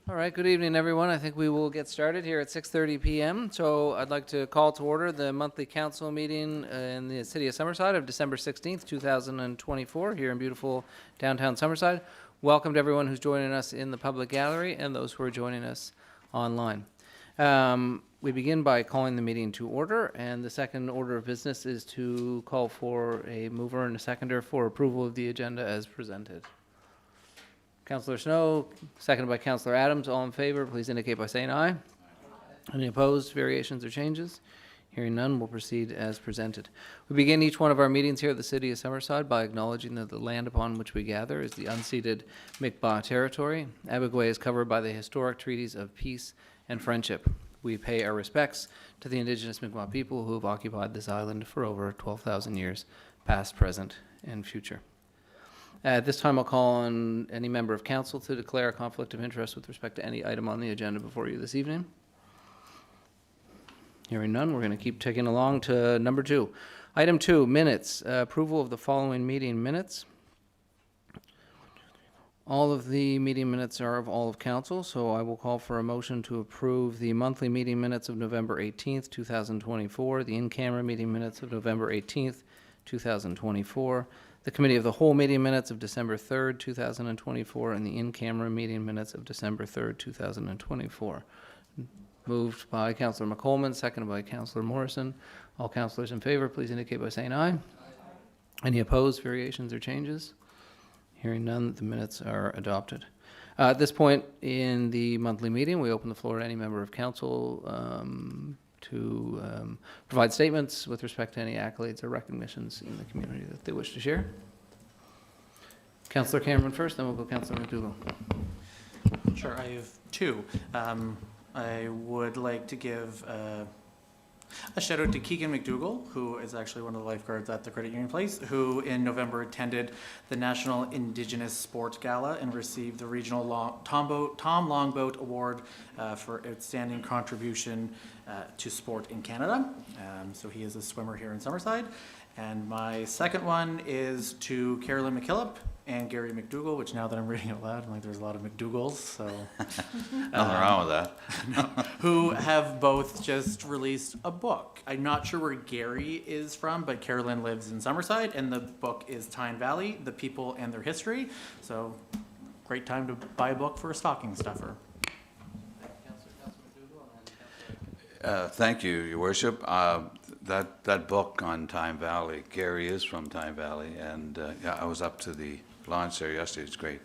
All right, good evening, everyone. I think we will get started here at 6:30 p.m. So I'd like to call to order the monthly council meeting in the city of Summerside of December 16th, 2024, here in beautiful downtown Summerside. Welcome to everyone who's joining us in the public gallery and those who are joining us online. We begin by calling the meeting to order, and the second order of business is to call for a mover and a seconder for approval of the agenda as presented. Councillor Snow, seconded by Councillor Adams. All in favor, please indicate by saying aye. Any opposed, variations, or changes? Hearing none, we'll proceed as presented. We begin each one of our meetings here at the City of Summerside by acknowledging that the land upon which we gather is the unceded Mi'kmaq territory. Abegway is covered by the historic treaties of peace and friendship. We pay our respects to the Indigenous Mi'kmaq people who have occupied this island for over 12,000 years, past, present, and future. At this time, I'll call on any member of council to declare a conflict of interest with respect to any item on the agenda before you this evening. Hearing none, we're going to keep ticking along to number 2. Item 2, minutes. Approval of the following meeting minutes. All of the meeting minutes are of all of council, so I will call for a motion to approve the monthly meeting minutes of November 18th, 2024, the in-camera meeting minutes of November 18th, 2024, the Committee of the Whole meeting minutes of December 3rd, 2024, and the in-camera meeting minutes of December 3rd, 2024. Moved by Councillor McColman, seconded by Councillor Morrison. All councillors in favor, please indicate by saying aye. Any opposed, variations, or changes? Hearing none, the minutes are adopted. At this point in the monthly meeting, we open the floor to any member of council to provide statements with respect to any accolades or recognitions in the community that they wish to share. Councillor Cameron first, then we'll go Councillor McDougall. Sure, I have 2. I would like to give a shout out to Keegan McDougall, who is actually one of the lifeguards at the Credit Union Place, who in November attended the National Indigenous Sport Gala and received the Regional Tom Longboat Award for outstanding contribution to sport in Canada. So he is a swimmer here in Summerside. And my second one is to Carolyn McKillop and Gary McDougall, which now that I'm reading it loud, I'm like, there's a lot of McDougalls, so. Nothing wrong with that. Who have both just released a book. I'm not sure where Gary is from, but Carolyn lives in Summerside, and the book is Tyne Valley, The People and Their History. So, great time to buy a book for a stocking stuffer. Thank you, Your Worship. That book on Tyne Valley, Gary is from Tyne Valley, and yeah, I was up to the launch there yesterday. It's great.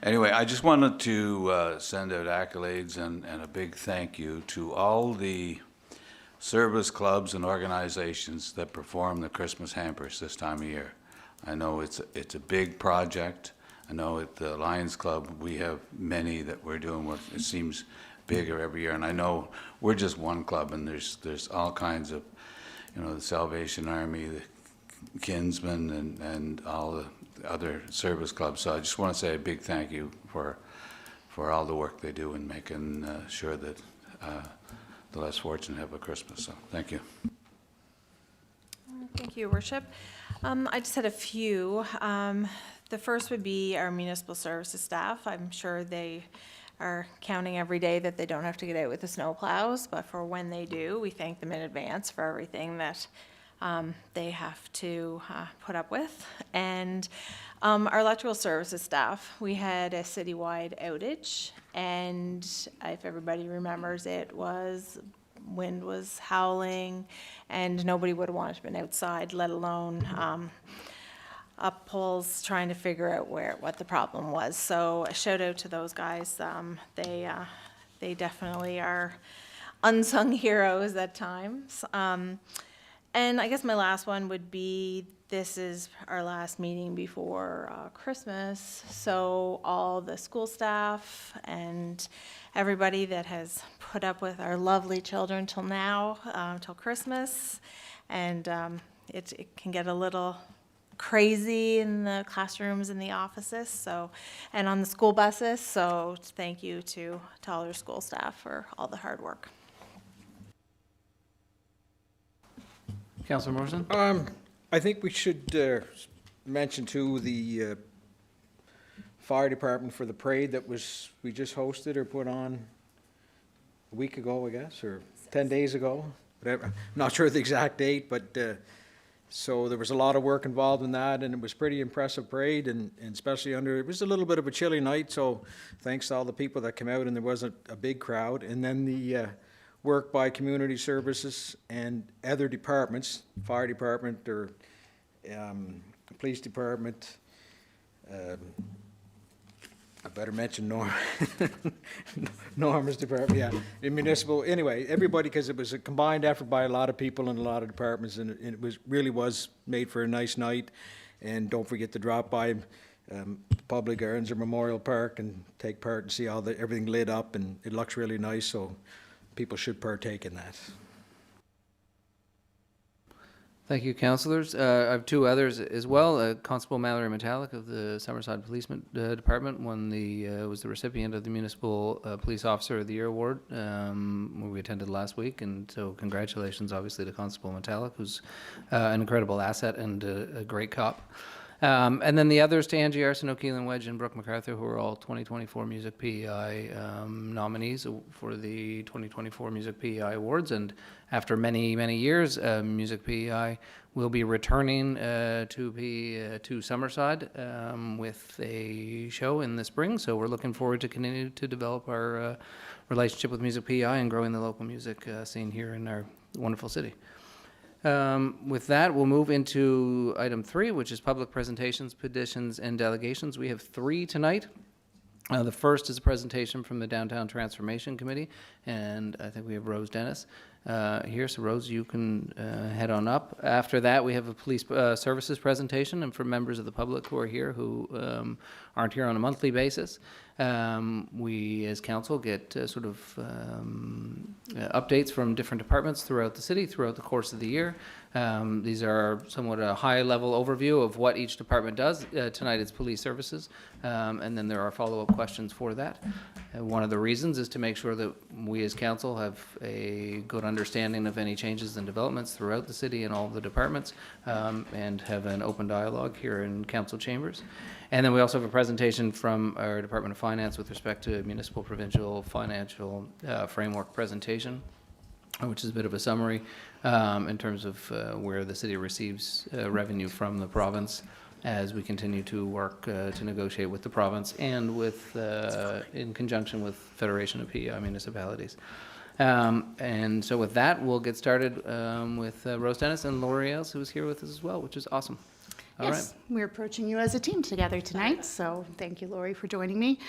Anyway, I just wanted to send out accolades and a big thank you to all the service clubs and organizations that perform the Christmas hampers this time of year. I know it's a big project. I know at the Lions Club we have many that we're doing what it seems bigger every year, and I know we're just one club, and there's all kinds of, you know, the Salvation Army, the Kinsmen, and all the other service clubs. So I just want to say a big thank you for all the work they do in making sure that the less fortunate have a Christmas. So thank you. Thank you, Your Worship. I just had a few. The first would be our municipal services staff. I'm sure they are counting every day that they don't have to get out with the snow plows, but for when they do, we thank them in advance for everything that they have to put up with. And our electrical services staff, we had a citywide outage, and if everybody remembers, wind was howling, and nobody would have wanted to have been outside, let alone up poles trying to figure out what the problem was. So a shout out to those guys. They definitely are unsung heroes at times. And I guess my last one would be, this is our last meeting before Christmas, so all the school staff and everybody that has put up with our lovely children till now, till Christmas, and it can get a little crazy in the classrooms and the offices, so, and on the school buses, so thank you to all our school staff for all the hard work. Councillor Morrison? I think we should mention too the fire department for the parade that we just hosted or put on a week ago, I guess, or 10 days ago, whatever. I'm not sure the exact date, but so there was a lot of work involved in that, and it was pretty impressive parade, and especially it was a little bit of a chilly night, so thanks to all the people that came out, and there wasn't a big crowd. And then the work by community services and other departments, fire department or police department, I better mention Norma's department, yeah, in municipal, anyway, everybody, because it was a combined effort by a lot of people in a lot of departments, and it really was made for a nice night. And don't forget to drop by Public Gardens or Memorial Park and take part and see everything lit up, and it looks really nice, so people should partake in that. Thank you, councillors. I have two others as well. Constable Mallory Metallic of the Summerside Police Department was the recipient of the Municipal Police Officer of the Year Award, where we attended last week. And so congratulations, obviously, to Constable Metallic, who's an incredible asset and a great cop. And then the others to Angie Arsenault, Keelan Wedge, and Brooke MacArthur, who are all 2024 Music PEI nominees for the 2024 Music PEI Awards. And after many, many years, Music PEI will be returning to Summerside with a show in the spring. So we're looking forward to continue to develop our relationship with Music PEI and growing the local music scene here in our wonderful city. With that, we'll move into item 3, which is public presentations, petitions, and delegations. We have 3 tonight. The first is a presentation from the Downtown Transformation Committee, and I think we have Rose Dennis here. So Rose, you can head on up. After that, we have a police services presentation, and for members of the public who are here who aren't here on a monthly basis, we as council get updates from different departments throughout the city throughout the course of the year. These are somewhat a high-level overview of what each department does. Tonight it's police services, and then there are follow-up questions for that. One of the reasons is to make sure that we as council have a good understanding of any changes and developments throughout the city and all of the departments, and have an open dialogue here in council chambers. And then we also have a presentation from our Department of Finance with respect to Municipal-Provincial Financial Framework presentation, which is a bit of a summary in terms of where the city receives revenue from the province as we continue to work to negotiate with the province and with in conjunction with Federation of PEI municipalities. And so with that, we'll get started with Rose Dennis and Lori Ailes, who is here with us as well, which is awesome. All yes, right. We're approaching you as a team together tonight, so thank you, Lori, for joining me.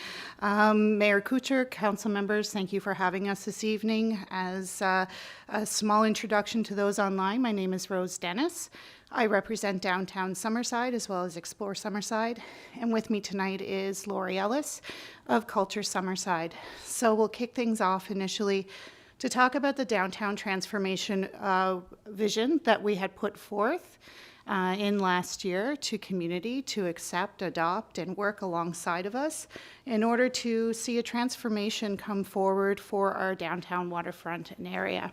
Mayor Kuchar, council members, thank you for having us this evening. As a small introduction to those online, my name is Rose Dennis. I represent downtown Summerside as well as Explore Summerside, and with me tonight is Lori Ellis of Culture Summerside. So we'll kick things off initially to talk about the downtown transformation vision that we had put forth in last year to community to accept, adopt, and work alongside of us in order to see a transformation come forward for our downtown waterfront and area.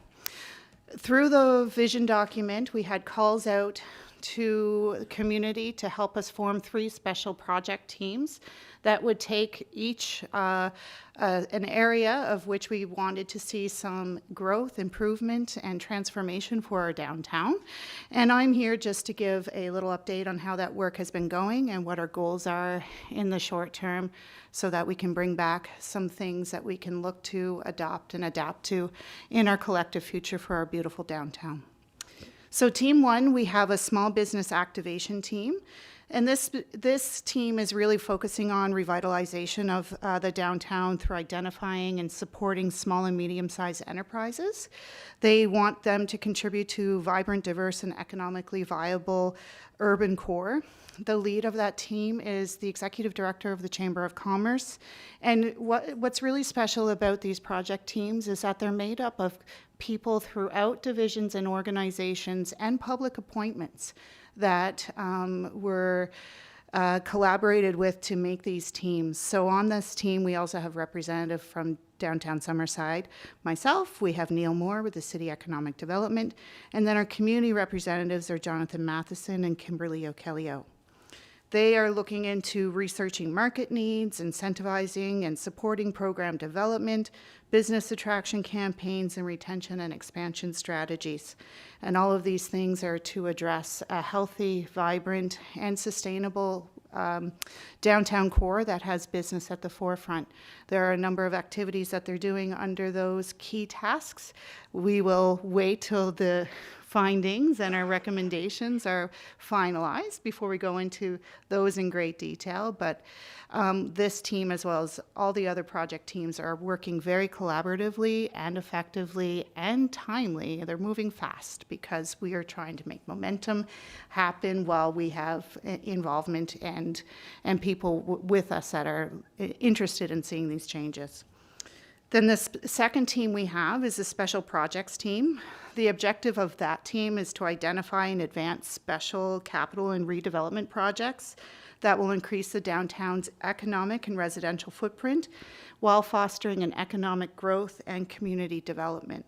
Through the vision document, we had calls out to the community to help us form 3 special project teams that would take each an area of which we wanted to see some growth, improvement, and transformation for our downtown. And I'm here just to give a little update on how that work has been going and what our goals are in the short term so that we can bring back some things that we can look to, adopt, and adapt to in our collective future for our beautiful downtown. So team 1, we have a small business activation team. And this team is really focusing on revitalization of the downtown through identifying and supporting small and medium-sized enterprises. They want them to contribute to vibrant, diverse, and economically viable urban core. The lead of that team is the executive director of the Chamber of Commerce. And what's really special about these project teams is that they're made up of people throughout divisions and organizations and public appointments that were collaborated with to make these teams. So on this team, we also have representative from downtown Summerside, myself, we have Neil Moore with the City Economic Development, and then our community representatives are Jonathan Matheson and Kimberly O'Kelly. They are looking into researching market needs, incentivizing and supporting program development, business attraction campaigns, and retention and expansion strategies. And all of these things are to address a healthy, vibrant, and sustainable downtown core that has business at the forefront. There are a number of activities that they're doing under those key tasks. We will wait till the findings and our recommendations are finalized before we go into those in great detail. But this team, as well as all the other project teams, are working very collaboratively and effectively and timely. They're moving fast because we are trying to make momentum happen while we have involvement and people with us that are interested in seeing these changes. Then the second team we have is the special projects team. The objective of that team is to identify and advance special capital and redevelopment projects that will increase the downtown's economic and residential footprint while fostering an economic growth and community development.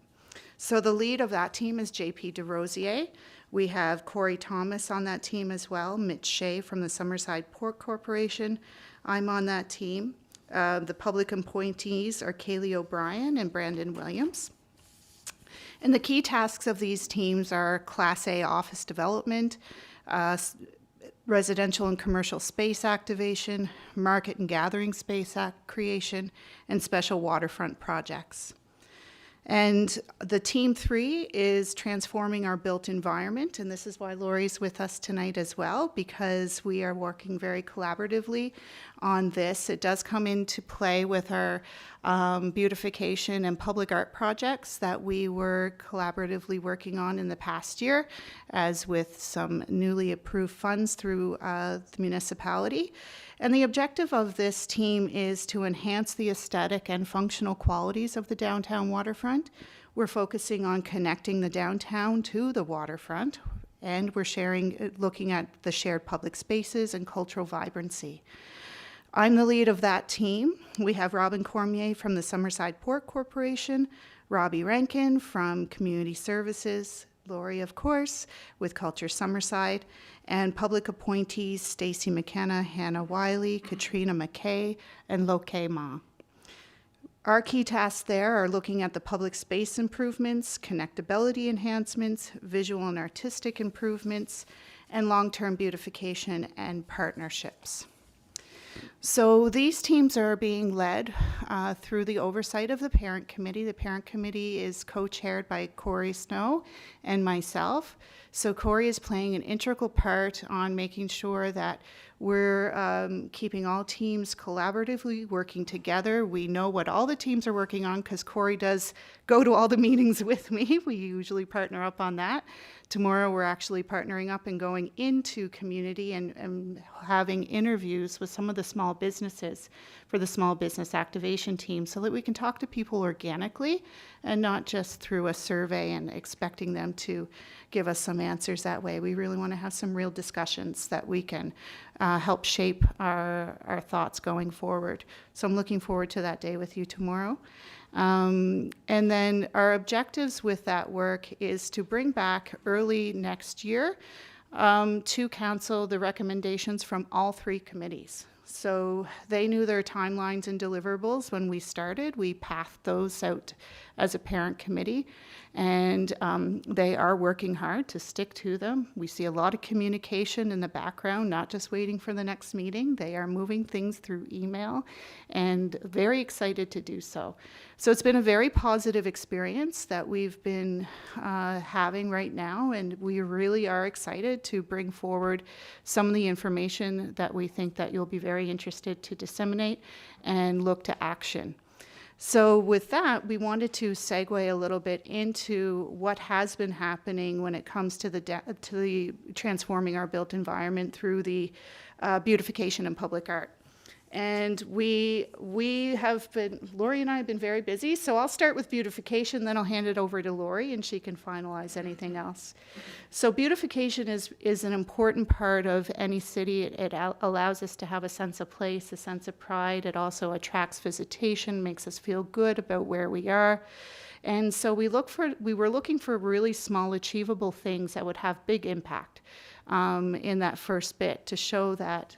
So the lead of that team is JP DeRosier. We have Corey Thomas on that team as well, Mitch Shea from the Summerside Port Corporation. I'm on that team. The public appointees are Kaylee O'Brien and Brandon Williams. And the key tasks of these teams are Class A office development, residential and commercial space activation, market and gathering space creation, and special waterfront projects. And the team 3 is transforming our built environment, and this is why Lori's with us tonight as well, because we are working very collaboratively on this. It does come into play with our beautification and public art projects that we were collaboratively working on in the past year, as with some newly approved funds through the municipality. And the objective of this team is to enhance the aesthetic and functional qualities of the downtown waterfront. We're focusing on connecting the downtown to the waterfront, and we're looking at the shared public spaces and cultural vibrancy. I'm the lead of that team. We have Robin Cormier from the Summerside Port Corporation, Robbie Rankin from Community Services, Lori, of course, with Culture Summerside, and public appointees Stacy McKenna, Hannah Wiley, Katrina McKay, and Loke Ma. Our key tasks there are looking at the public space improvements, connectability enhancements, visual and artistic improvements, and long-term beautification and partnerships. So these teams are being led through the oversight of the parent committee. The parent committee is co-chaired by Corey Snow and myself. So Corey is playing an integral part on making sure that we're keeping all teams collaboratively working together. We know what all the teams are working on because Corey does go to all the meetings with me. We usually partner up on that. Tomorrow we're actually partnering up and going into community and having interviews with some of the small businesses for the small business activation team so that we can talk to people organically and not just through a survey and expecting them to give us some answers that way. We really want to have some real discussions that we can help shape our thoughts going forward. So I'm looking forward to that day with you tomorrow. And then our objectives with that work is to bring back early next year to council the recommendations from all 3 committees. So they knew their timelines and deliverables when we started. We pathed those out as a parent committee, and they are working hard to stick to them. We see a lot of communication in the background, not just waiting for the next meeting. They are moving things through email and very excited to do so. So it's been a very positive experience that we've been having right now, and we really are excited to bring forward some of the information that we think that you'll be very interested to disseminate and look to action. So with that, we wanted to segue a little bit into what has been happening when it comes to the transforming our built environment through the beautification and public art. And we have been, Lori and I have been very busy, so I'll start with beautification, then I'll hand it over to Lori and she can finalize anything else. So beautification is an important part of any city. It allows us to have a sense of place, a sense of pride. It also attracts visitation, makes us feel good about where we are. And so we were looking for really small, achievable things that would have big impact. in that first bit to show that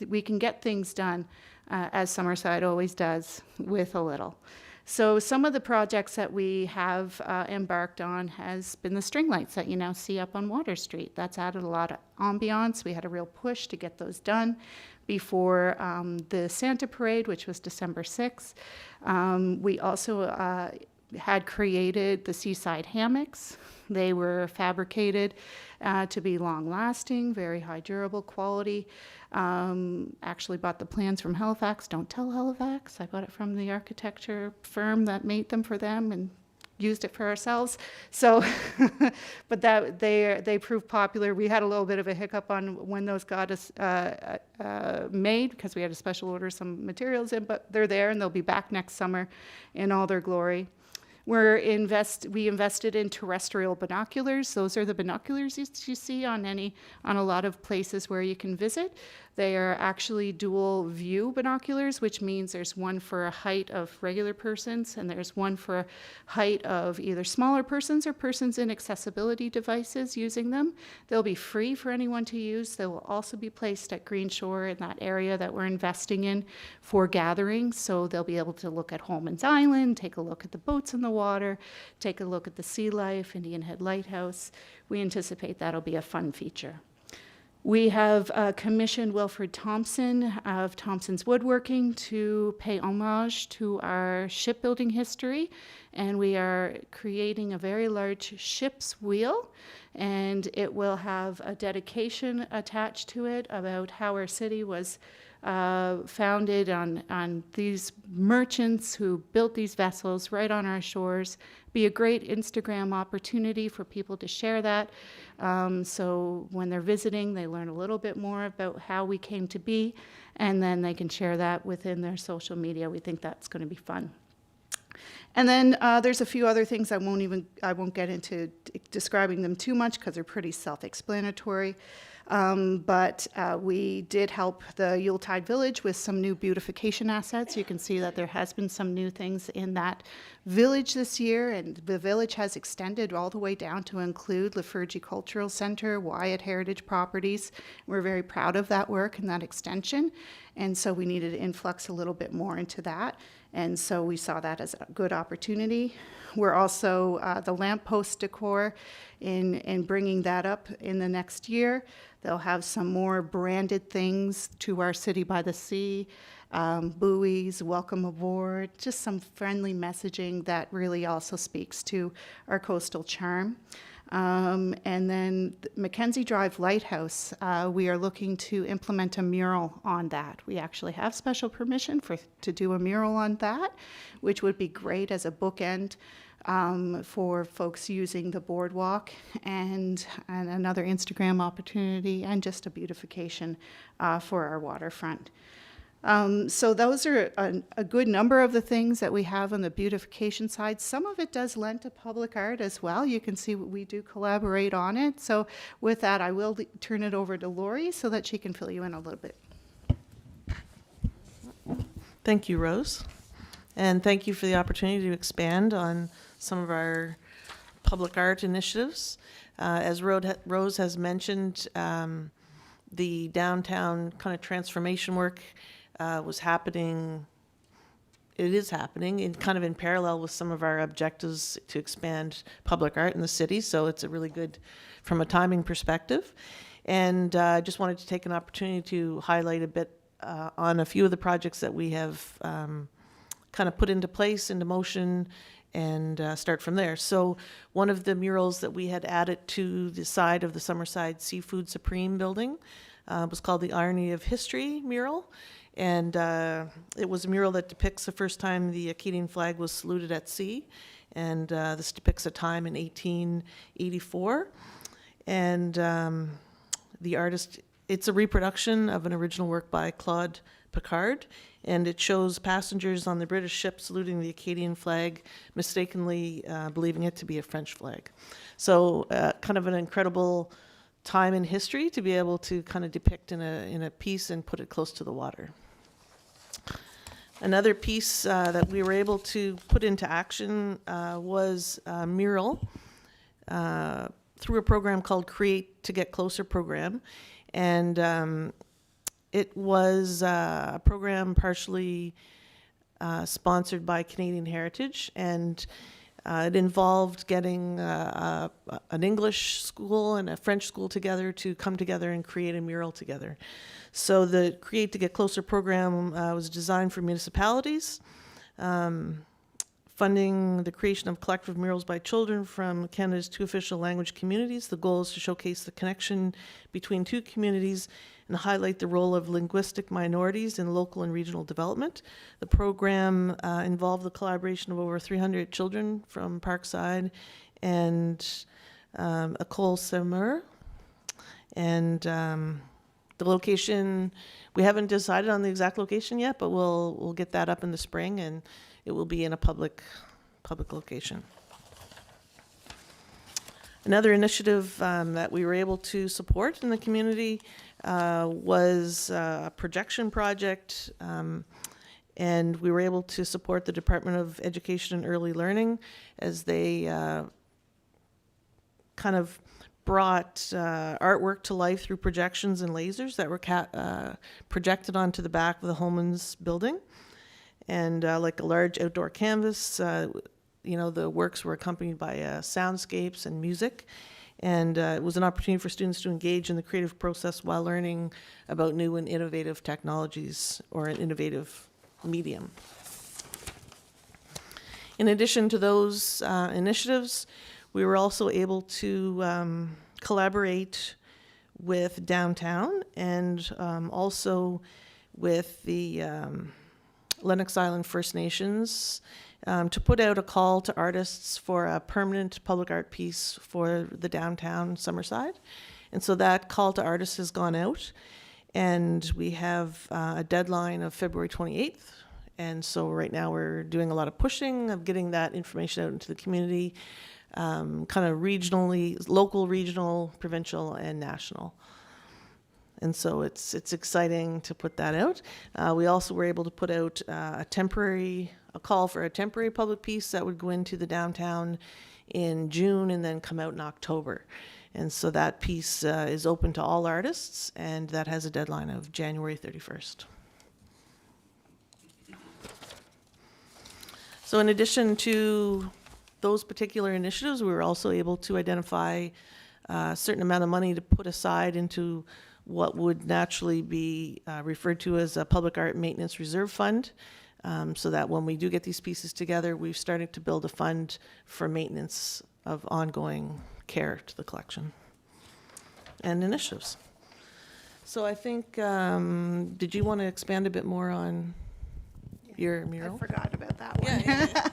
we can get things done, as Summerside always does, with a little. So some of the projects that we have embarked on has been the string lights that you now see up on Water Street. That's added a lot of ambiance. We had a real push to get those done before the Santa Parade, which was December 6th. We also had created the seaside hammocks. They were fabricated to be long-lasting, very high durable quality. Actually bought the plans from Halifax. Don't tell Halifax. I got it from the architecture firm that made them for them and used it for ourselves. So, but that they proved popular. We had a little bit of a hiccup on when those got us made because we had to special order some materials in, but they're there and they'll be back next summer in all their glory. We invested in terrestrial binoculars. Those are the binoculars you see on a lot of places where you can visit. They are actually dual view binoculars, which means there's one for a height of regular persons and there's one for a height of either smaller persons or persons in accessibility devices using them. They'll be free for anyone to use. They will also be placed at Green Shore in that area that we're investing in for gatherings. So they'll be able to look at Holman's Island, take a look at the boats in the water, take a look at the sea life, Indian Head Lighthouse. We anticipate that'll be a fun feature. We have commissioned Wilfred Thompson of Thompson's Woodworking to pay homage to our shipbuilding history, and we are creating a very large ship's wheel, and it will have a dedication attached to it about how our city was founded on these merchants who built these vessels right on our shores. Be a great Instagram opportunity for people to share that. So when they're visiting, they learn a little bit more about how we came to be, and then they can share that within their social media. We think that's going to be fun. And then there's a few other things I won't get into describing them too much because they're pretty self-explanatory. But we did help the Yuletide Village with some new beautification assets. You can see that there has been some new things in that village this year, and the village has extended all the way down to include Lafergie Cultural Center, Wyatt Heritage Properties. We're very proud of that work and that extension, and so we needed to influx a little bit more into that, and so we saw that as a good opportunity. We're also the lamppost decor in bringing that up in the next year. They'll have some more branded things to our City by the Sea, buoys, welcome aboard, just some friendly messaging that really also speaks to our coastal charm. And then Mackenzie Drive Lighthouse, we are looking to implement a mural on that. We actually have special permission to do a mural on that, which would be great as a bookend for folks using the boardwalk, and another Instagram opportunity, and just a beautification for our waterfront. So those are a good number of the things that we have on the beautification side. Some of it does lend to public art as well. You can see we do collaborate on it. So with that, I will turn it over to Lori so that she can fill you in a little bit. Thank you, Rose. And thank you for the opportunity to expand on some of our public art initiatives. As Rose has mentioned, the downtown kind of transformation work was happening. It is happening in kind of in parallel with some of our objectives to expand public art in the city. So it's a really good from a timing perspective. And I just wanted to take an opportunity to highlight a bit on a few of the projects that we have kind of put into place, into motion, and start from there. So one of the murals that we had added to the side of the Summerside Seafood Supreme building was called the Irony of History mural. And it was a mural that depicts the first time the Acadian flag was saluted at sea. And this depicts a time in 1884. And the artist, it's a reproduction of an original work by Claude Picard, and it shows passengers on the British ship saluting the Acadian flag, mistakenly believing it to be a French flag. So kind of an incredible time in history to be able to kind of depict in a piece and put it close to the water. Another piece that we were able to put into action was a mural through a program called Create to Get Closer program. And it was a program partially sponsored by Canadian Heritage, and it involved getting an English school and a French school together to come together and create a mural together. So the Create to Get Closer program was designed for municipalities, funding the creation of collective murals by children from Canada's 2 official language communities. The goal is to showcase the connection between 2 communities and highlight the role of linguistic minorities in local and regional development. The program involved the collaboration of over 300 children from Parkside and Accolades. And the location, we haven't decided on the exact location yet, but we'll get that up in the spring, and it will be in a public location. Another initiative that we were able to support in the community was a projection project, and we were able to support the Department of Education and Early Learning as they kind of brought artwork to life through projections and lasers that were projected onto the back of the Holman's building. And like a large outdoor canvas, the works were accompanied by soundscapes and music. And it was an opportunity for students to engage in the creative process while learning about new and innovative technologies or an innovative medium. In addition to those initiatives, we were also able to collaborate with downtown and also with the Lennox Island First Nations to put out a call to artists for a permanent public art piece for the downtown Summerside. And so that call to artists has gone out, and we have a deadline of February 28th. And so right now we're doing a lot of pushing of getting that information out into the community, kind of regionally, local, regional, provincial, and national. And so it's exciting to put that out. We also were able to put out a call for a temporary public piece that would go into the downtown in June and then come out in October. And so that piece is open to all artists, and that has a deadline of January 31st. So in addition to those particular initiatives, we were also able to identify a certain amount of money to put aside into what would naturally be referred to as a Public Art Maintenance Reserve Fund, so that when we do get these pieces together, we've started to build a fund for maintenance of ongoing care to the collection and initiatives. So I think, did you want to expand a bit more on your mural? I forgot about that one. Yeah.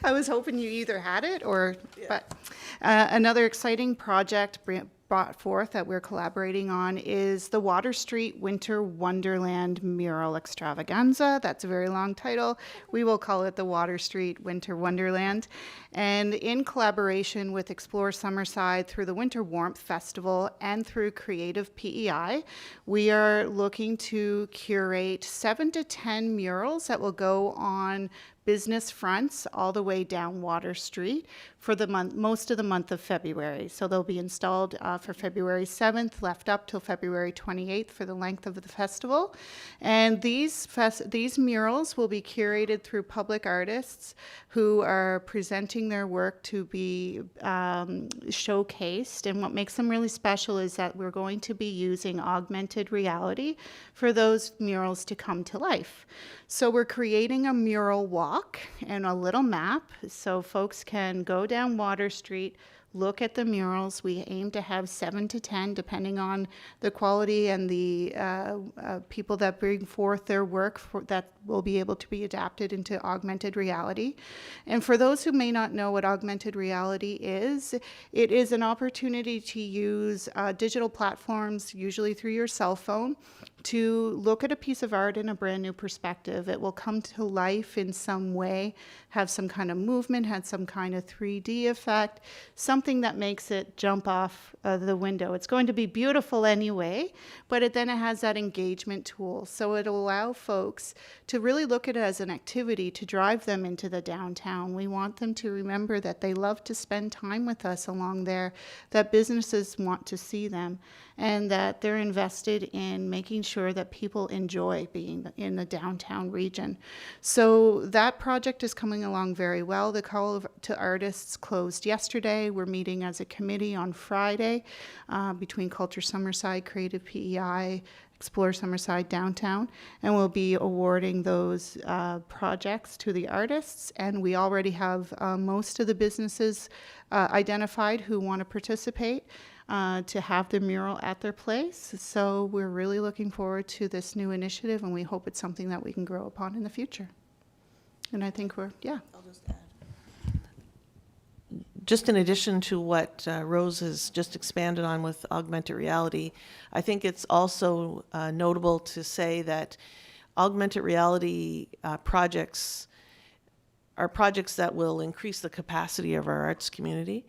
I was hoping you either had it or, but another exciting project brought forth that we're collaborating on is the Water Street Winter Wonderland Mural Extravaganza. That's a very long title. We will call it the Water Street Winter Wonderland. And in collaboration with Explore Summerside through the Winter Warmth Festival and through Creative PEI, we are looking to curate 7 to 10 murals that will go on business fronts all the way down Water Street for the month, most of the month of February. So they'll be installed for February 7th, left up till February 28th for the length of the festival. And these murals will be curated through public artists who are presenting their work to be showcased. And what makes them really special is that we're going to be using augmented reality for those murals to come to life. So we're creating a mural walk and a little map so folks can go down Water Street, look at the murals. We aim to have 7 to 10, depending on the quality and the people that bring forth their work that will be able to be adapted into augmented reality. And for those who may not know what augmented reality is, it is an opportunity to use digital platforms, usually through your cell phone, to look at a piece of art in a brand new perspective. It will come to life in some way, have some kind of movement, had some kind of 3D effect, something that makes it jump off the window. It's going to be beautiful anyway, but then it has that engagement tool. So it'll allow folks to really look at it as an activity to drive them into the downtown. We want them to remember that they love to spend time with us along there, that businesses want to see them, and that they're invested in making sure that people enjoy being in the downtown region. So that project is coming along very well. The call to artists closed yesterday. We're meeting as a committee on Friday between Culture Summerside, Creative PEI, Explore Summerside Downtown, and we'll be awarding those projects to the artists. And we already have most of the businesses identified who want to participate to have the mural at their place. So we're really looking forward to this new initiative, and we hope it's something that we can grow upon in the future. And I think I'll just add. Just in addition to what Rose has just expanded on with augmented reality, I think it's also notable to say that augmented reality projects are projects that will increase the capacity of our arts community.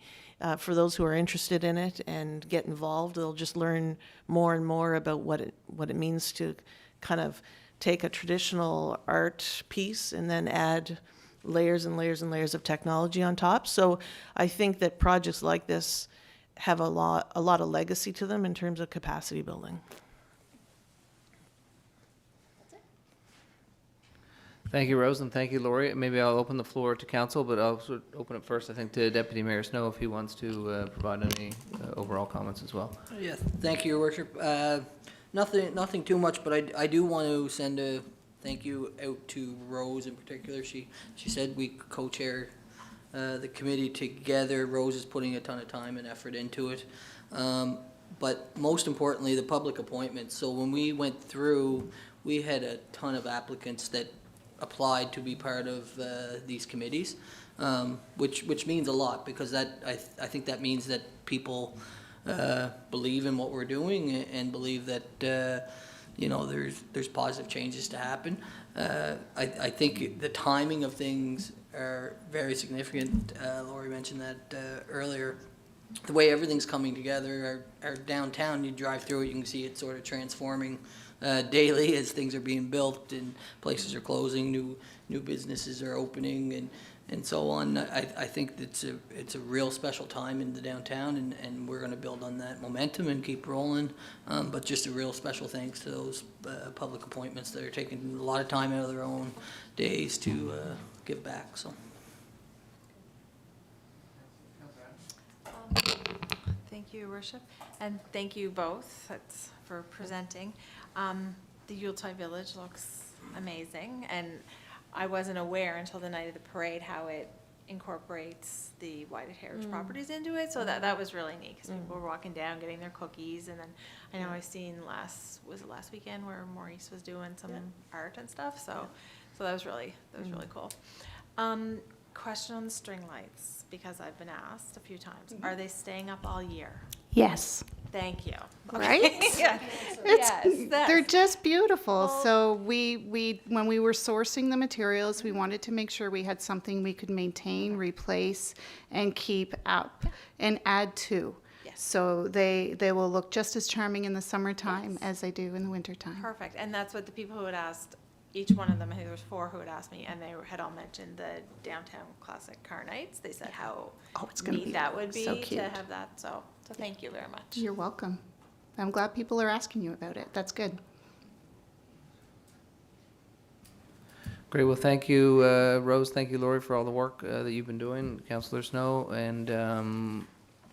For those who are interested in it and get involved, they'll just learn more and more about what it means to kind of take a traditional art piece and then add layers and layers and layers of technology on top. So I think that projects like this have a lot of legacy to them in terms of capacity building. Thank you, Rose, and thank you, Lori. Maybe I'll open the floor to council, but I'll open it first, I think, to Deputy Mayor Snow if he wants to provide any overall comments as well. Yes, thank you, Your Worship. Nothing too much, but I do want to send a thank you out to Rose in particular. She said we co-chair the committee together. Rose is putting a ton of time and effort into it. But most importantly, the public appointments. So when we went through, we had a ton of applicants that applied to be part of these committees, which means a lot, because that I think that means that people believe in what we're doing and believe that you know there's positive changes to happen. I think the timing of things are very significant. Lori mentioned that earlier. The way everything's coming together, our downtown, you drive through it, you can see it sort of transforming daily as things are being built and places are closing, new businesses are opening, and so on. I think it's a real special time in the downtown, and we're going to build on that momentum and keep rolling. But just a real special thanks to those public appointments that are taking a lot of time out of their own days to give back. So. Thank you, Your Worship, and thank you both for presenting. The Yuletide Village looks amazing, and I wasn't aware until the night of the parade how it incorporates the Whited Heritage properties into it, so that was really neat, because people were walking down getting their cookies, and then I know I've seen last weekend where Maurice was doing some art and stuff, so that was really cool. Question on the string lights, because I've been asked a few times. Are they staying up all year? Yes. Thank you. Right? Yeah. They're just beautiful. So we when we were sourcing the materials, we wanted to make sure we had something we could maintain, replace, and keep up and add to. Yes. So they will look just as charming in the summertime as they do in the wintertime. Perfect. And that's what the people who had asked, each one of them, I think there was 4 who had asked me, and they had all mentioned the downtown classic car nights. They said how it's gonna neat be that would be so to cute. have that. So thank you very much. You're welcome. I'm glad people are asking you about it. That's good. Great. Well, thank you, Rose. Thank you, Lori, for all the work that you've been doing, Councillor Snow, and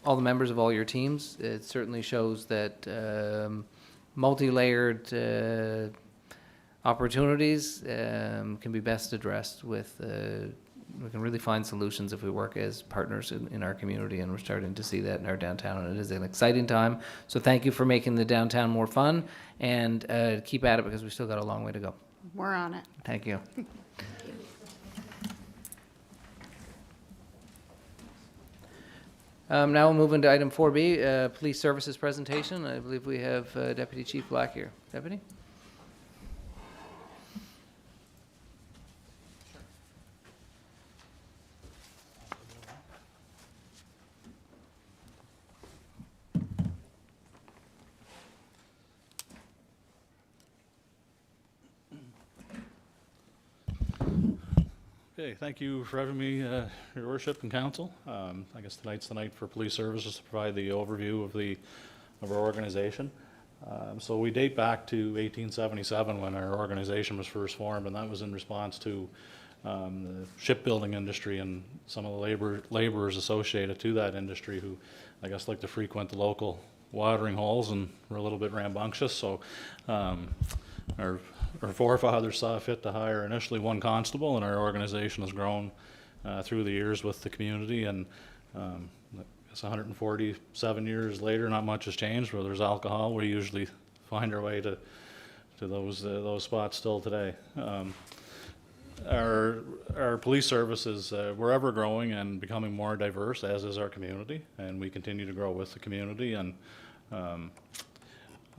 all the members of all your teams. It certainly shows that multi-layered opportunities can be best addressed with, we can really find solutions if we work as partners in our community, and we're starting to see that in our downtown, and it is an exciting time. So thank you for making the downtown more fun, and keep at it, because we've still got a long way to go. We're on it. Thank you. Now we'll move into item 4B, Police Services Presentation. I believe we have Deputy Chief Black here. Deputy? Okay, thank you for having me, Your Worship and Council. I guess tonight's the night for police services to provide the overview of our organization. So we date back to 1877 when our organization was first formed, and that was in response to the shipbuilding industry and some of the laborers associated to that industry who, I guess, like to frequent the local watering holes and were a little bit rambunctious. So our forefathers saw fit to hire initially one constable, and our organization has grown through the years with the community. And it's 147 years later, not much has changed. Where there's alcohol, we usually find our way to those spots still today. Our police services, we're ever growing and becoming more diverse, as is our community, and we continue to grow with the community. And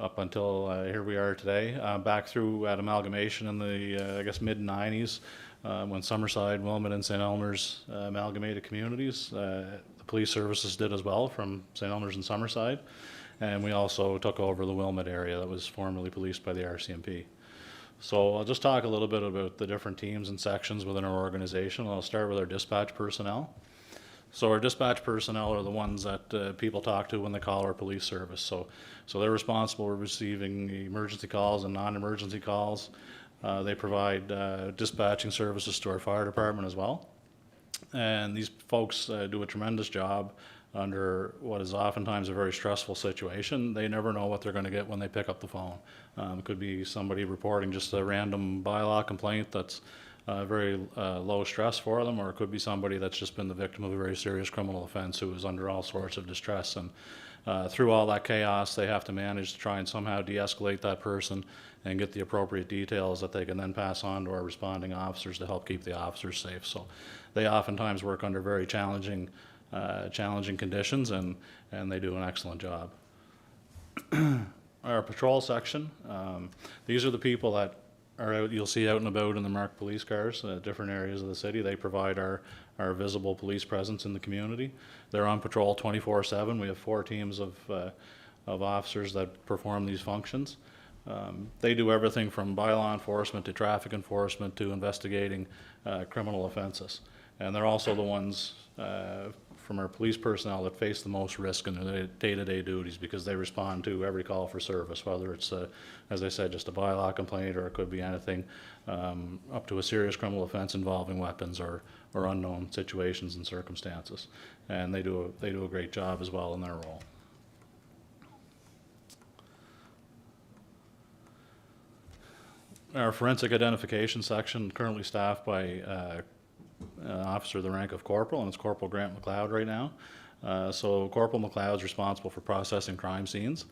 up until here we are today, back through at amalgamation in the I guess mid-90s, when Summerside, Wilmot, and St. Elmer's amalgamated communities. The police services did as well from St. Elmer's and Summerside, and we also took over the Wilmot area that was formerly policed by the RCMP. So I'll just talk a little bit about the different teams and sections within our organization. I'll start with our dispatch personnel. So our dispatch personnel are the ones that people talk to when they call our police service. So they're responsible for receiving emergency calls and non-emergency calls. They provide dispatching services to our fire department as well. And these folks do a tremendous job under what is oftentimes a very stressful situation. They never know what they're going to get when they pick up the phone. It could be somebody reporting just a random bylaw complaint that's very low stress for them, or it could be somebody that's just been the victim of a very serious criminal offense who is under all sorts of distress. And through all that chaos, they have to manage to try and somehow de-escalate that person and get the appropriate details that they can then pass on to our responding officers to help keep the officers safe. So they oftentimes work under very challenging conditions, and they do an excellent job. Our patrol section, these are the people that are out, you'll see out and about in the marked police cars, different areas of the city. They provide our visible police presence in the community. They're on patrol 24/7. We have 4 teams of officers that perform these functions. They do everything from bylaw enforcement to traffic enforcement to investigating criminal offenses. And they're also the ones from our police personnel that face the most risk in their day-to-day duties, because they respond to every call for service, whether it's, as I said, just a bylaw complaint, or it could be anything up to a serious criminal offense involving weapons or unknown situations and circumstances. And they do a great job as well in their role. Our forensic identification section, currently staffed by an officer of the rank of corporal, and it's Corporal Grant McLeod right now. So Corporal McLeod's responsible for processing crime scenes,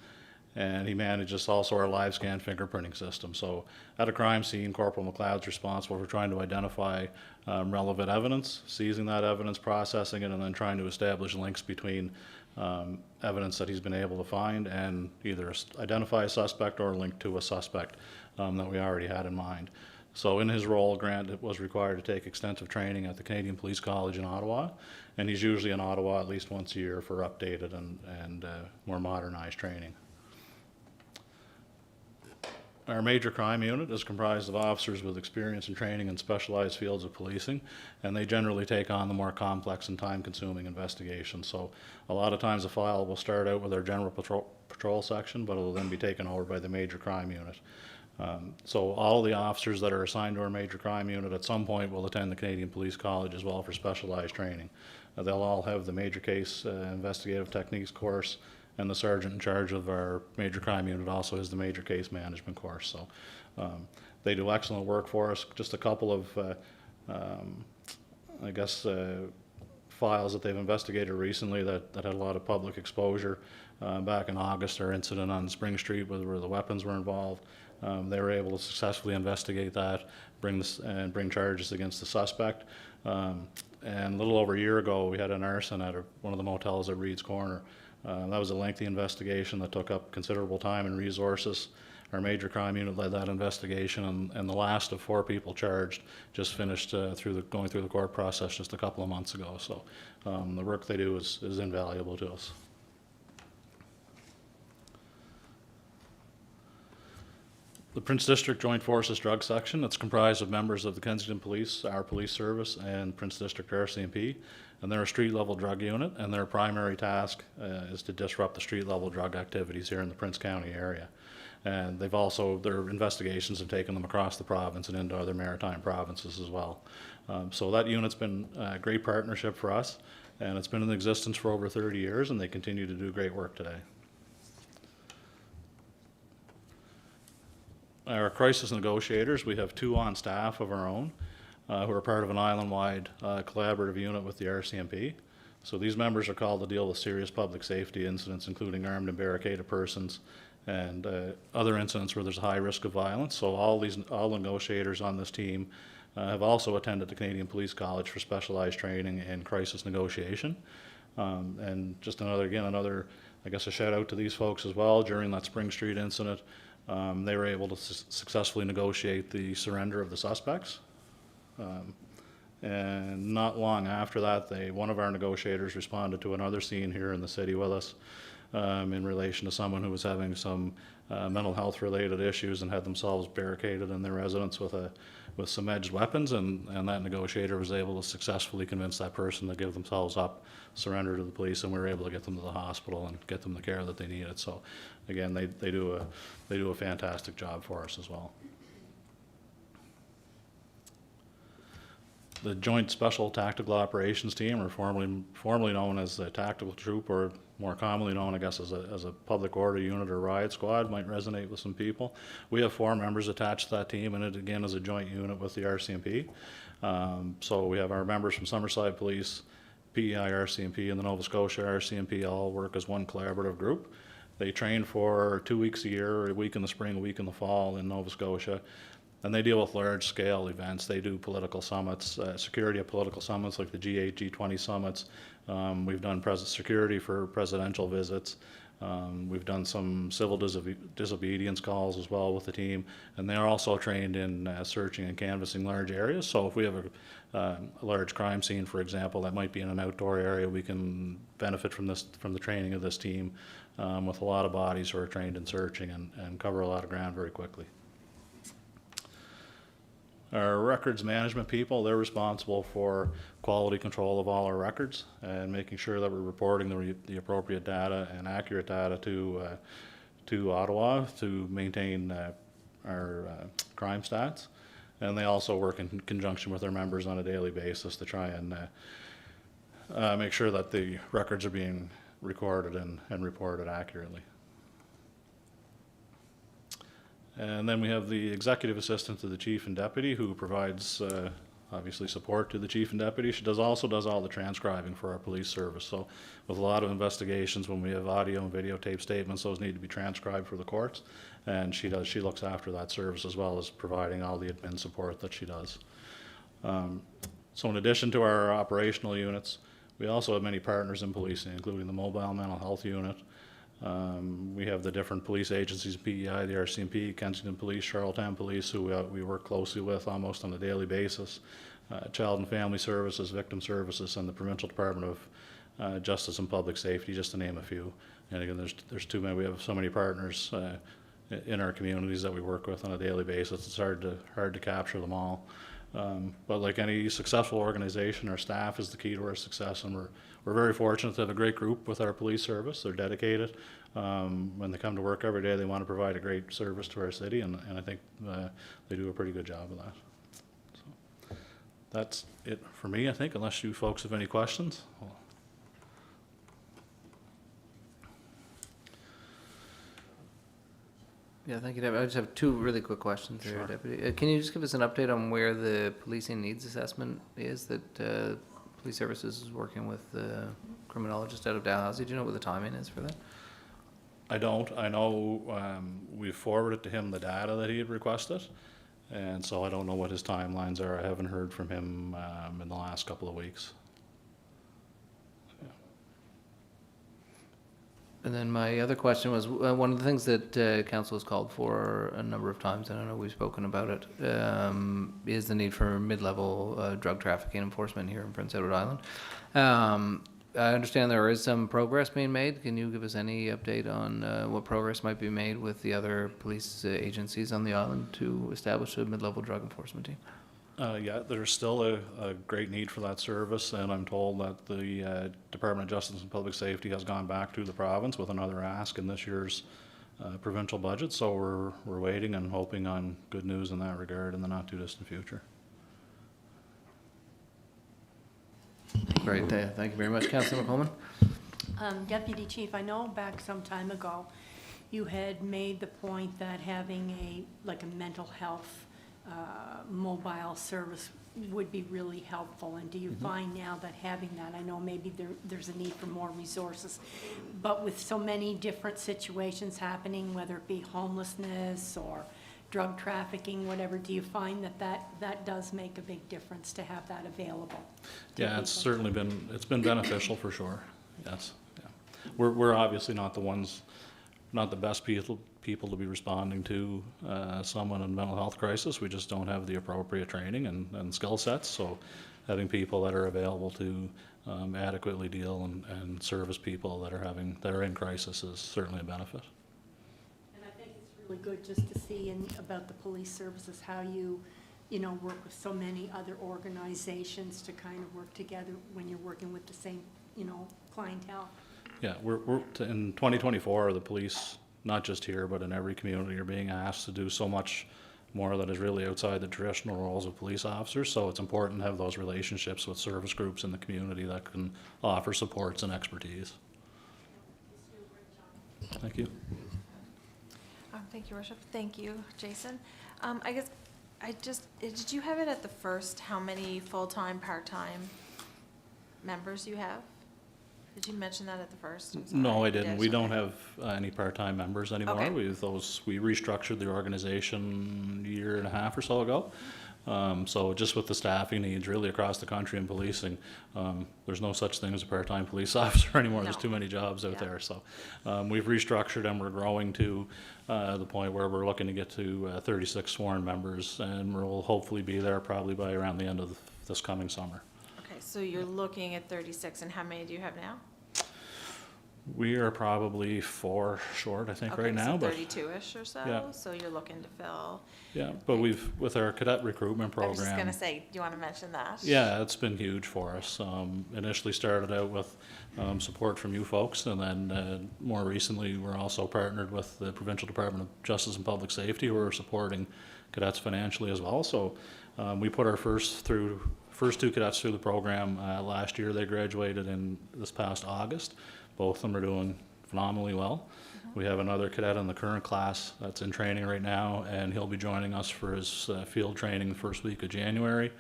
and he manages also our live scan fingerprinting system. So at a crime scene, Corporal McLeod's responsible for trying to identify relevant evidence, seizing that evidence, processing it, and then trying to establish links between evidence that he's been able to find and either identify a suspect or link to a suspect that we already had in mind. So in his role, Grant was required to take extensive training at the Canadian Police College in Ottawa, and he's usually in Ottawa at least once a year for updated and more modernized training. Our major crime unit is comprised of officers with experience and training in specialized fields of policing, and they generally take on the more complex and time-consuming investigations. So a lot of times a file will start out with our general patrol section, but it will then be taken over by the major crime unit. So all the officers that are assigned to our major crime unit at some point will attend the Canadian Police College as well for specialized training. They'll all have the major case investigative techniques course, and the sergeant in charge of our major crime unit also has the major case management course. So they do excellent work for us. Just a couple of, I guess, files that they've investigated recently that had a lot of public exposure. Back in August, our incident on Spring Street where the weapons were involved. They were able to successfully investigate that, bring charges against the suspect. And a little over a year ago, we had an arson at one of the motels at Reed's Corner. That was a lengthy investigation that took up considerable time and resources. Our major crime unit led that investigation, and the last of 4 people charged just finished going through the court process just a couple of months ago. So the work they do is invaluable to us. the Prince District Joint Forces Drug Section. It's comprised of members of the Kensington Police, our police service, and Prince District RCMP. And they're a street-level drug unit, and their primary task is to disrupt the street-level drug activities here in the Prince County area. And they've also, their investigations have taken them across the province and into other maritime provinces as well. So that unit's been a great partnership for us, and it's been in existence for over 30 years, and they continue to do great work today. Our crisis negotiators, we have 2 on staff of our own who are part of an island-wide collaborative unit with the RCMP. So these members are called to deal with serious public safety incidents, including armed and barricaded persons and other incidents where there's a high risk of violence. So all the negotiators on this team have also attended the Canadian Police College for specialized training in crisis negotiation. And just another, I guess, a shout out to these folks as well. During that Spring Street incident, they were able to successfully negotiate the surrender of the suspects. And not long after that, one of our negotiators responded to another scene here in the city with us in relation to someone who was having some mental health related issues and had themselves barricaded in their residence with some edged weapons, and that negotiator was able to successfully convince that person to give themselves up, surrender to the police, and we were able to get them to the hospital and get them the care that they needed. So again, they do a fantastic job for us as well. The Joint Special Tactical Operations Team, or formerly known as the Tactical Troop, or more commonly known, I guess, as a public order unit or riot squad, might resonate with some people. We have 4 members attached to that team, and it again is a joint unit with the RCMP. So we have our members from Summerside Police, PEI RCMP, and the Nova Scotia RCMP all work as one collaborative group. They train for 2 weeks a year, a week in the spring, a week in the fall in Nova Scotia. And they deal with large-scale events. They do political summits, security at political summits like the G8, G20 summits. We've done security for presidential visits. We've done some civil disobedience calls as well with the team. And they're also trained in searching and canvassing large areas. So if we have a large crime scene, for example, that might be in an outdoor area, we can benefit from the training of this team with a lot of bodies who are trained in searching and cover a lot of ground very quickly. Our records management people, they're responsible for quality control of all our records and making sure that we're reporting the appropriate data and accurate data to Ottawa to maintain our crime stats. And they also work in conjunction with their members on a daily basis to try and make sure that the records are being recorded and reported accurately. And then we have the executive assistant to the chief and deputy, who provides obviously support to the chief and deputy. She also does all the transcribing for our police service. So with a lot of investigations, when we have audio and videotape statements, those need to be transcribed for the courts. And she looks after that service as well as providing all the admin support that she does. So in addition to our operational units, we also have many partners in policing, including the mobile mental health unit. We have the different police agencies, PEI, the RCMP, Kensington Police, Charlottetown Police, who we work closely with almost on a daily basis, Child and Family Services, Victim Services, and the Provincial Department of Justice and Public Safety, just to name a few. And again, there's too many. We have so many partners in our communities that we work with on a daily basis. It's hard to capture them all. But like any successful organization, our staff is the key to our success, and we're very fortunate to have a great group with our police service. They're dedicated. When they come to work every day, they want to provide a great service to our city, and I think they do a pretty good job of that. So that's it for me, I think, unless you folks have any questions. Yeah, thank you, Deputy. I just have 2 really quick questions here, Sure. Deputy. Can you just give us an update on where the policing needs assessment is that Police Services is working with the criminologist out of Dalhousie? Do you know what the timing is for that? I don't. I know we forwarded to him the data that he had requested, and so I don't know what his timelines are. I haven't heard from him in the last couple of weeks. And then my other question was, one of the things that council has called for a number of times, and I know we've spoken about it, is the need for mid-level drug trafficking enforcement here in Prince Edward Island. I understand there is some progress being made. Can you give us any update on what progress might be made with the other police agencies on the island to establish a mid-level drug enforcement team? Yeah, there's still a great need for that service, and I'm told that the Department of Justice and Public Safety has gone back to the province with another ask in this year's provincial budget, so we're waiting and hoping on good news in that regard in the not-too-distant future. Great, thank you very much. Councilor McColeman? Deputy Chief, I know back some time ago, you had made the point that having like a mental health mobile service would be really helpful. And do you find now that having that, I know maybe there's a need for more resources, but with so many different situations happening, whether it be homelessness or drug trafficking, whatever, do you find that does make a big difference to have that available? Yeah, it's certainly been beneficial for sure. Yes. Yeah. We're obviously not the best people to be responding to someone in a mental health crisis. We just don't have the appropriate training and skill sets. So having people that are available to adequately deal and service people that are in crisis is certainly a benefit. And I think it's really good just to see about the police services, how you work with so many other organizations to kind of work together when you're working with the same, clientele. Yeah, we're in 2024, the police, not just here, but in every community, are being asked to do so much more that is really outside the traditional roles of police officers. So it's important to have those relationships with service groups in the community that can offer supports and expertise. Thank you. Thank you, Worship. Thank you, Jason. I guess did you have it at the first, how many full-time, part-time members you have? Did you mention that at the first? I'm sorry. No, I You didn't. did? We don't have any part-time members anymore. Okay. We restructured the organization a year and a half or so ago. So just with the staffing needs really across the country in policing, there's no such thing as a part-time police officer anymore. There's No. too many jobs out Yeah. there. So we've restructured and we're growing to the point where we're looking to get to 36 sworn members, and we'll hopefully be there probably by around the end of this coming summer. Okay, so you're looking at 36, and how many do you have now? We are probably 4 short, I think, right now. So But 32-ish or so? Yeah. So you're looking to fill. yeah, but with our cadet recruitment I was program. just gonna say, do you want to mention that? Yeah, it's been huge for us. Initially started out with support from you folks, and then more recently, we're also partnered with the Provincial Department of Justice and Public Safety, who are supporting cadets financially as well. So we put our first 2 cadets through the program last year. They graduated in this past August. Both of them are doing phenomenally well. We have another cadet in the current class that's in training right now, and he'll be joining us for his field training the first week of January.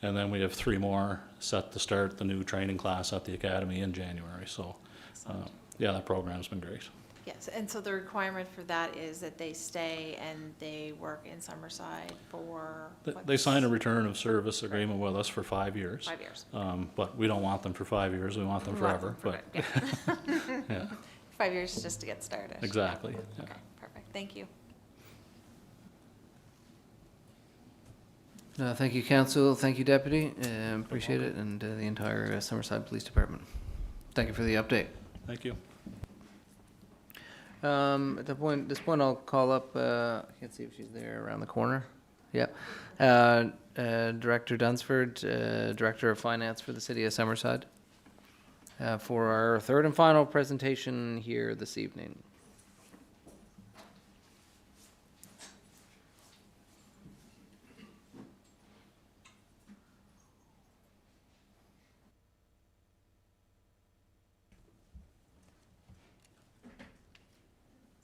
And then we have 3 more set to start the new training class at the academy in January. So, yeah, that program's been great. Yes, and so the requirement for that is that they stay and they work in Summerside for? They sign a return of service agreement with us for 5 years. 5 years. But we don't want them for 5 years, we want them We want forever. them But for- yeah, 5 years just to get started. exactly. Yeah. Okay, perfect, thank you. Thank you, Council. Thank you, Deputy. Appreciate it, and the entire Summerside Police Department. Thank you for the update. Thank you. At this point, I'll call up, I can't see if she's there around the corner. Yeah. Director Dunsford, Director of Finance for the City of Summerside, for our third and final presentation here this evening.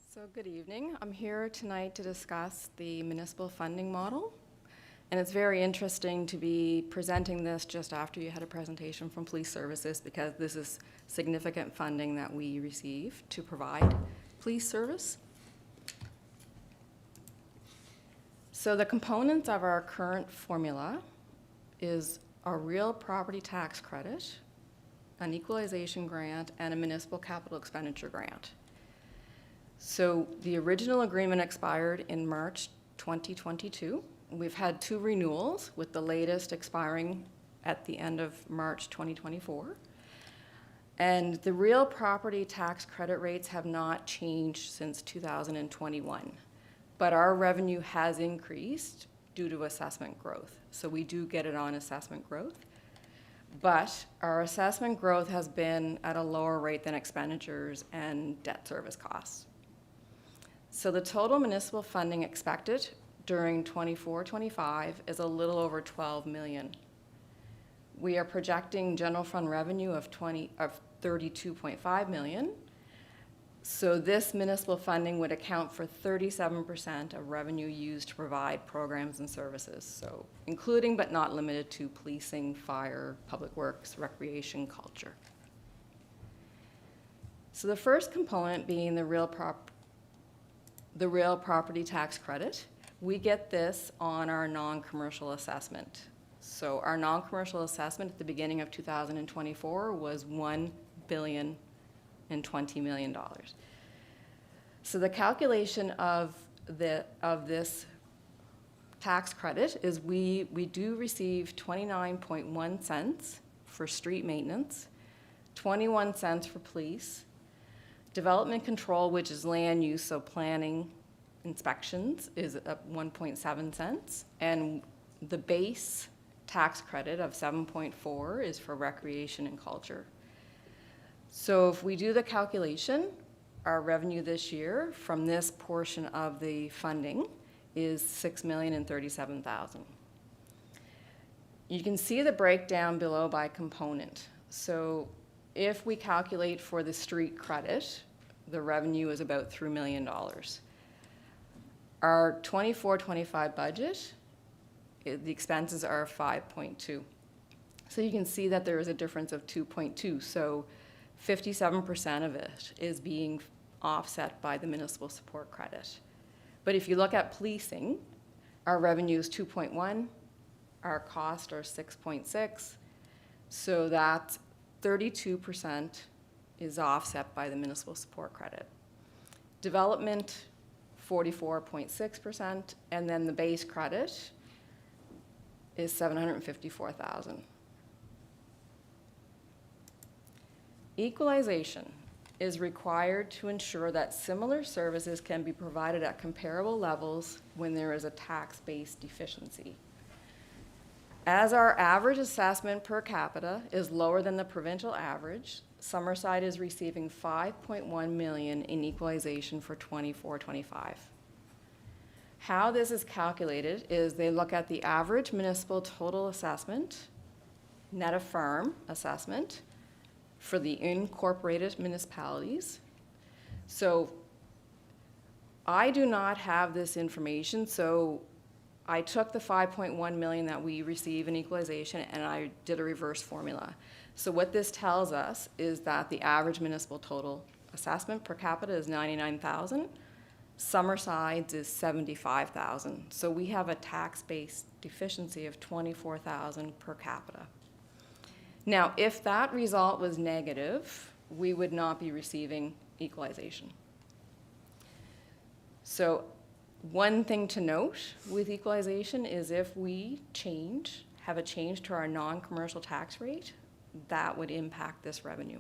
So good evening. I'm here tonight to discuss the municipal funding model. And it's very interesting to be presenting this just after you had a presentation from Police Services, because this is significant funding that we receive to provide police service. So the components of our current formula is a real property tax credit, an equalization grant, and a municipal capital expenditure grant. So the original agreement expired in March 2022. We've had 2 renewals, with the latest expiring at the end of March 2024. And the real property tax credit rates have not changed since 2021, but our revenue has increased due to assessment growth. So we do get it on assessment growth, but our assessment growth has been at a lower rate than expenditures and debt service costs. So the total municipal funding expected during 24-25 is a little over 12 million. We are projecting general fund revenue of 32.5 million. So this municipal funding would account for 37% of revenue used to provide programs and services. So including but not limited to policing, fire, public works, recreation, culture. So the first component being the real property tax credit. We get this on our non-commercial assessment. So our non-commercial assessment at the beginning of 2024 was $1,020 million. So the calculation of this tax credit is we do receive 29.1 cents for street maintenance, 21 cents for police, development control, which is land use, so planning, inspections, is at 1.7 cents, and the base tax credit of 7.4 is for recreation and culture. So if we do the calculation, our revenue this year from this portion of the funding is $6,037,000. You can see the breakdown below by component. So if we calculate for the street credit, the revenue is about $3 million. Our 24-25 budget, the expenses are 5.2. So you can see that there is a difference of 2.2. So 57% of it is being offset by the municipal support credit. But if you look at policing, our revenue is 2.1, our costs are 6.6, so that 32% is offset by the municipal support credit. Development, 44.6%, and then the base credit is $754,000. Equalization is required to ensure that similar services can be provided at comparable levels when there is a tax-based deficiency. As our average assessment per capita is lower than the provincial average, Summerside is receiving $5.1 million in equalization for 24-25. How this is calculated is they look at the average municipal total assessment, net of farm assessment, for the incorporated municipalities. So I do not have this information, so I took the 5.1 million that we receive in equalization and I did a reverse formula. So what this tells us is that the average municipal total assessment per capita is 99,000. Summerside's is 75,000. So we have a tax-based deficiency of 24,000 per capita. Now, if that result was negative, we would not be receiving equalization. So one thing to note with equalization is if we have a change to our non-commercial tax rate, that would impact this revenue.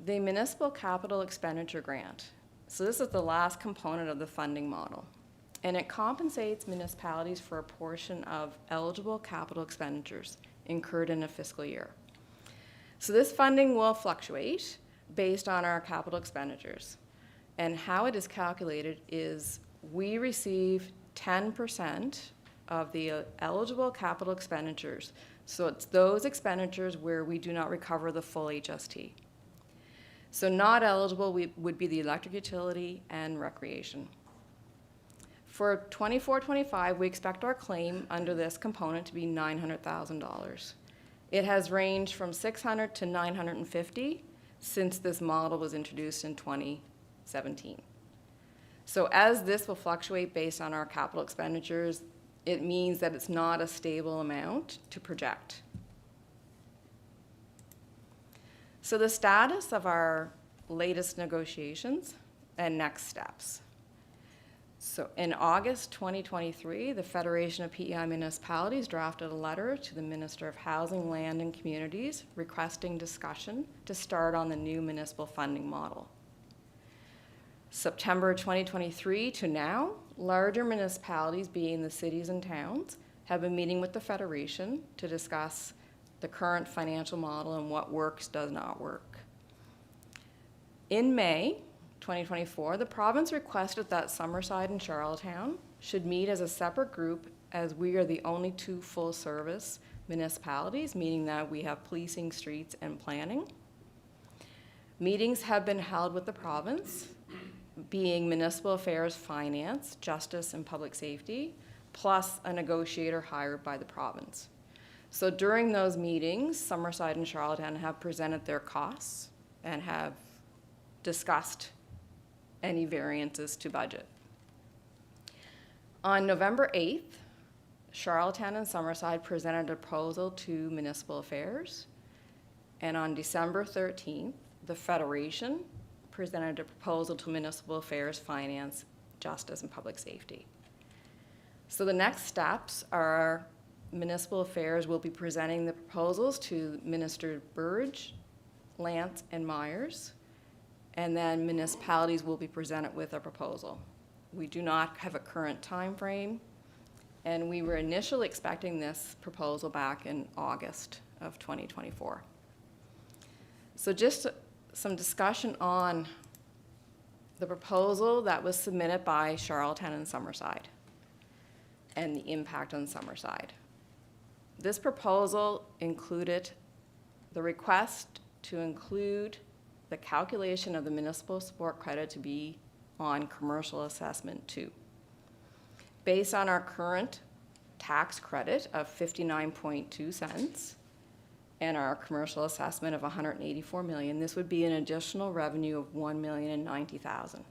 The Municipal Capital Expenditure Grant. So this is the last component of the funding model. And it compensates municipalities for a portion of eligible capital expenditures incurred in a fiscal year. So this funding will fluctuate based on our capital expenditures. And how it is calculated is we receive 10% of the eligible capital expenditures. So it's those expenditures where we do not recover the full HST. So not eligible would be the electric utility and recreation. For 24-25, we expect our claim under this component to be $900,000. It has ranged from $600 to $950 since this model was introduced in 2017. So as this will fluctuate based on our capital expenditures, it means that it's not a stable amount to project. So the status of our latest negotiations and next steps. So in August 2023, the Federation of PEI Municipalities drafted a letter to the Minister of Housing, Land and Communities requesting discussion to start on the new municipal funding model. September 2023 to now, larger municipalities, being the cities and towns, have been meeting with the Federation to discuss the current financial model and what works, does not work. In May 2024, the province requested that Summerside and Charlottetown should meet as a separate group, as we are the only two full-service municipalities, meaning that we have policing, streets, and planning. Meetings have been held with the province, being Municipal Affairs, Finance, Justice, and Public Safety, plus a negotiator hired by the province. So during those meetings, Summerside and Charlottetown have presented their costs and have discussed any variances to budget. On November 8th, Charlottetown and Summerside presented a proposal to Municipal Affairs, and on December 13th, the Federation presented a proposal to Municipal Affairs, Finance, Justice, and Public Safety. So the next steps are Municipal Affairs will be presenting the proposals to Minister Burge, Lance, and Myers, and then municipalities will be presented with a proposal. We do not have a current time frame, and we were initially expecting this proposal back in August of 2024. So just some discussion on the proposal that was submitted by Charlottetown and Summerside and the impact on Summerside. This proposal included the request to include the calculation of the municipal support credit to be on commercial assessment 2. Based on our current tax credit of 59.2 cents and our commercial assessment of 184 million, this would be an additional revenue of 1,090,000.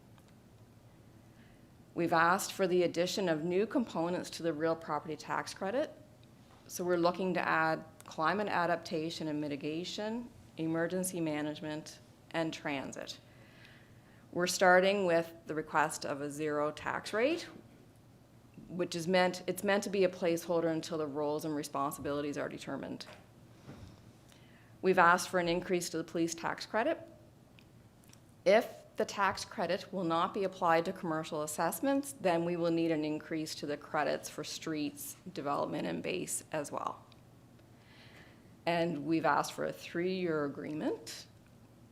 We've asked for the addition of new components to the real property tax credit. So we're looking to add climate adaptation and mitigation, emergency management, and transit. We're starting with the request of a 0 tax rate, which is meant to be a placeholder until the roles and responsibilities are determined. We've asked for an increase to the police tax credit. If the tax credit will not be applied to commercial assessments, then we will need an increase to the credits for streets, development, and base as well. And we've asked for a 3-year agreement.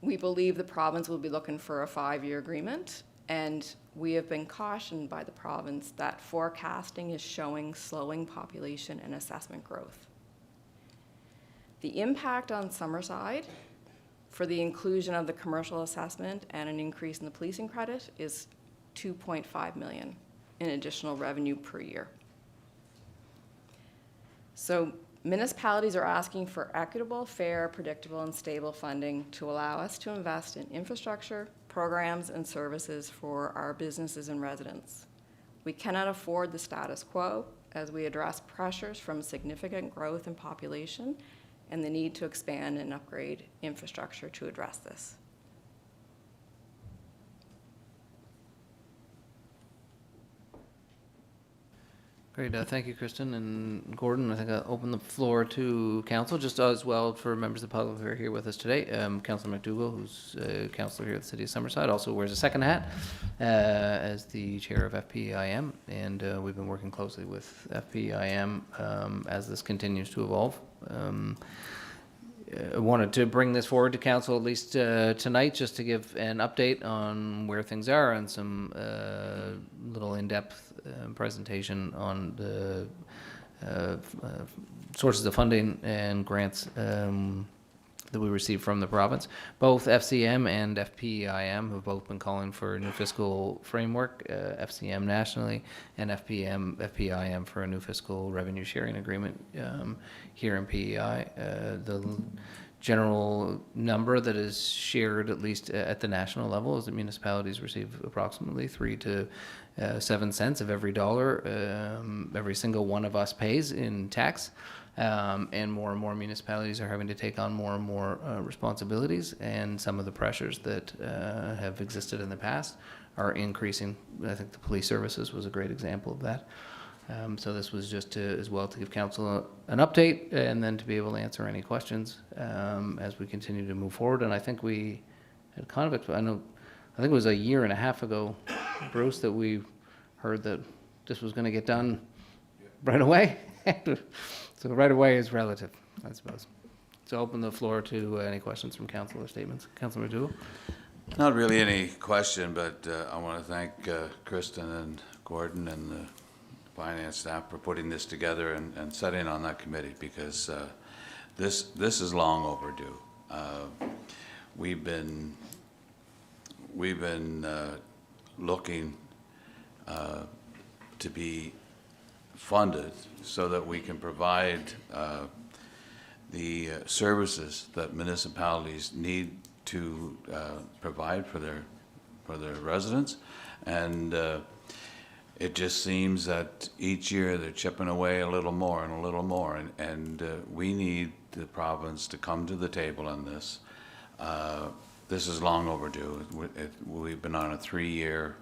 We believe the province will be looking for a 5-year agreement, and we have been cautioned by the province that forecasting is showing slowing population and assessment growth. The impact on Summerside for the inclusion of the commercial assessment and an increase in the policing credit is 2.5 million in additional revenue per year. So municipalities are asking for equitable, fair, predictable, and stable funding to allow us to invest in infrastructure, programs, and services for our businesses and residents. We cannot afford the status quo as we address pressures from significant growth in population and the need to expand and upgrade infrastructure to address this. Great, thank you, Kristen and Gordon. I think I'll open the floor to council, just as well for members of the public who are here with us today. Councillor McDougall, who's a councillor here at the City of Summerside, also wears a second hat as the chair of FPIM, and we've been working closely with FPIM as this continues to evolve. I wanted to bring this forward to council at least tonight, just to give an update on where things are and some little in-depth presentation on the sources of funding and grants that we receive from the province. Both FCM and FPIM have both been calling for a new fiscal framework, FCM nationally and FPIM for a new fiscal revenue sharing agreement here in PEI. The general number that is shared, at least at the national level, is that municipalities receive approximately 3 to 7 cents of every dollar every single one of us pays in tax. And more municipalities are having to take on more and more responsibilities, and some of the pressures that have existed in the past are increasing. I think the police services was a great example of that. So this was just to, as well, to give council an update and then to be able to answer any questions as we continue to move forward. And I think we had kind of, I think it was a year and a half ago, Bruce, that we heard that this was going to get done right away. So right away is relative, I suppose. So open the floor to any questions from council or statements. Councilor McDougall? Not really any question, but I want to thank Kristen and Gordon and the finance staff for putting this together and setting on that committee, because this is long overdue. We've been looking to be funded so that we can provide the services that municipalities need to provide for their residents, and it just seems that each year they're chipping away a little more and a little more, and we need the province to come to the table on this. This is long overdue. We've been on a 3-year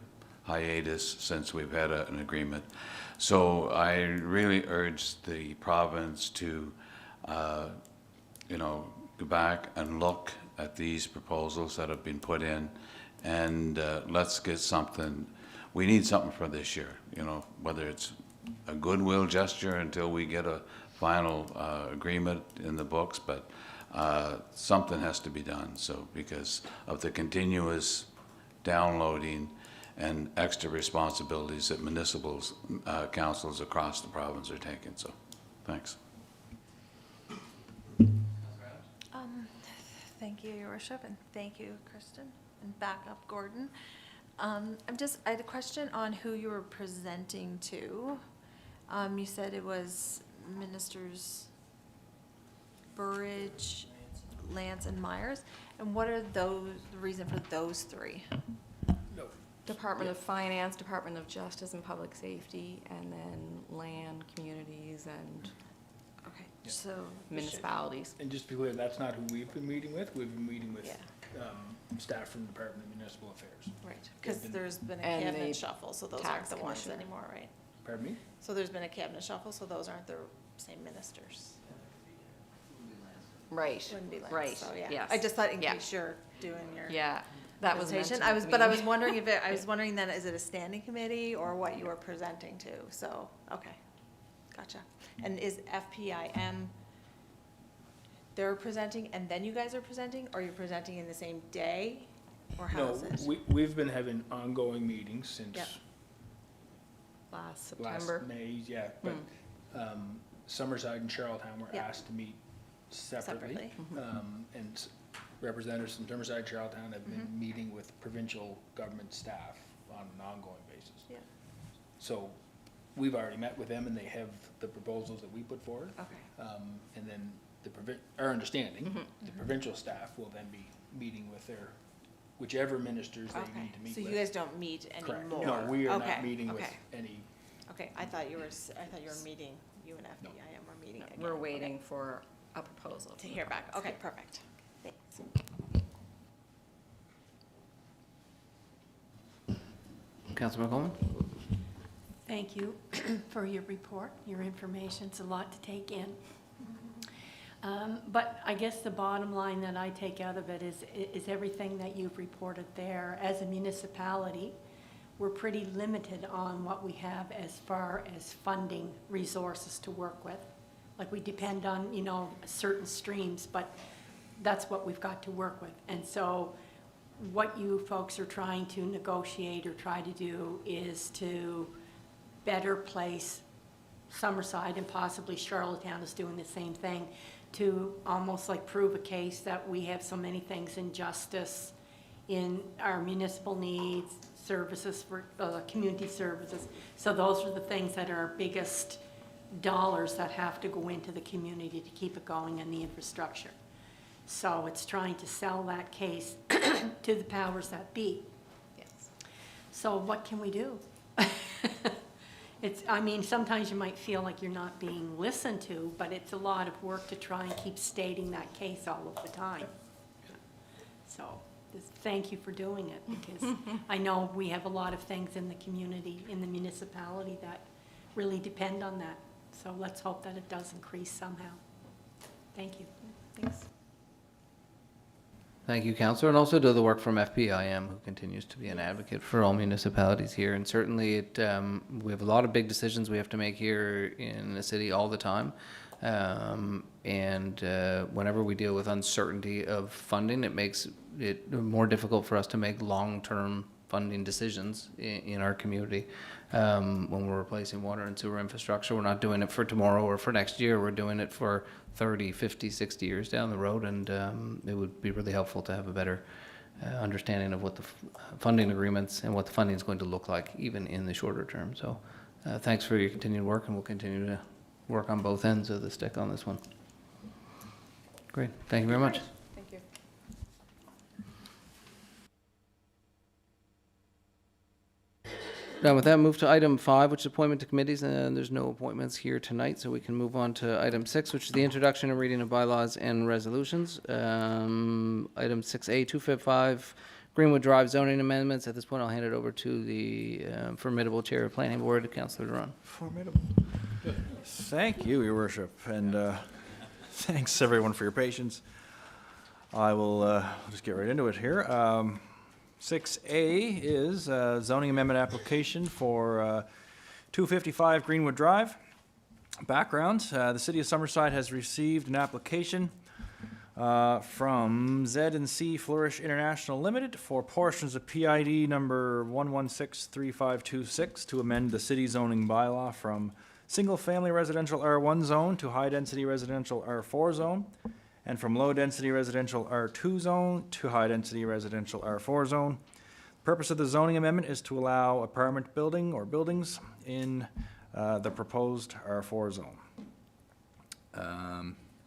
hiatus since we've had an agreement. So I really urge the province to, go back and look at these proposals that have been put in, and let's get something. We need something for this year, whether it's a goodwill gesture until we get a final agreement in the books, but something has to be done. So because of the continuous downloading and extra responsibilities that municipal councils across the province are taking. So thanks. Thank you, Your Worship, and thank you, Kristen, and backup Gordon. I had a question on who you were presenting to. You said it was Ministers Burridge, Lance, and Myers. And what are the reason for those three? Department of Finance, Department of Justice and Public Safety, and then land, communities, and Okay, so municipalities. And just to be clear, that's not who we've been meeting with. We've been meeting with Yeah. Staff from the Department of Municipal Affairs. right, because there's been a And cabinet the shuffle, so those tax aren't the ones commissioner. anymore, right? Pardon me? So there's been a cabinet shuffle, so those aren't the same ministers. Right, Wouldn't be Lance, right, so yeah. yes. I just thought in Yeah. case you're doing your Yeah, that was meant presentation. to But I be. was wondering if I was wondering then, is it a standing committee or what you were presenting to? So, okay, gotcha. And is FPIM, they're presenting and then you guys are presenting, or you're presenting in the same day? Or how No, is it? we've been having ongoing meetings since Yep. Last last September. May, yeah. But Summerside and Charlottetown were Yeah. asked to meet separately. Separately. And representatives from Summerside and Charlottetown have been meeting with provincial government staff on an ongoing basis. Yeah. So we've already met with them, and they have the proposals that we put forward. Okay. And then our understanding, the provincial staff will then be meeting with their, whichever ministers they Okay, need to meet so with. you guys don't meet Correct. anymore? No, we are Okay, not meeting with okay. any, Okay, I thought you were meeting, you and FPIM were meeting again. We're Okay. waiting for a proposal. To hear back, okay, perfect, thanks. Councilor McCollum? Thank you for your report, your information. It's a lot to take in. But I guess the bottom line that I take out of it is everything that you've reported there. As a municipality, we're pretty limited on what we have as far as funding resources to work with. Like, we depend on, certain streams, but that's what we've got to work with. And so what you folks are trying to negotiate or try to do is to better place Summerside, and possibly Charlottetown is doing the same thing, to almost like prove a case that we have so many things in justice, in our municipal needs, services for community services. So those are the things that are our biggest dollars that have to go into the community to keep it going, and the infrastructure. So it's trying to sell that case to the powers that be. Yes. So what can we do? Sometimes you might feel like you're not being listened to, but it's a lot of work to try and keep stating that case all of the time. So thank you for doing it, because I know we have a lot of things in the community, in the municipality, that really depend on that. So let's hope that it does increase somehow. Thank you. Thanks. Thank you, Councillor, and also to the work from FPIM, who continues to be an advocate for all municipalities here. And certainly, we have a lot of big decisions we have to make here in the city all the time. Whenever we deal with uncertainty of funding, it makes it more difficult for us to make long-term funding decisions in our community. When we're replacing water and sewer infrastructure, we're not doing it for tomorrow or for next year. We're doing it for 30, 50, 60 years down the road, and it would be really helpful to have a better understanding of what the funding agreements and what the funding is going to look like, even in the shorter term. So thanks for your continued work, and we'll continue to work on both ends of the stick on this one. Great. Thank you very much. Thank you. Now, with that, move to item 5, which is appointment to committees, and there's no appointments here tonight, so we can move on to item 6, which is the introduction and reading of bylaws and resolutions. Item 6A, 255, Greenwood Drive zoning amendments. At this point, I'll hand it over to the formidable Chair of Planning Board, Councillor Duran. Formidable. Thank you, Your Worship, and thanks everyone for your patience. I will just get right into it here. 6A is a zoning amendment application for 255 Greenwood Drive. Background, the City of Summerside has received an application from Z&C Flourish International Limited for portions of PID number 1163526 to amend the city zoning bylaw from single-family residential R1 zone to high-density residential R4 zone, and from low-density residential R2 zone to high-density residential R4 zone. The purpose of the zoning amendment is to allow apartment building or buildings in the proposed R4 zone.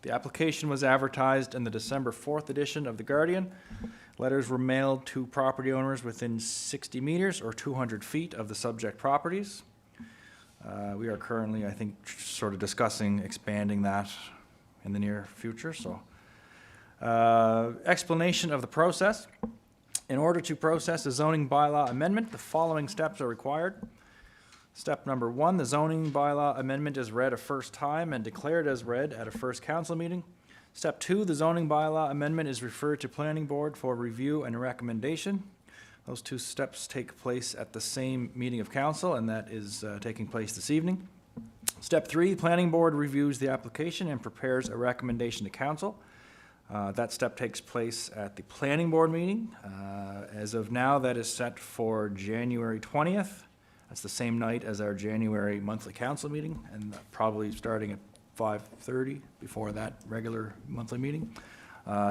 The application was advertised in the December 4th edition of The Guardian. Letters were mailed to property owners within 60 meters or 200 feet of the subject properties. We are currently, I think, sort of discussing expanding that in the near future. So, explanation of the process. In order to process a zoning bylaw amendment, the following steps are required. Step number 1, the zoning bylaw amendment is read a first time and declared as read at a first council meeting. Step 2, the zoning bylaw amendment is referred to Planning Board for review and recommendation. Those two steps take place at the same meeting of council, and that is taking place this evening. Step 3, the Planning Board reviews the application and prepares a recommendation to council. That step takes place at the Planning Board meeting. As of now, that is set for January 20th. That's the same night as our January monthly council meeting, and probably starting at 5:30 before that regular monthly meeting.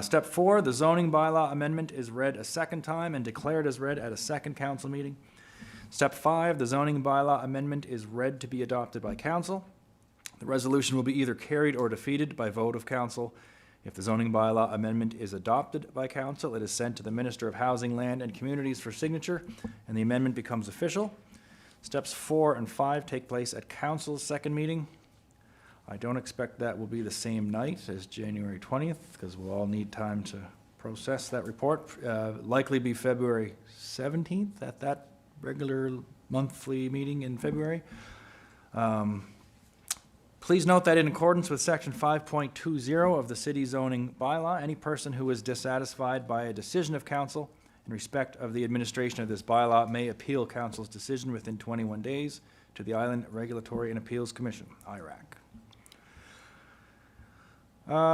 Step 4, the zoning bylaw amendment is read a second time and declared as read at a second council meeting. Step 5, the zoning bylaw amendment is read to be adopted by council. The resolution will be either carried or defeated by vote of council. If the zoning bylaw amendment is adopted by council, it is sent to the Minister of Housing, Land and Communities for signature, and the amendment becomes official. Steps 4 and 5 take place at council's second meeting. I don't expect that will be the same night as January 20th, because we'll all need time to process that report. Likely be February 17th at that regular monthly meeting in February. Please note that in accordance with section 5.20 of the city zoning bylaw, any person who is dissatisfied by a decision of council in respect of the administration of this bylaw may appeal council's decision within 21 days to the Island Regulatory and Appeals Commission, IRAC.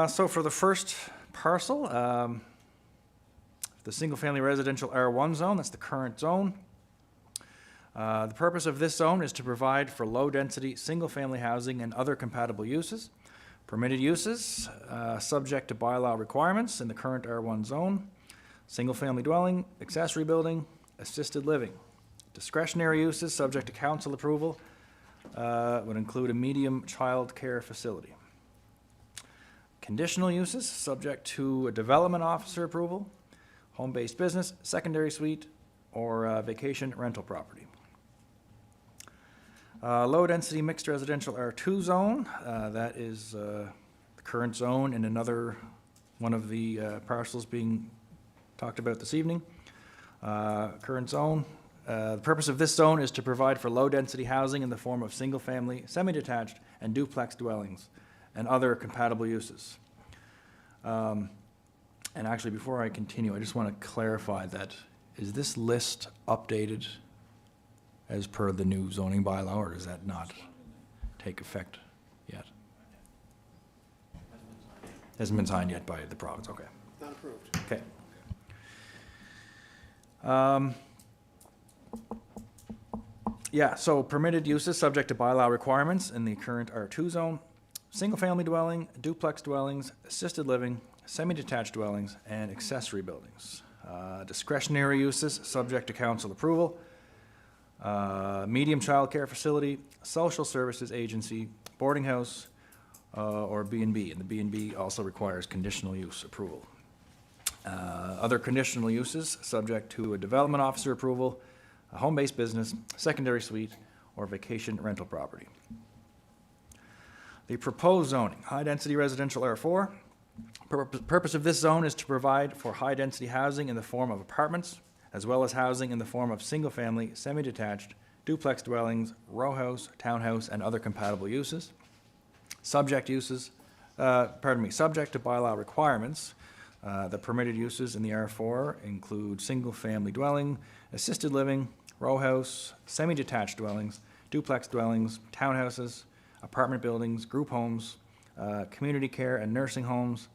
So for the first parcel, the single-family residential R1 zone, that's the current zone. The purpose of this zone is to provide for low-density, single-family housing and other compatible uses. Permitted uses, subject to bylaw requirements in the current R1 zone. Single-family dwelling, accessory building, assisted living. Discretionary uses, subject to council approval, would include a medium child care facility. Conditional uses, subject to a development officer approval, home-based business, secondary suite, or vacation rental property. Low-density mixed residential R2 zone, that is the current zone in another one of the parcels being talked about this evening. Current zone. The purpose of this zone is to provide for low-density housing in the form of single-family, semi-detached, and duplex dwellings, and other compatible uses. And actually, before I continue, I just want to clarify that, is this list updated as per the new zoning bylaw, or does that not take effect yet? Hasn't been signed yet by the province, okay. Not approved. Okay. Yeah, so permitted uses subject to bylaw requirements in the current R2 zone, single-family dwelling, duplex dwellings, assisted living, semi-detached dwellings, and accessory buildings. Discretionary uses subject to council approval, medium childcare facility, social services agency, boarding house, or B&B, and the B&B also requires conditional use approval. Other conditional uses subject to a development officer approval, a home-based business, secondary suite, or vacation rental property. The proposed zoning, high-density residential R4. Purpose of this zone is to provide for high-density housing in the form of apartments, as well as housing in the form of single-family, semi-detached, duplex dwellings, row house, townhouse, and other compatible uses. Subject to bylaw requirements. The permitted uses in the R4 include single-family dwelling, assisted living, row house, semi-detached dwellings, duplex dwellings, townhouses, apartment buildings, group homes, community care and nursing homes,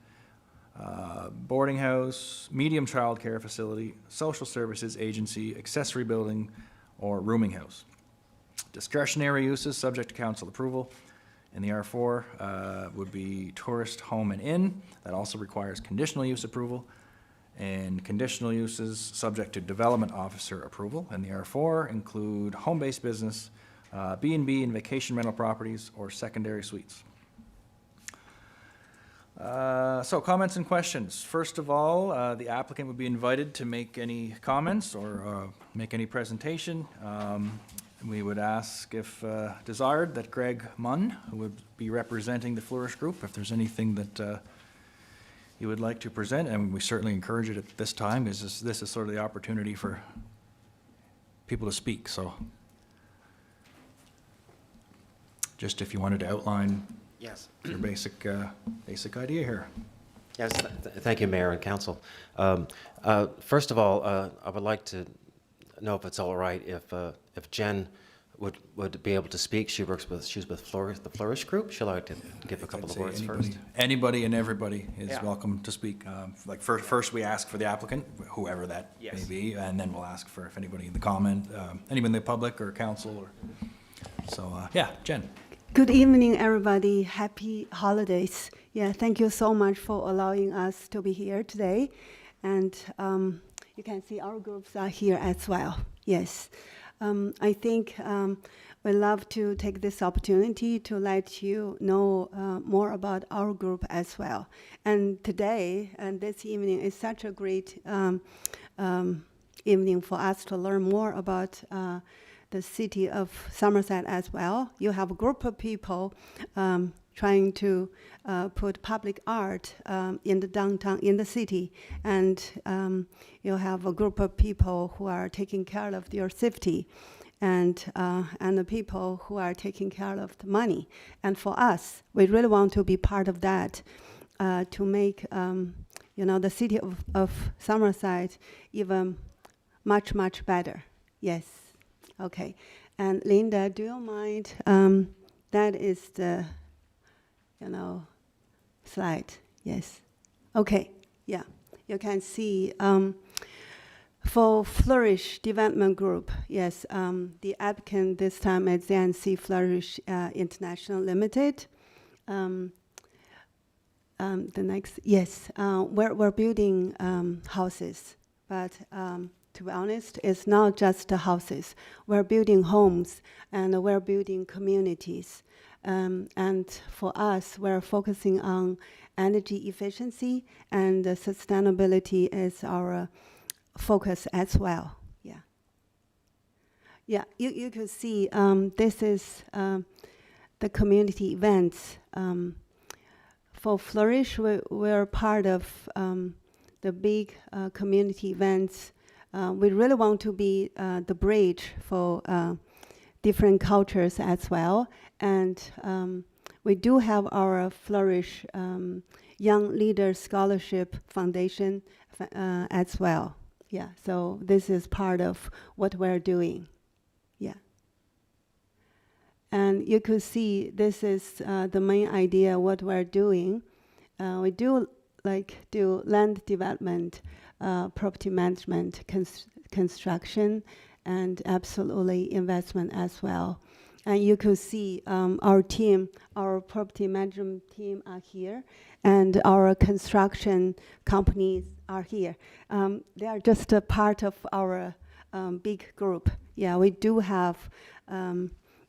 boarding house, medium child care facility, social services agency, accessory building, or rooming house. Discretionary uses subject to council approval in the R4 would be tourist home and inn. That also requires conditional use approval. And conditional uses subject to development officer approval in the R4 include home-based business, B&B and vacation rental properties, or secondary suites. So comments and questions. First of all, the applicant would be invited to make any comments or make any presentation. We would ask, if desired, that Greg Munn, who would be representing the Flourish Group, if there's anything that you would like to present, and we certainly encourage it at this time, because this is sort of the opportunity for people to speak. So just if you wanted to outline Yes. your basic idea here. Yes, thank you, Mayor and Council. First of all, I would like to know if it's all right if Jen would be able to speak. She's with the Flourish Group. She'd like to give a couple of words first. Anybody and everybody is welcome to speak. Like first we ask for the applicant, whoever that may be, and then we'll ask for if anybody in the comment, anyone in the public or council. Or so, yeah, Jen. Good evening, everybody. Happy holidays. Yeah, thank you so much for allowing us to be here today. And you can see our groups are here as well. Yes. I think we love to take this opportunity to let you know more about our group as well. And today and this evening is such a great evening for us to learn more about the city of Somerset as well. You have a group of people trying to put public art in the downtown, in the city, and you have a group of people who are taking care of your safety, and the people who are taking care of the money. And for us, we really want to be part of that to make the city of Somerset even much, much better. Yes. Okay. And Linda, do you mind? That is the slide. Yes. Okay. Yeah. You can see for Flourish Development Group, yes, the applicant this time is NC Flourish International Limited. The next, yes, we're building houses, but to be honest, it's not just the houses. We're building homes and we're building communities. And for us, we're focusing on energy efficiency, and sustainability is our focus as well. Yeah. Yeah, you could see this is the community events. For Flourish, we're part of the big community events. We really want to be the bridge for different cultures as well. And we do have our Flourish Young Leaders Scholarship Foundation as well. Yeah, so this is part of what we're doing. Yeah. And you could see this is the main idea what we're doing. We do land development, property management, construction, and absolutely investment as well. And you could see our team, our property management team are here, and our construction companies are here. They are just a part of our big group. Yeah, we do have,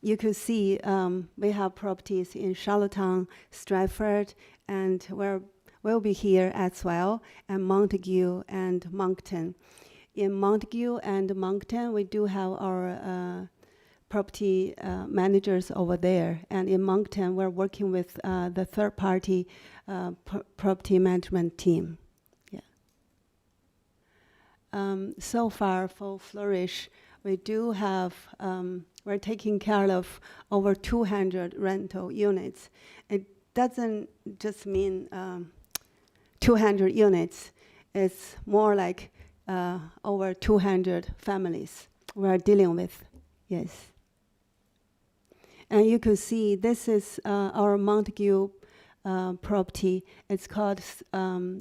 you could see we have properties in Charlottetown, Stratford, and we'll be here as well, and Montague and Moncton. In Montague and Moncton, we do have our property managers over there. And in Moncton, we're working with the third-party property management team. Yeah. So far for Flourish, we do have, we're taking care of over 200 rental units. It doesn't just mean 200 units. It's more like over 200 families we're dealing with. Yes. And you could see this is our Montague property. It's called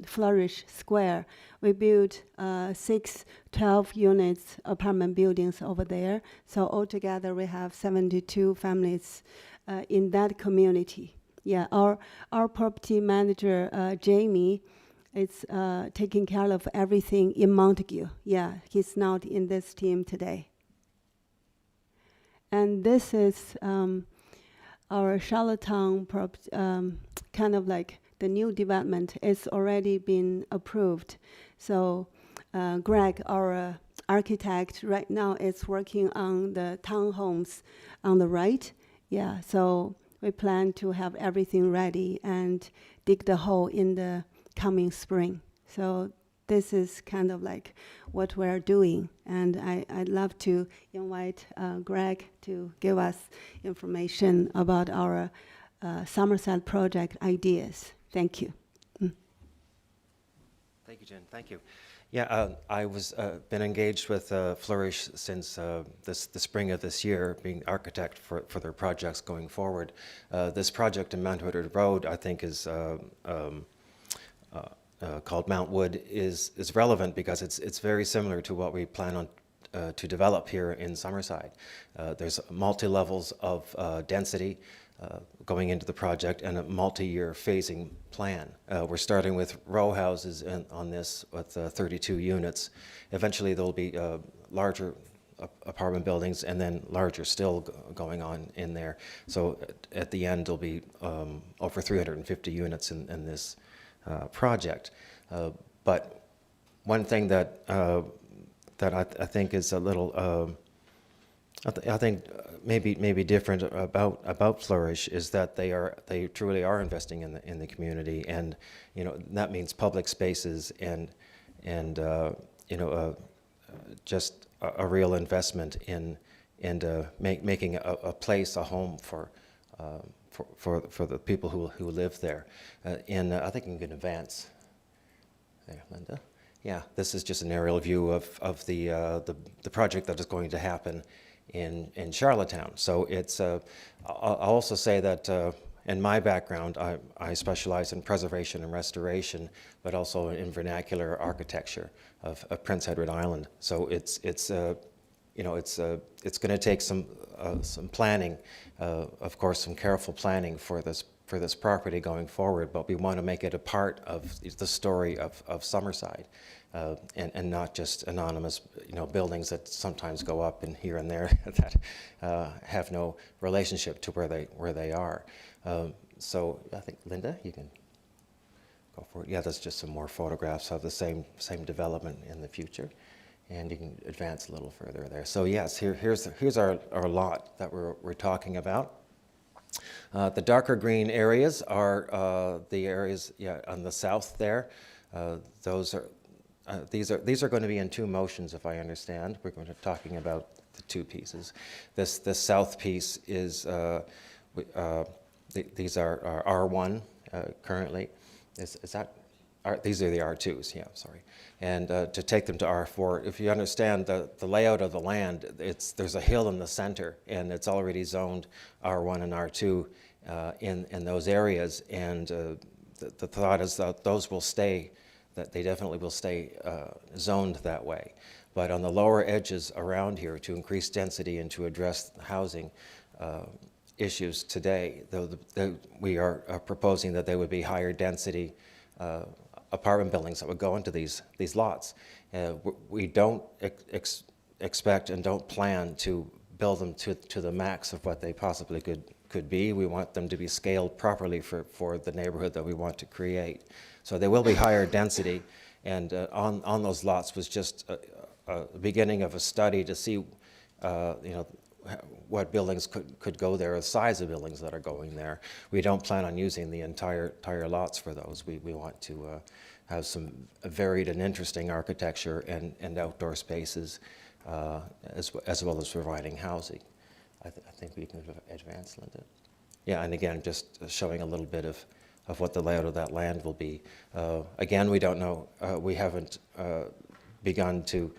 Flourish Square. We built 6 12 units apartment buildings over there. So altogether we have 72 families in that community. Yeah, our property manager, Jamie, is taking care of everything in Montague. Yeah, he's not in this team today. And this is our Charlottetown kind of like the new development. It's already been approved. So Greg, our architect, right now is working on the townhomes on the right. Yeah, so we plan to have everything ready and dig the hole in the coming spring. So this is kind of like what we're doing. And I'd love to invite Greg to give us information about our Somerset project ideas. Thank you. Thank you, Jen. Thank you. Yeah, I was been engaged with Flourish since the spring of this year, being architect for their projects going forward. This project in Mount Woodward Road, I think, is called Mount Wood, is relevant because it's very similar to what we plan on to develop here in Summerside. There's multi-levels of density going into the project and a multi-year phasing plan. We're starting with row houses on this with 32 units. Eventually there'll be larger apartment buildings and then larger still going on in there. So at the end there'll be over 350 units in this project. But one thing that I think is a little I think maybe different about Flourish is that they truly are investing in the community, and that means public spaces and just a real investment in making a place a home for the people who live there. I think you can advance there, Linda. Yeah, this is just an aerial view of the project that is going to happen in Charlottetown. So it's, I'll also say that in my background, I specialize in preservation and restoration, but also in vernacular architecture of Prince Edward Island. So it's going to take some planning, of course, some careful planning for this property going forward, but we want to make it a part of the story of Summerside, and not just anonymous, buildings that sometimes go up and here and there that have no relationship to where they are. So I think, Linda, you can go for it. Yeah, that's just some more photographs of the same development in the future. And you can advance a little further there. So yes, here's our lot that we're talking about. The darker green areas are the areas on the south there. Those are these are going to be in two motions, if I understand. We're going to be talking about the two pieces. This south piece is, these are R1 currently. Is that, these are the R2s, yeah, sorry. And to take them to R4, if you understand the layout of the land, there's a hill in the center, and it's already zoned R1 and R2 in those areas, and the thought is that those will stay, that they definitely will stay zoned that way. But on the lower edges around here, to increase density and to address housing issues today, we are proposing that there would be higher density apartment buildings that would go into these lots. We don't expect and don't plan to build them to the max of what they possibly could be. We want them to be scaled properly for the neighborhood that we want to create. So there will be higher density, and on those lots was just a beginning of a study to see, what buildings could go there, the size of buildings that are going there. We don't plan on using the entire lots for those. We want to have some varied and interesting architecture and outdoor spaces, as well as providing housing. I think we can advance, Linda. Yeah, and again, just showing a little bit of what the layout of that land will be. Again, we don't know. We haven't begun to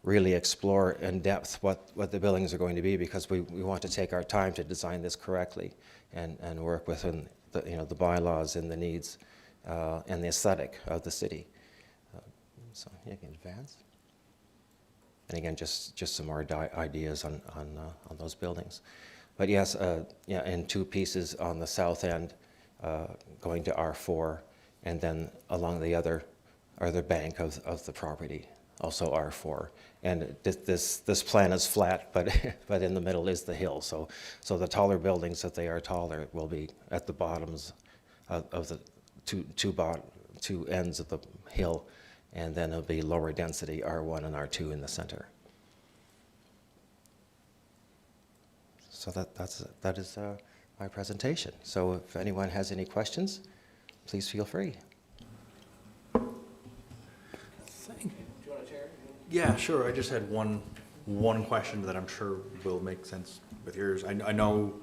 really explore in depth what the buildings are going to be, because we want to take our time to design this correctly and work within the bylaws and the needs and the aesthetic of the city. So you can advance. And again, just some more ideas on those buildings. But yes, yeah, in two pieces on the south end, going to R4, and then along the other bank of the property, also R4. And this plan is flat, but in the middle is the hill. So the taller buildings, if they are taller, will be at the bottoms of the two ends of the hill, and then it'll be lower density R1 and R2 in the center. So that is my presentation. So if anyone has any questions, please feel free. Yeah, sure. I just had one question that I'm sure will make sense with yours. I know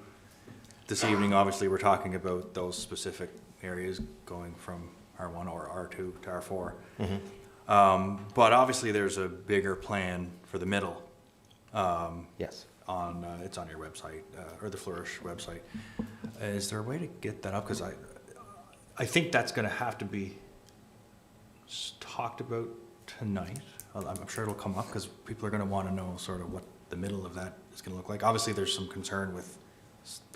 this evening, obviously, we're talking about those specific areas going from R1 or R2 to R4. Mm-hmm. But obviously, there's a bigger plan for the middle. Yes. It's on your website, or the Flourish website. Is there a way to get that up? Because I think that's going to have to be talked about tonight. I'm sure it'll come up because people are going to want to know sort of what the middle of that is going to look like. Obviously, there's some concern with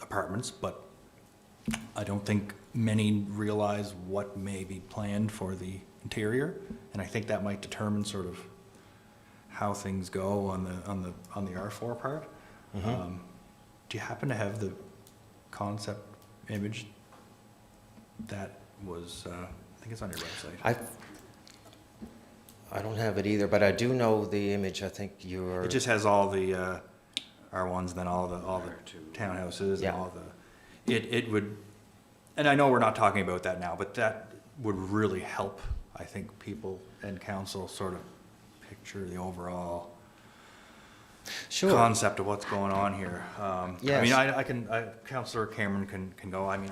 apartments, but I don't think many realize what may be planned for the interior, and I think that might determine sort of how things go on the R4 part. Mm-hmm. Do you happen to have the concept image that was? I think it's on your website. I don't have it either, but I do know the image. I think you're. It just has all the R1s, then all the townhouses, yeah, and all the. It would, and I know we're not talking about that now, but that would really help. I think people and council sort of picture the overall. Sure. Concept of what's going on here. Yes. I mean, Councillor Cameron can go. I mean,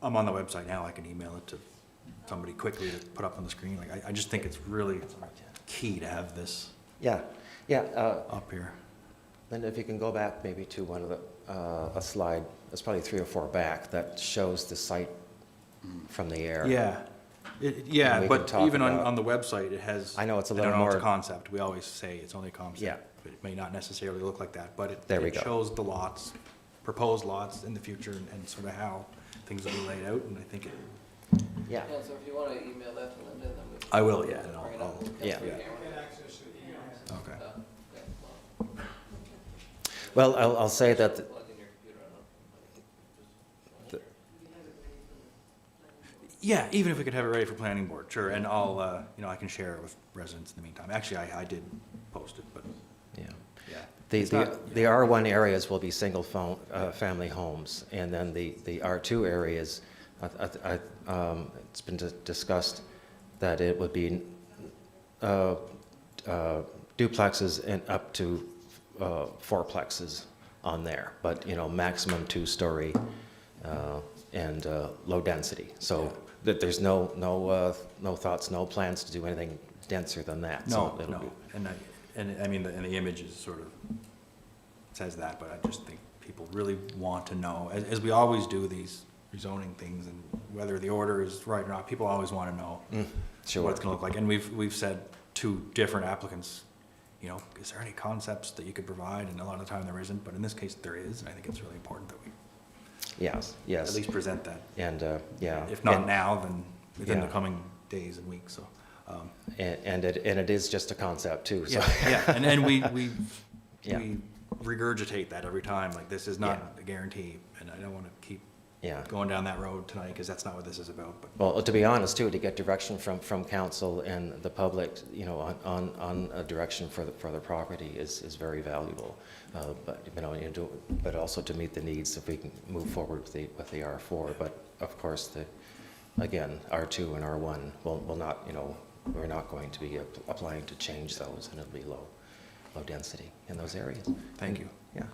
I'm on the website now. I can email it to somebody quickly to put up on the screen. Like, I just think it's really key to have this. Yeah, yeah. Up here. Linda, if you can go back maybe to one of the a slide. That's probably 3 or 4 back that shows the site from the air. Yeah. Yeah, but even on the website, it has. I know it's a little more. It's a concept. We always say it's only a concept. Yeah. But it may not necessarily look like that. But it shows the lots, proposed lots in the future, and sort of how things will be laid out. And I think it. Yeah. Yeah. So if you want to email that to Linda, then we. I will. Yeah. And I'll yeah. Okay. Well, I'll say that. Yeah, even if we could have it ready for planning board, sure, and I'll, I can share it with residents in the meantime. Actually, I did post it, but yeah. The R1 areas will be single family homes, and then the R2 areas, it's been discussed that it would be duplexes and up to fourplexes on there, but, you know, maximum 2-story and low density. So that there's no thoughts, no plans to do anything denser than that. No, So it'll no. be- And I mean, and the image is sort of says that, but I just think people really want to know, as we always do these rezoning things, and whether the order is right or not, people always want to know Sure. what it's going to look like. And we've said to different applicants, you know, is there any concepts that you could provide? And a lot of the time there isn't, but in this case there is, and I think it's really important that we Yes, yes. at least present that. And, yeah. If not And- now, then within the Yeah. coming days and weeks, so. And it is just a concept too, so. Yeah, and we Yeah. we regurgitate that every time, like, this is not a guarantee, and I don't want to keep Yeah. going down that road tonight, because that's not what this is about, but. Well, to be honest too, to get direction from council and the public, you know, on a direction for the property is very valuable. But, you know, but also to meet the needs if we can move forward with the R4. But of course, again, R2 and R1 will not, you know, we're not going to be applying to change those, and it'll be low density in those areas. Thank you. Yeah.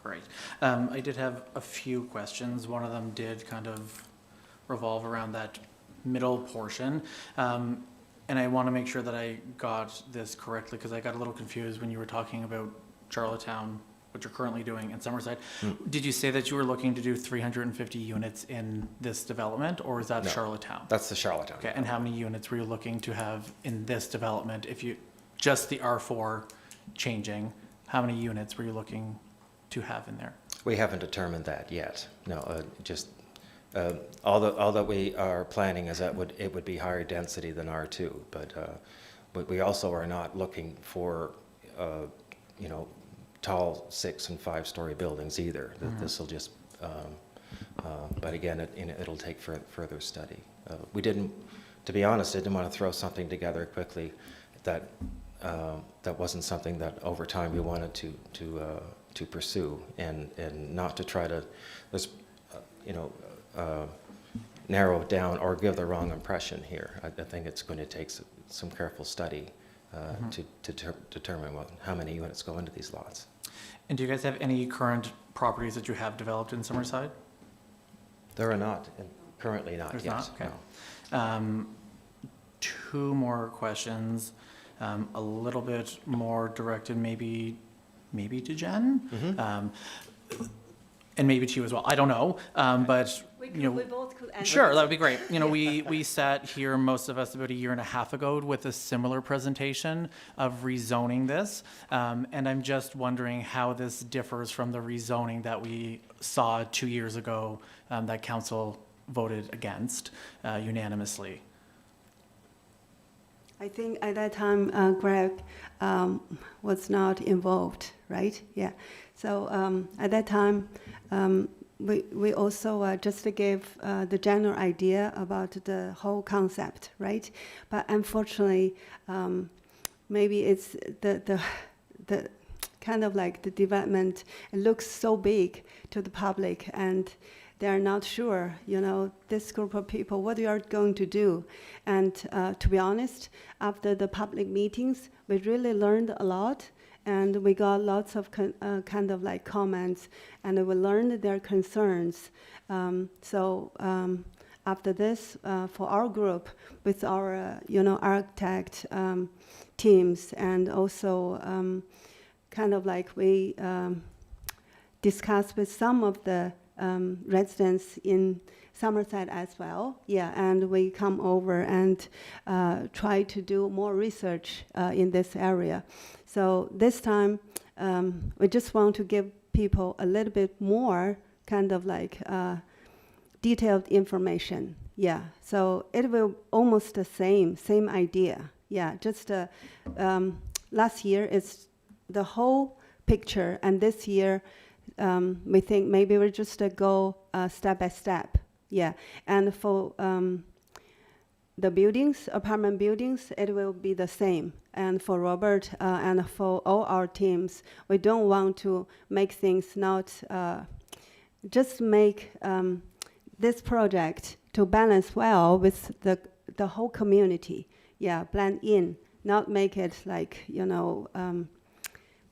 Great. I did have a few questions. One of them did kind of revolve around that middle portion. And I want to make sure that I got this correctly, because I got a little confused when you were talking about Charlottetown, what you're currently doing in Summerside. Did you say that you were looking to do 350 units in this development, or is that No, Charlottetown? That's the Charlottetown. Okay, and how many units were you looking to have in this development? If you, just the R4 changing, how many units were you looking to have in there? We haven't determined that yet. No, just all that we are planning is that it would be higher density than R2, but we also are not looking for you know, tall 6- and 5-story buildings either. This will just, but again, it'll take further study. We didn't, to be honest, I didn't want to throw something together quickly that wasn't something that over time we wanted to pursue, and not to try to, you know, narrow it down or give the wrong impression here. I think it's going to take some careful study to determine how many units go into these lots. And do you guys have any current properties that you have developed in Summerside? There are not, currently not There's yet. not? Okay. No. Two more questions, a little bit more directed maybe to Jen, and maybe to you as well. I don't know, but you know, we both could answer. sure, that would be great. You know, we sat here, most of us, about a year and a half ago with a similar presentation of rezoning this, and I'm just wondering how this differs from the rezoning that we saw 2 years ago that council voted against unanimously. I think at that time, Greg was not involved, right? Yeah. So at that time, we also just gave the general idea about the whole concept, right? But unfortunately, maybe it's the kind of like the development, it looks so big to the public, and they're not sure, you know, this group of people, what you are going to do. And to be honest, after the public meetings, we really learned a lot, and we got lots of kind of like comments, and we learned their concerns. So after this, for our group, with our, you know, architect teams, and also kind of like we discussed with some of the residents in Somerset as well. Yeah, and we come over and try to do more research in this area. So this time, we just want to give people a little bit more kind of like detailed information. Yeah, so it will almost the same idea. Yeah, just last year it's the whole picture, and this year we think maybe we'll just go step by step. Yeah, and for the buildings, apartment buildings, it will be the same. And for Robert and for all our teams, we don't want to make things not, just make this project to balance well with the whole community. yeah, blend in, not make it like, you know,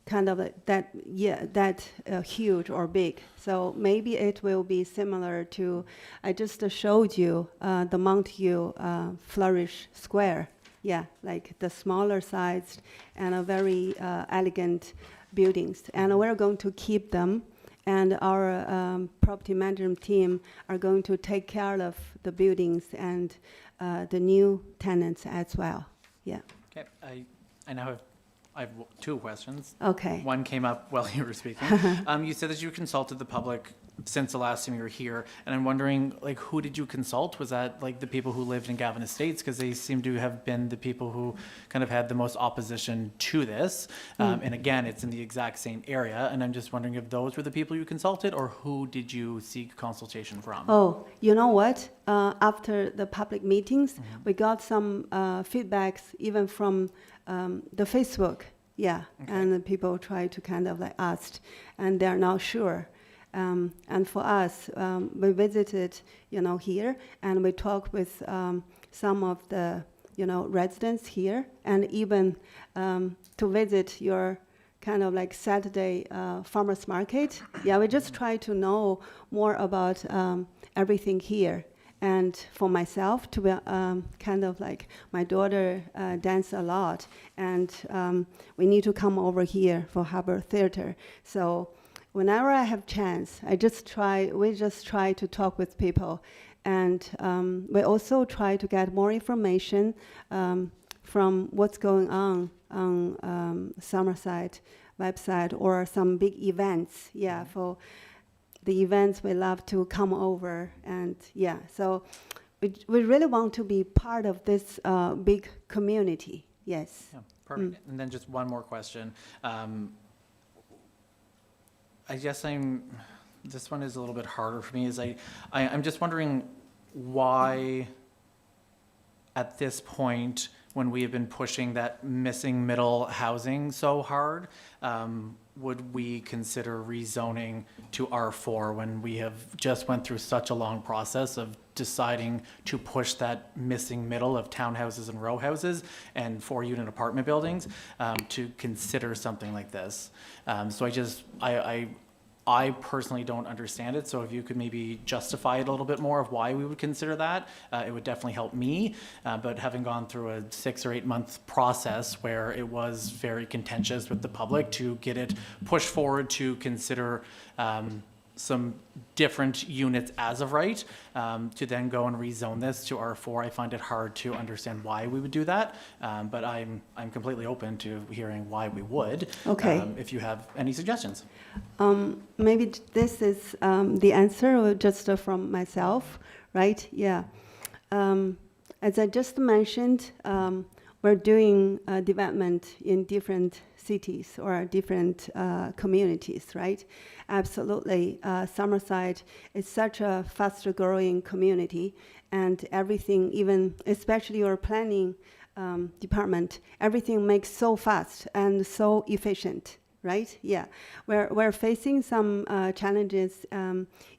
kind of like that, yeah, that huge or big. So maybe it will be similar to, I just showed you the Montague Flourish Square. Yeah, like the smaller sized and a very elegant buildings. And we're going to keep them. And our property management team are going to take care of the buildings and the new tenants as well. Yeah. Okay, I now I have two questions. Okay. One came up while you were speaking. You said that you consulted the public since the last time you were here, and I'm wondering, like, who did you consult? Was that like the people who lived in Gavin Estates? Because they seem to have been the people who kind of had the most opposition to this. And again, it's in the exact same area, and I'm just wondering if those were the people you consulted, or who did you seek consultation from? Oh, you know what? After the public meetings, we got some feedbacks even from the Facebook. Yeah, and the people try to kind of like ask, and they're not sure. And for us, we visited, you know, here, and we talked with some of the, you know, residents here, and even to visit your kind of like Saturday farmers market. Yeah, we just try to know more about everything here. And for myself, to be kind of like my daughter dance a lot, and we need to come over here for Harbor Theater. So whenever I have chance, we just try to talk with people, and we also try to get more information from what's going on Summerside website or some big events. Yeah, for the events we love to come over, and yeah, so we really want to be part of this big community. Yes. Yeah, perfect. And then just one more question. I guess this one is a little bit harder for me, is I'm just wondering why at this point, when we have been pushing that missing middle housing so hard, would we consider rezoning to R4 when we have just went through such a long process of deciding to push that missing middle of townhouses and row houses and 4-unit apartment buildings to consider something like this? So I personally don't understand it, so if you could maybe justify it a little bit more of why we would consider that, it would definitely help me. But having gone through a 6 or 8 month process where it was very contentious with the public to get it pushed forward to consider some different units as of right, to then go and rezone this to R4, I find it hard to understand why we would do that. But I'm completely open to hearing why we would. Okay. If you have any suggestions. Maybe this is the answer just from myself, right? Yeah. As I just mentioned, we're doing development in different cities or different communities, right? Absolutely. Summerside is such a faster growing community, and everything, even especially your planning department, everything makes so fast and so efficient. Right? Yeah, we're facing some challenges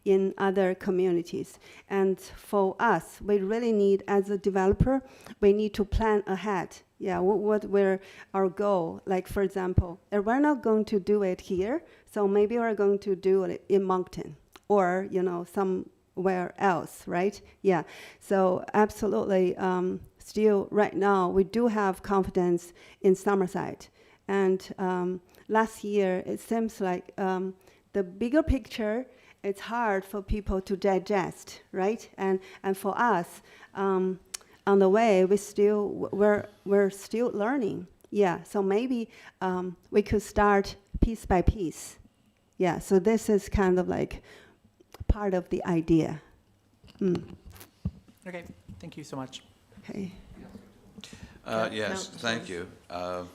in other communities, and for us, we really need, as a developer, we need to plan ahead. Yeah, what were our goal? Like, for example, if we're not going to do it here, so maybe we're going to do it in Moncton or, you know, somewhere else, right? Yeah. So absolutely, still right now we do have confidence in Summerside, and last year, it seems like the bigger picture, it's hard for people to digest, right? And for us, on the way, we're still learning. Yeah, so maybe we could start piece by piece. Yeah, so this is kind of like part of the idea. Okay, thank you so much. Okay. Yes, thank you. Go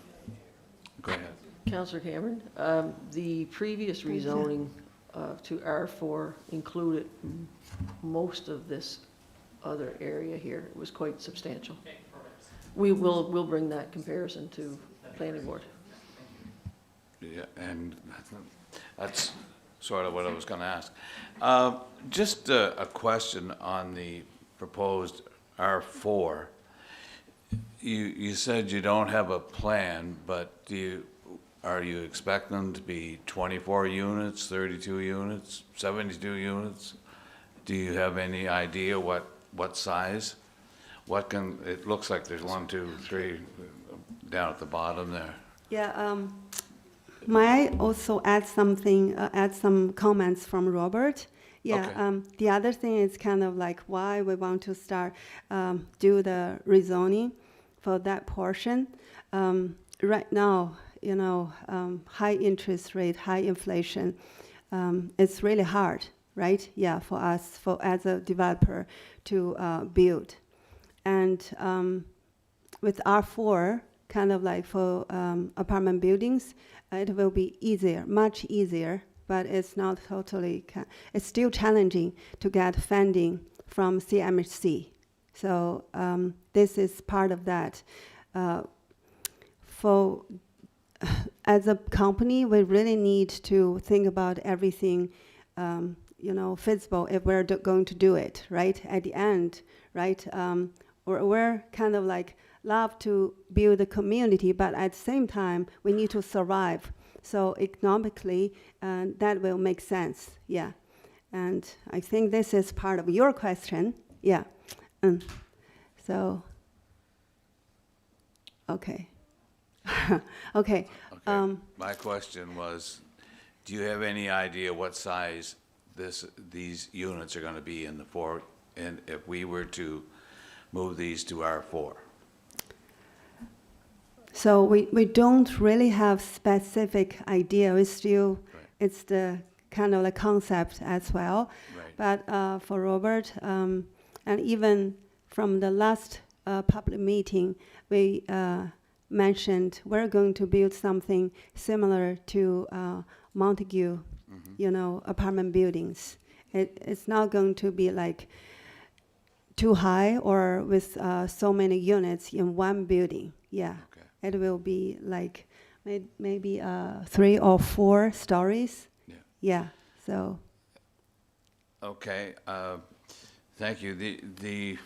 ahead. Councillor Cameron, the previous rezoning to R4 included most of this other area here. It was quite substantial. We'll bring that comparison to planning board. Yeah, and that's sort of what I was going to ask. Just a question on the proposed R4. You said you don't have a plan, but are you expecting them to be 24 units, 32 units, 72 units? Do you have any idea what size? It looks like there's 1, 2, 3 down at the bottom there. Yeah, might I also add something, add some comments from Robert? Yeah, Okay. the other thing is kind of like why we want to start, do the rezoning for that portion. Right now, you know, high interest rate, high inflation, it's really hard, right? Yeah, for us, as a developer to build. And with R4, kind of like for apartment buildings, it will be easier, much easier, but it's not totally, it's still challenging to get funding from CMHC. So this is part of that. As a company, we really need to think about everything, you know, feasible if we're going to do it, right? At the end, right? We're kind of like love to build a community, but at the same time, we need to survive. So economically, that will make sense, yeah. And I think this is part of your question, yeah. So, okay. Okay. My question was, do you have any idea what size these units are going to be in the four, and if we were to move these to R4? So we don't really have specific idea. We still, it's the kind of the concept as well. Right. But for Robert, and even from the last public meeting, we mentioned we're going to build something similar to Montague, you know, apartment buildings. It's not going to be like too high or with so many units in one building. Yeah, it will be like maybe 3 or 4 stories. Yeah. So. Okay. Thank you.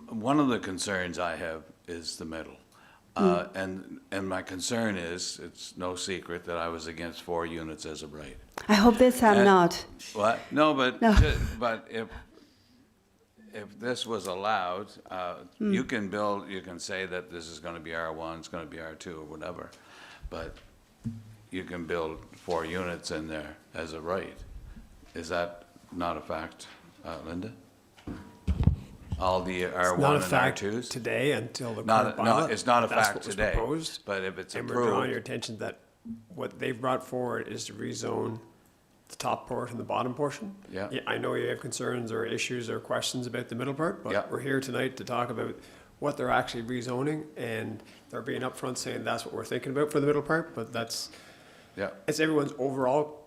One of the concerns I have is the middle. And my concern is, it's no secret that I was against 4 units as of right. I hope this time not. What? No, but No. but if this was allowed, you can build. You can say that this is going to be R1, it's going to be R2, or whatever, but you can build 4 units in there as a right. Is that not a fact, Linda? All the R1 Not a and fact R2s? today until the Not, current no, bylaw. it's not a That's fact what was today, proposed. but if it's And we're drawing your approved, attention that what they've brought forward is to rezone the top part and the bottom portion. Yeah. I know you have concerns or issues or questions about the middle part, Yeah. but we're here tonight to talk about what they're actually rezoning, and they're being upfront saying that's what we're thinking about for the middle part, but that's, yeah, it's everyone's overall,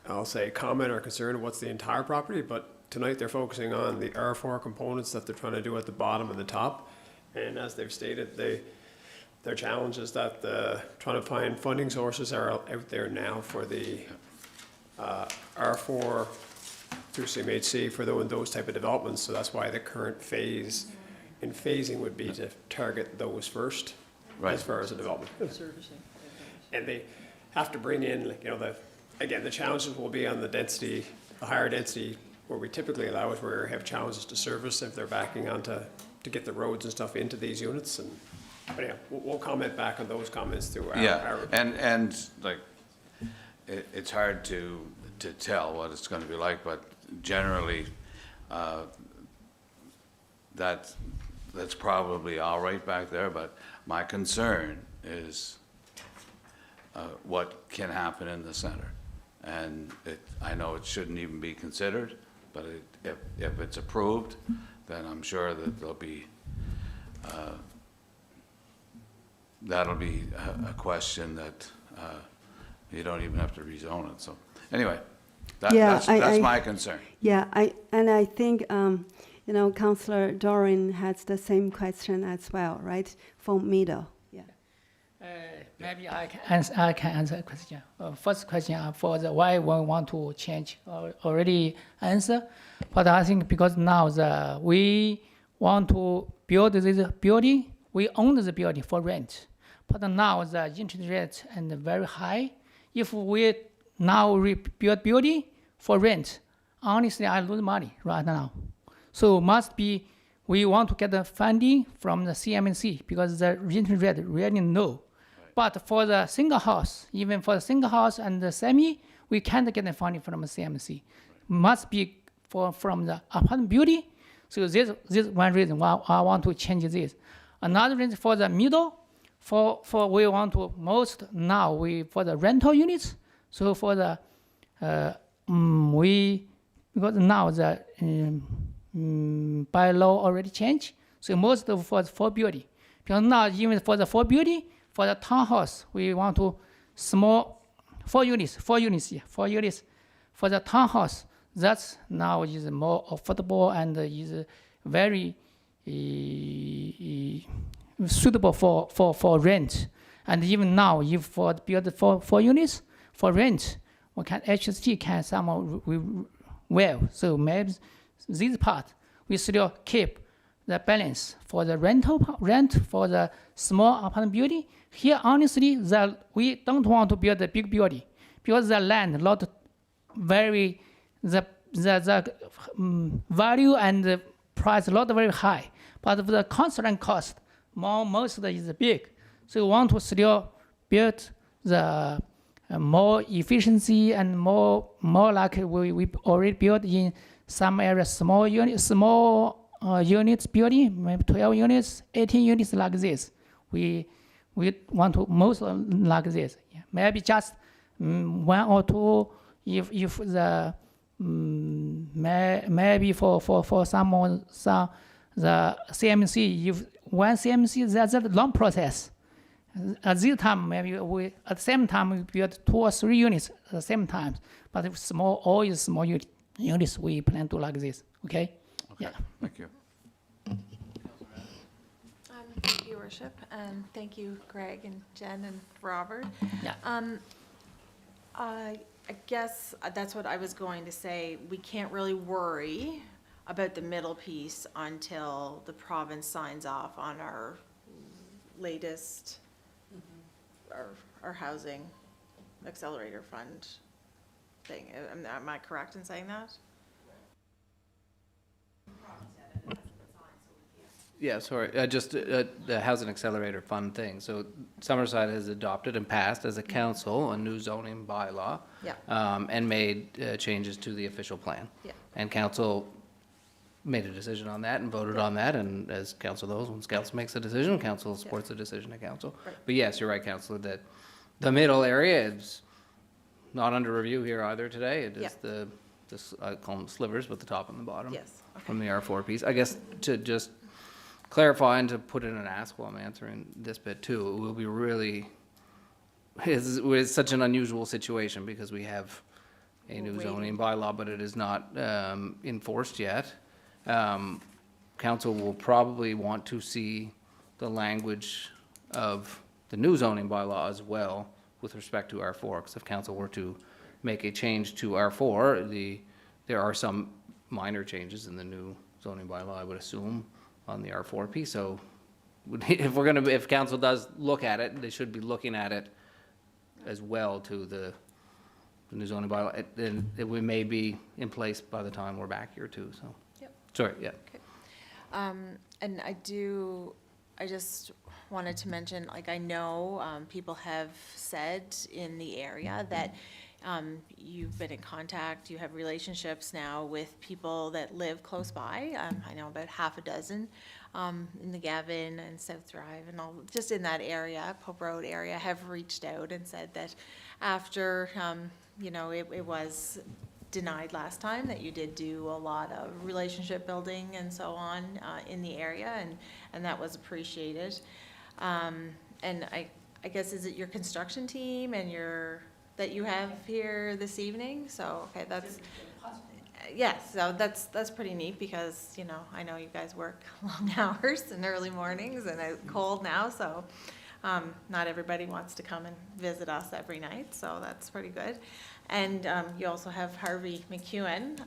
I'll say, comment or concern of what's the entire property, but tonight they're focusing on the R4 components that they're trying to do at the bottom and the top. And as they've stated, their challenge is that trying to find funding sources are out there now for the R4 through CMHC for those type of developments. So that's why the current phase in phasing would be to target those first, as far as the development. And they have to bring in, like, you know, again, the challenges will be on the density, the higher density, where we typically allow it, where we have challenges to service if they're backing onto, to get the roads and stuff into these units. And, but yeah, we'll comment back on those comments through our. yeah, and like, it's hard to tell what it's going to be like, but generally, that's probably all right back there, but my concern is what can happen in the center. And I know it shouldn't even be considered, but if it's approved, then I'm sure that there'll be, that'll be a question that you don't even have to rezone it. So anyway, that's my concern. Yeah, I think, you know, Councillor Doran has the same question as well, right? For middle, yeah. Maybe I can answer the question. First question for the why we want to change already answer, but I think because now we want to build this building we owned the building for rent, but now the interest rate and very high. If we now rebuild building for rent, honestly, I lose money right now. So must be, we want to get the funding from the CMC because the interest rate really low. But for the single house, even for the single house and the semi, we can't get the funding from the CMC. Must be from the apartment building. So this one reason why I want to change this. Another reason for the middle, for we want to most now for the rental units. So for the because now the bylaw already changed. So most of for building. Because now even for the 4 building, for the townhouse, we want to small 4 units for the townhouse. That's now is more affordable and is very suitable for rent. And even now, if for build 4 units for rent, we can HST can somehow well. So maybe this part we still keep the balance for the rent for the small apartment building. Here, honestly, we don't want to build a big building because the land not very the value and the price not very high, but the construction cost most is big. So we want to still build the more efficiency and more like we already built in some areas small units building, maybe 12 units, 18 units like this. We want to most like this. Yeah. Maybe just 1 or 2 if the maybe for some the CMC, if one CMC, that's a long process. At this time, maybe at the same time we build 2 or 3 units at the same time. But if always small units, we plan to like this. Okay. Yeah. Thank you. Thank you, Your Worship, and thank you, Greg and Jen and Robert. Yeah. I guess that's what I was going to say. We can't really worry about the middle piece until the province signs off on our latest, our housing accelerator fund thing. Am I correct in saying that? Yeah, sorry, just the Housing Accelerator Fund thing. So Summerside has adopted and passed as a council a new zoning bylaw. Yeah. And made changes to the official plan. Yeah. And council made a decision on that and voted on that, and as council knows, when council makes a decision, council supports the decision of council. Right. But yes, you're right, councilor, that the middle area is not under review here either today. It is I call them slivers, but the top and the bottom. Yes. Okay. From the R4 piece. I guess to just clarify and to put in an ask while I'm answering this bit too, it will be really, it's such an unusual situation because we have a new zoning bylaw, but it is not enforced yet. Council will probably want to see the language of the new zoning bylaw as well with respect to R4, because if council were to make a change to R4, there are some minor changes in the new zoning bylaw, I would assume, on the R4 piece. So if council does look at it, they should be looking at it as well to the new zoning bylaw. Then it may be in place by the time we're back here too, so. Yep. Sorry, yeah. Okay. And I just wanted to mention, like, I know people have said in the area that you've been in contact, you have relationships now with people that live close by. I know about half a dozen in the Gavin and South Drive and all, just in that area, Pope Road area, have reached out and said that after, it was denied last time, that you did do a lot of relationship building and so on in the area, and that was appreciated. And I guess, is it your construction team and that you have here this evening? So, okay, that's, yes, so that's pretty neat because, I know you guys work long hours and early mornings and it's cold now, so not everybody wants to come and visit us every night, so that's pretty good. And you also have Harvey McEwen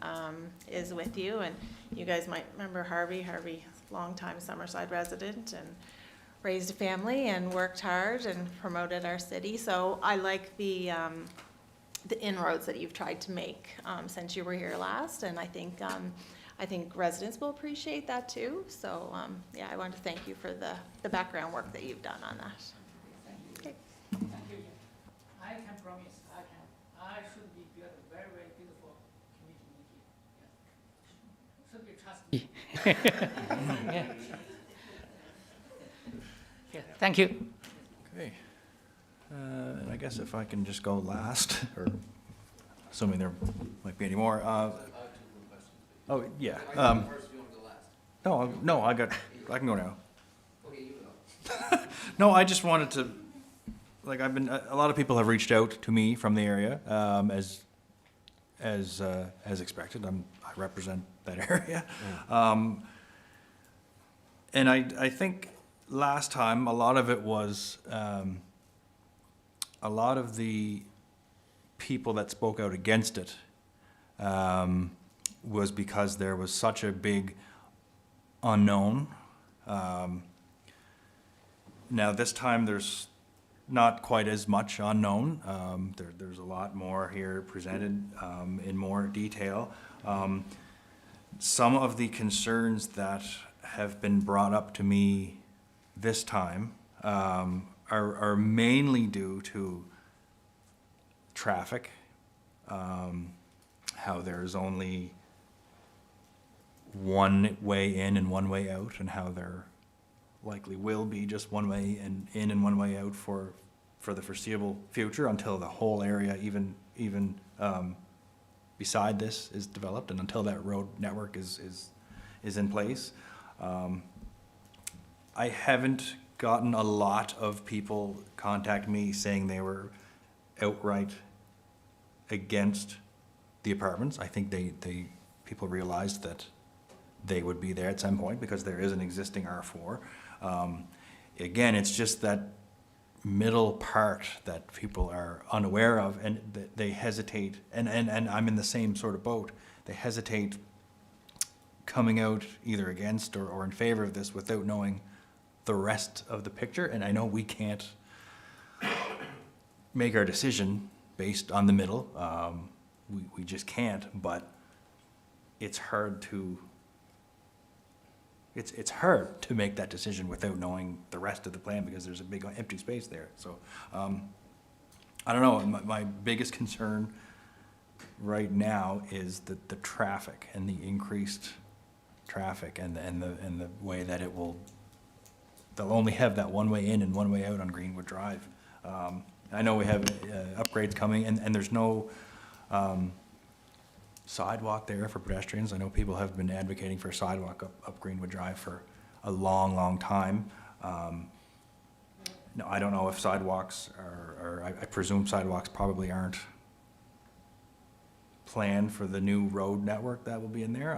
is with you, and you guys might remember Harvey, longtime Summerside resident, and raised a family and worked hard and promoted our city. So I like the inroads that you've tried to make since you were here last, and I think residents will appreciate that too. So yeah, I want to thank you for the background work that you've done on that. Okay. Thank you. I can promise, I should be build a very, very beautiful community here. Should be trusty. Yeah. Yeah, thank you. Okay. And I guess if I can just go last, or assuming there might be any more. Oh, yeah. No, I can go now. No, I just wanted to, like, a lot of people have reached out to me from the area, as expected. I represent that area. And I think last time, a lot of it was, a lot of the people that spoke out against it was because there was such a big unknown. Now this time there's not quite as much unknown. There's a lot more here presented in more detail. Some of the concerns that have been brought up to me this time are mainly due to traffic, how there's only one way in and one way out, and how there likely will be just one way in and one way out for the foreseeable future until the whole area, even beside this, is developed, and until that road network is in place. I haven't gotten a lot of people contact me saying they were outright against the apartments. I think people realized that they would be there at some point because there is an existing R4. Again, it's just that middle part that people are unaware of, and they hesitate, and I'm in the same sort of boat. They hesitate coming out either against or in favor of this without knowing the rest of the picture. And I know we can't make our decision based on the middle. We just can't, but it's hard to make that decision without knowing the rest of the plan, because there's a big empty space there. So I don't know, my biggest concern right now is the traffic and the increased traffic and the way that they'll only have that one way in and one way out on Greenwood Drive. I know we have upgrades coming, and there's no sidewalk there for pedestrians. I know people have been advocating for a sidewalk up Greenwood Drive for a long, long time. No, I don't know if sidewalks I presume sidewalks probably aren't planned for the new road network that will be in there.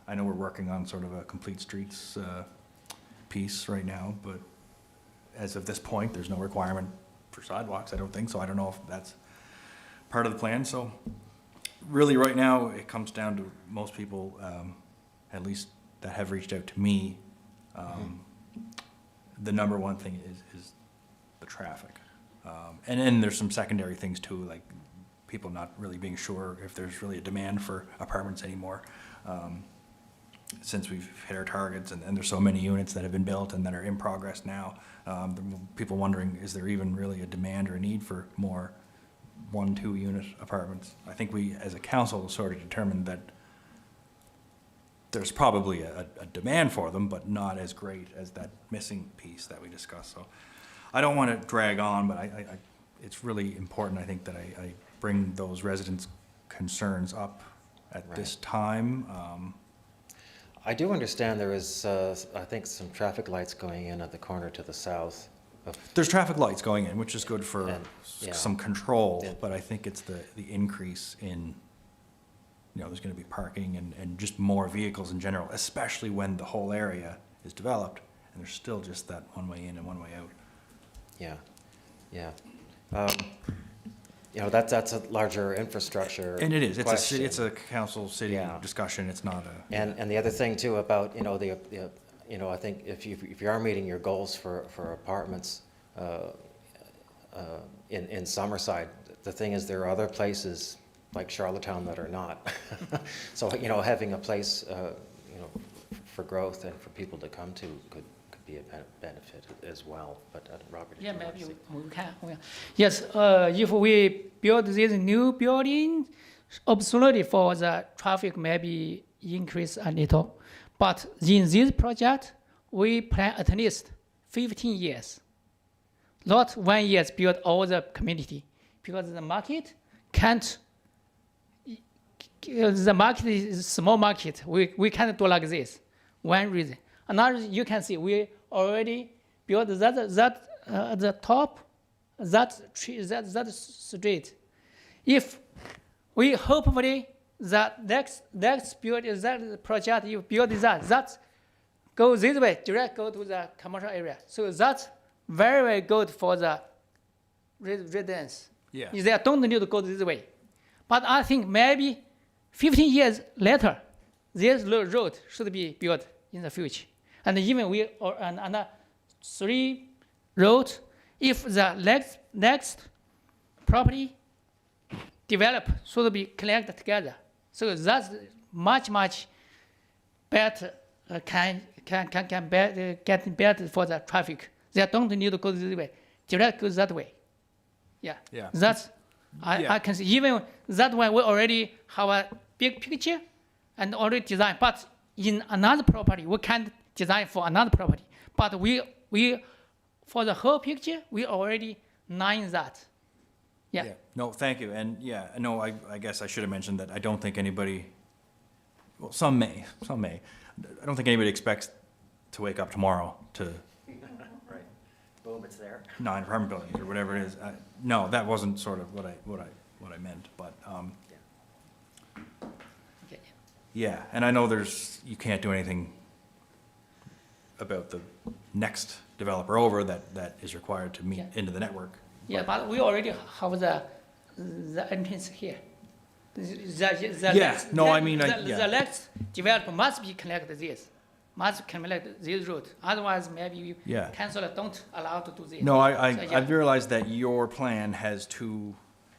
I know we're working on sort of a complete streets piece right now, but as of this point, there's no requirement for sidewalks, I don't think, so I don't know if that's part of the plan. So really right now, it comes down to most people, at least that have reached out to me, the number one thing is the traffic. And then there's some secondary things too, like people not really being sure if there's really a demand for apartments anymore. Since we've hit our targets, and there's so many units that have been built and that are in progress now, people wondering, is there even really a demand or a need for more 1-2 unit apartments? I think we, as a council, sort of determined that there's probably a demand for them, but not as great as that missing piece that we discussed. So I don't want to drag on, but it's really important, I think, that I bring those residents' concerns up at this time. I do understand there is, I think, some traffic lights going in at the corner to the south. There's traffic lights going in, which is good for some control, but I think it's the increase in, there's going to be parking and just more vehicles in general, especially when the whole area is developed and there's still just that one way in and one way out. Yeah, yeah. That's a larger infrastructure. And it is. It's question. it's a council city discussion. It's not a. And the other thing too about the you know, I think if you are meeting your goals for apartments in Summerside, the thing is there are other places like Charlottetown that are not. So, you know, having a place, you know, for growth and for people to come to could be a benefit as well. But Robert, did Yeah, you want to maybe say? we can. Yes, if we build this new building, absolutely for the traffic maybe increase a little. But in this project, we plan at least 15 years. Not 1 year build all the community, because the market can't. The market is a small market. We can't do like this. One reason. Another, you can see we already built that at the top, that street. If we hopefully that next build is that project you build that go this way, direct go to the commercial area. So that's very, very good for the residents. Yeah. They don't need to go this way. But I think maybe 15 years later, this road should be built in the future. And even we or another 3 roads, if the next property develop should be connected together. So that's much better, get better for the traffic. They don't need to go this way, direct go that way. Yeah. Yeah. That's I can see even that one we already have a big picture and already designed, but in another property we can't design for another property. But we for the whole picture we already knowing that. Yeah. No, thank you. And yeah, no, I guess I should have mentioned that I don't think anybody, well, some may. I don't think anybody expects to wake up tomorrow to Right. Boom, it's there. 9 apartment buildings or whatever it is. No, that wasn't sort of what I meant, but, yeah, and I know you can't do anything about the next developer over that is required to meet into the network. Yeah, but we already have the entrance here. The next developer must be connected this, must connect this route. Otherwise, maybe you cancel it, don't allow to do this. No, I've realized that your plan has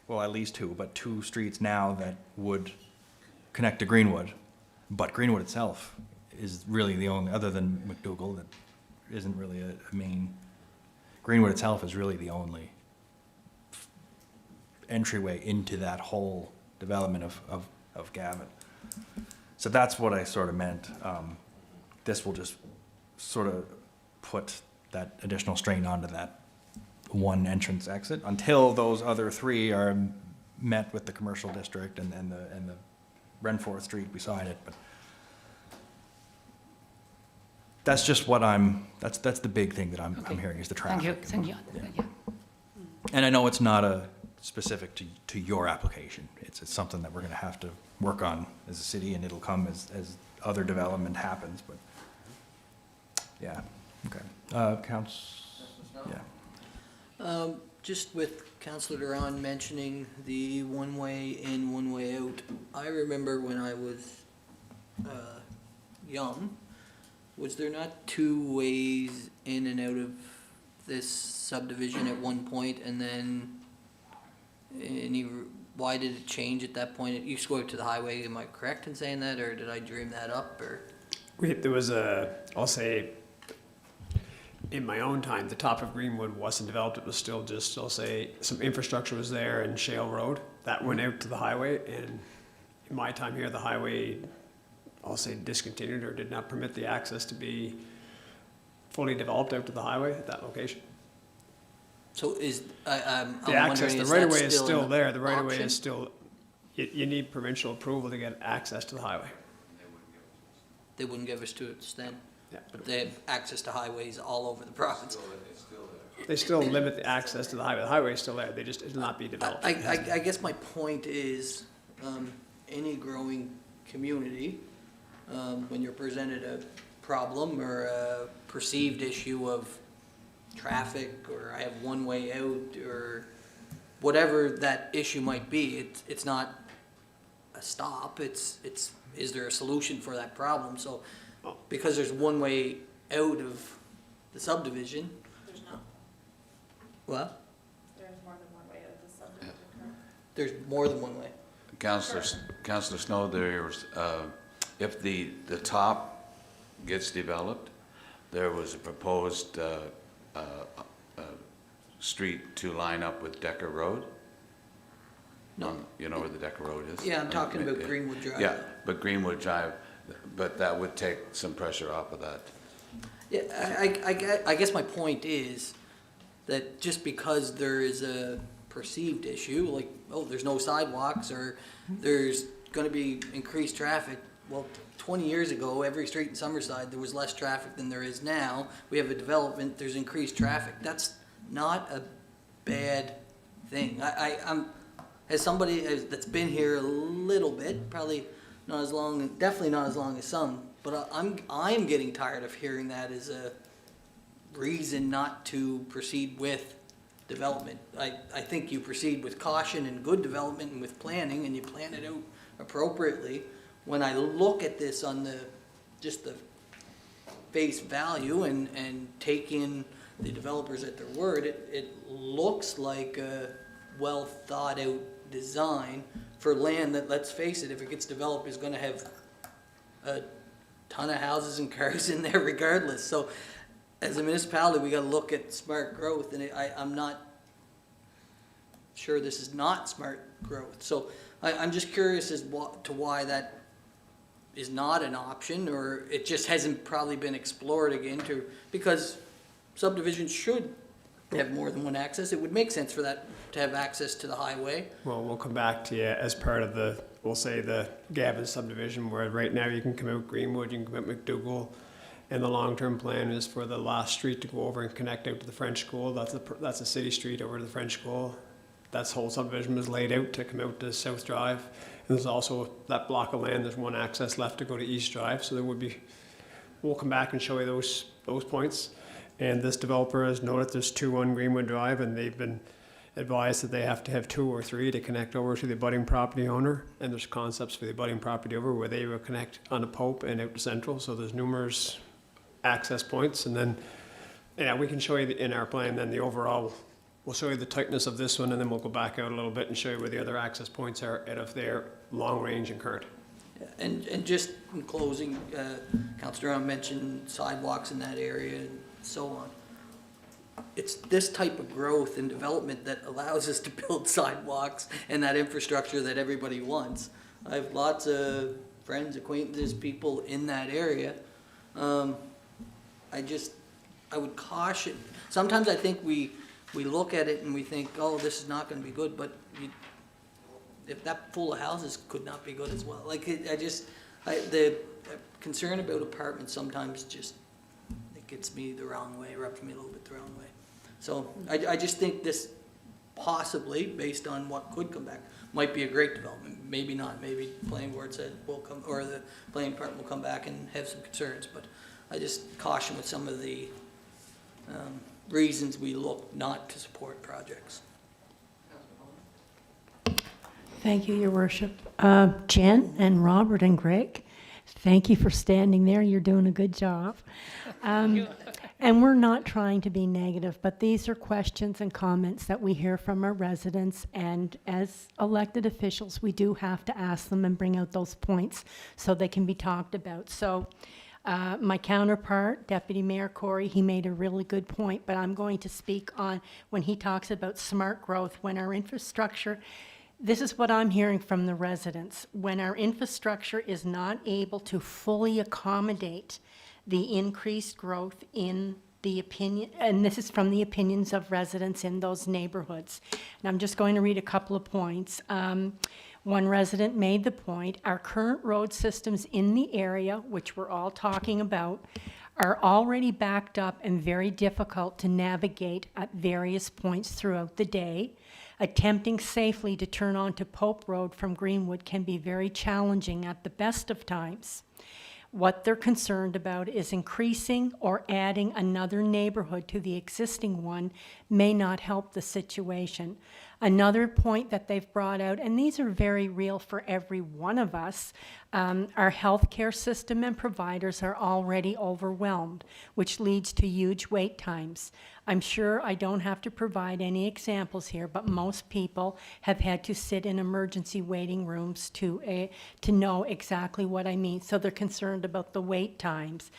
at least 2, but 2 streets now that would connect to Greenwood. But Greenwood itself is really the only, other than McDougall, that isn't really a main. Greenwood itself is really the only entryway into that whole development of Gavin. So that's what I sort of meant. This will just sort of put that additional strain onto that one entrance exit until those other 3 are met with the commercial district and the Renforth Street beside it. But that's just what that's the big thing that I'm hearing is the traffic. Thank you. Yeah. And I know it's not specific to your application. It's something that we're going to have to work on as a city, and it'll come as other development happens. But yeah, okay. Just with Councillor Duran mentioning the one-way in, one-way out, I remember when I was young, was there not 2 ways in and out of this subdivision at one point, and then why did it change at that point? It used to go out to the highway, am I correct in saying that, or did I dream that up, or? There was I'll say, in my own time, the top of Greenwood wasn't developed. It was still just, I'll say, some infrastructure was there in Shale Road. That went out to the highway, and in my time here, the highway, I'll say, discontinued or did not permit the access to be fully developed out to the highway at that location. So I'm The access, wondering, the is right of that way is still still an there. The right of way option? is still, you need provincial approval to get access to the highway. They wouldn't give us to us then? Yeah. But they have access to highways all over the province. They still limit the access to the highway. The highway is still there. It'll not be developed. I guess my point is, any growing community, when you're presented a problem or a perceived issue of traffic, or I have one way out, or whatever that issue might be, it's not a stop, it's is there a solution for that problem? So because there's one way out of the subdivision. There's not. What? There's more than one way out of the subdivision. There's more than one way. Councillor Snow, there's, if the top gets developed, there was a proposed street to line up with Decker Road. No. You know where the Decker Road is? Yeah, I'm talking about Greenwood Drive. Yeah, but Greenwood Drive, but that would take some pressure off of that. Yeah, I guess my point is that just because there is a perceived issue, like, oh, there's no sidewalks, or there's gonna be increased traffic, well, 20 years ago, every street in Summerside, there was less traffic than there is now. We have a development, there's increased traffic. That's not a bad thing. I'm, as somebody that's been here a little bit, probably not as long, definitely not as long as some, but I'm getting tired of hearing that as a reason not to proceed with development. I think you proceed with caution and good development and with planning, and you plan it out appropriately. When I look at this on the, just the face value and take in the developers at their word, it looks like a well thought out design for land that, let's face it, if it gets developed, is gonna have a ton of houses and cars in there regardless. So as a municipality, we gotta look at smart growth, and I'm not sure this is not smart growth. So I'm just curious as to why that is not an option, or it just hasn't probably been explored again, because subdivisions should have more than one access. It would make sense for that to have access to the highway. Well, we'll come back to you as part of the, we'll say the Gavin subdivision, where right now you can come out Greenwood, you can come out McDougall, and the long-term plan is for the last street to go over and connect out to the French school. That's a city street over to the French school. That whole subdivision was laid out to come out to South Drive. And there's also that block of land, there's one access left to go to East Drive, so there would be, we'll come back and show you those points. And this developer has noted there's 2 on Greenwood Drive, and they've been advised that they have to have 2 or 3 to connect over to the abutting property owner. And there's concepts for the abutting property over where they will connect on the Pope and out to Central, so there's numerous access points. And then, yeah, we can show you in our plan then the overall, we'll show you the tightness of this one, and then we'll go back out a little bit and show you where the other access points are out of their long range and current. And just in closing, Councillor Durham mentioned sidewalks in that area and so on. It's this type of growth and development that allows us to build sidewalks and that infrastructure that everybody wants. I have lots of friends, acquaintances, people in that area. I would caution. Sometimes I think we look at it and we think, oh, this is not going to be good, but if that full of houses could not be good as well. Like, the concern about apartments sometimes just, it gets me the wrong way, rubs me a little bit the wrong way. So I just think this possibly, based on what could come back, might be a great development. Maybe not. Maybe planning board said we'll come, or the planning department will come back and have some concerns. But I just caution with some of the reasons we look not to support projects. Thank you, Your Worship. Jen and Robert and Greg, thank you for standing there. You're doing a good job. And we're not trying to be negative, but these are questions and comments that we hear from our residents, and as elected officials, we do have to ask them and bring out those points so they can be talked about. So my counterpart, Deputy Mayor Corey, he made a really good point, but I'm going to speak on when he talks about smart growth, when our infrastructure, this is what I'm hearing from the residents, when our infrastructure is not able to fully accommodate the increased growth in the opinion, and this is from the opinions of residents in those neighborhoods. And I'm just going to read a couple of points. One resident made the point, our current road systems in the area, which we're all talking about, are already backed up and very difficult to navigate at various points throughout the day. Attempting safely to turn onto Pope Road from Greenwood can be very challenging at the best of times. What they're concerned about is increasing or adding another neighborhood to the existing one may not help the situation. Another point that they've brought out, and these are very real for every one of us, our healthcare system and providers are already overwhelmed, which leads to huge wait times. I'm sure I don't have to provide any examples here, but most people have had to sit in emergency waiting rooms to know exactly what I mean. So they're concerned about the wait times.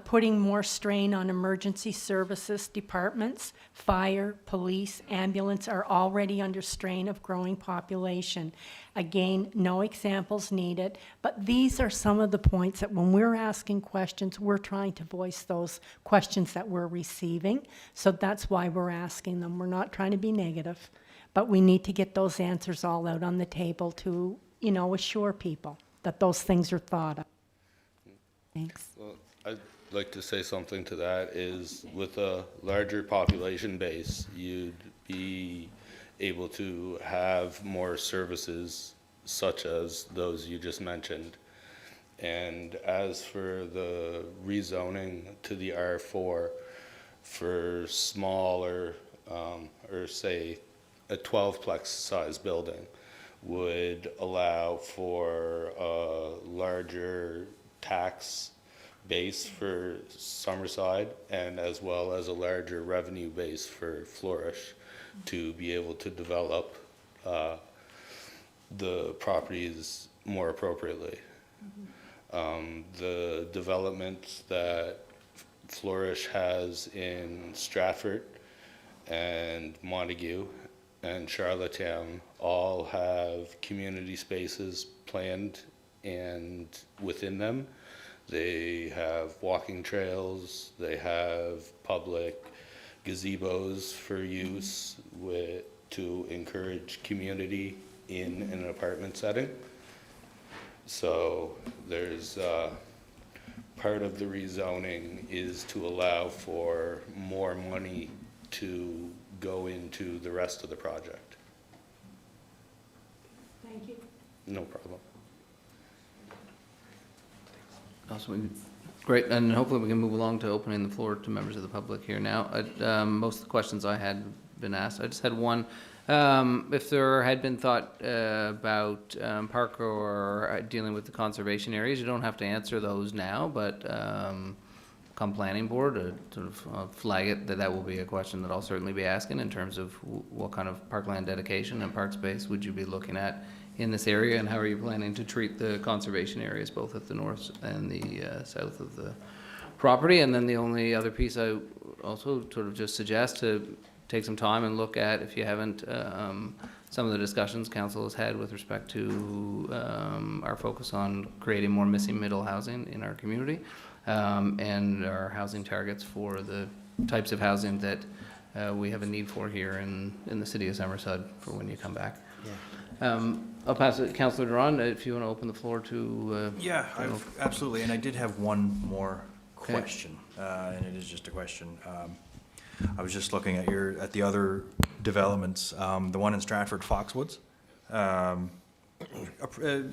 Putting more strain on emergency services departments, fire, police, ambulance are already under strain of growing population. Again, no examples needed, but these are some of the points that when we're asking questions, we're trying to voice those questions that we're receiving. So that's why we're asking them. We're not trying to be negative, but we need to get those answers all out on the table to, assure people that those things are thought of. Thanks. Well, I'd like to say something to that is with a larger population base, you'd be able to have more services such as those you just mentioned. And as for the rezoning to the R4 for smaller, or say a 12-plex size building would allow for a larger tax base for Summerside and as well as a larger revenue base for Flourish to be able to develop the properties more appropriately. The developments that Flourish has in Stratford and Montague and Charlottetown all have community spaces planned, and within them they have walking trails, they have public gazebos for use to encourage community in an apartment setting. So there's part of the rezoning is to allow for more money to go into the rest of the project. Thank you. No problem. Awesome. Great, and hopefully we can move along to opening the floor to members of the public here now. Most of the questions I had been asked. I just had one. If there had been thought about park or dealing with the conservation areas, you don't have to answer those now, but come planning board, sort of flag it that will be a question that I'll certainly be asking in terms of what kind of parkland dedication and park space would you be looking at in this area, and how are you planning to treat the conservation areas both at the north and the south of the property? And then the only other piece I also sort of just suggest to take some time and look at, if you haven't, some of the discussions council has had with respect to our focus on creating more missing middle housing in our community, and our housing targets for the types of housing that we have a need for here in the city of Summerside for when you come back. Yeah. I'll pass it to Councillor Duran if you want to open the floor to. Yeah, absolutely. And I did have one more question, and it is just a question. I was just looking at the other developments, the one in Stratford, Foxwoods,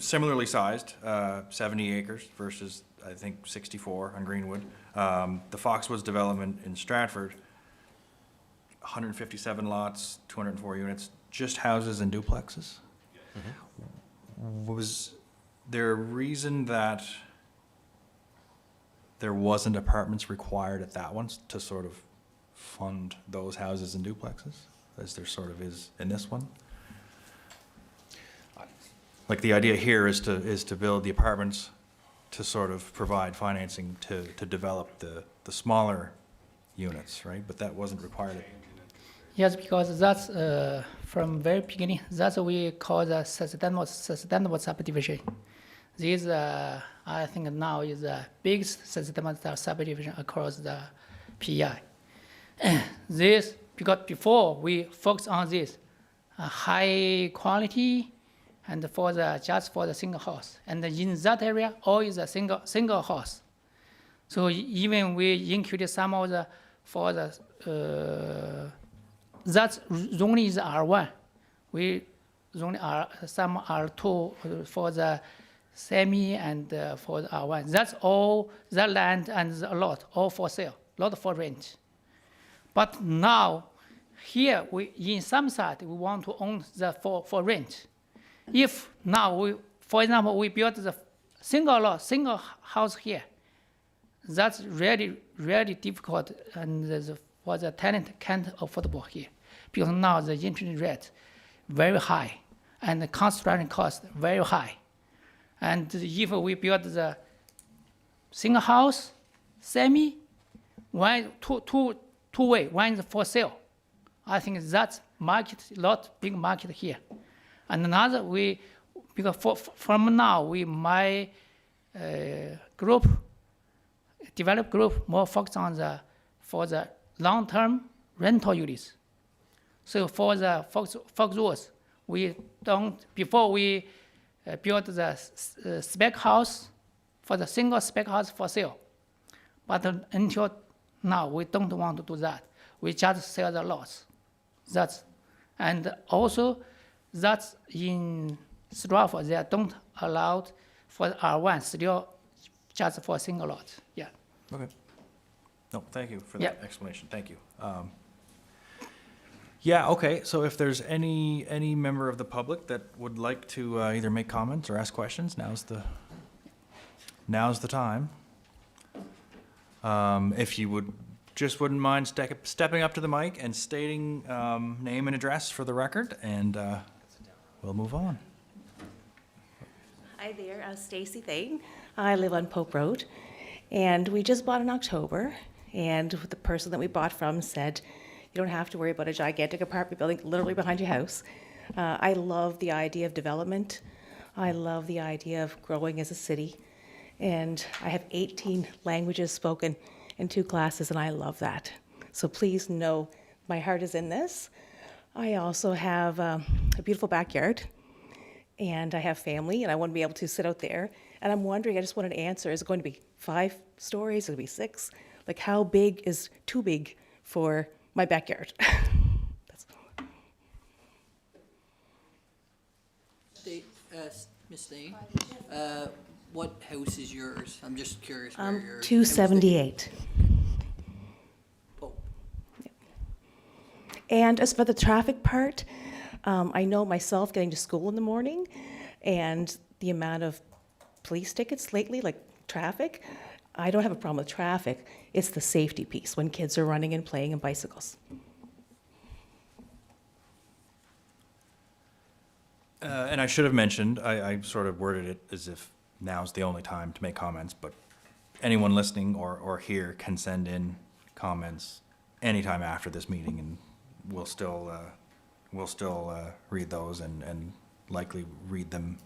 similarly sized, 70 acres versus I think 64 on Greenwood. The Foxwoods development in Stratford, 157 lots, 204 units, just houses and duplexes. Was there a reason that there wasn't apartments required at that one to sort of fund those houses and duplexes, as there sort of is in this one? Like the idea here is to build the apartments to sort of provide financing to develop the smaller units, right? But that wasn't required. Yes, because that's from very beginning. That's what we call the sustainable subdivision. This I think now is the biggest sustainable subdivision across the PEI. This because before we focus on this high quality and just for the single house, and in that area all is a single house. So even we included some of the for the that zoning is R1. We zoning some R2 for the semi and for the R1. That's all that land and a lot all for sale, lot for rent. But now here, in some side, we want to own the for rent. If now for example, we build the single house here, that's really, really difficult, and for the tenant can't affordable here, because now the interest rate very high, and the construction cost very high. And if we build the single house, semi, two way, one is for sale. I think that's big market here. And another, because from now, my develop group more focused on for the long-term rental units. So for the Fox rules, we don't, before we build the spec house, for the single spec house for sale. But until now, we don't want to do that. We just sell the lots. And also, that's in Stratford, they don't allow for R1, still just for single lot. Yeah. Okay. No, thank you for Yeah. that explanation. Thank you. Yeah, okay, so if there's any member of the public that would like to either make comments or ask questions, now's the time. If you wouldn't mind stepping up to the mic and stating name and address for the record, and we'll move on. Hi there, Stacy Thane. I live on Pope Road, and we just bought in October, and the person that we bought from said, you don't have to worry about a gigantic apartment building literally behind your house. I love the idea of development. I love the idea of growing as a city, and I have 18 languages spoken in 2 classes, and I love that. So please know my heart is in this. I also have a beautiful backyard, and I have family, and I want to be able to sit out there. And I'm wondering, I just want an answer, is it going to be 5 stories, is it going to be 6? Like, how big is too big for my backyard? Miss Thane, what house is yours? I'm just curious where your 278. Oh. And as for the traffic part, I know myself getting to school in the morning and the amount of police tickets lately, like traffic, I don't have a problem with traffic. It's the safety piece when kids are running and playing on bicycles. And I should have mentioned, I sort of worded it as if now's the only time to make comments, but anyone listening or here can send in comments anytime after this meeting, and we'll still read those and likely read them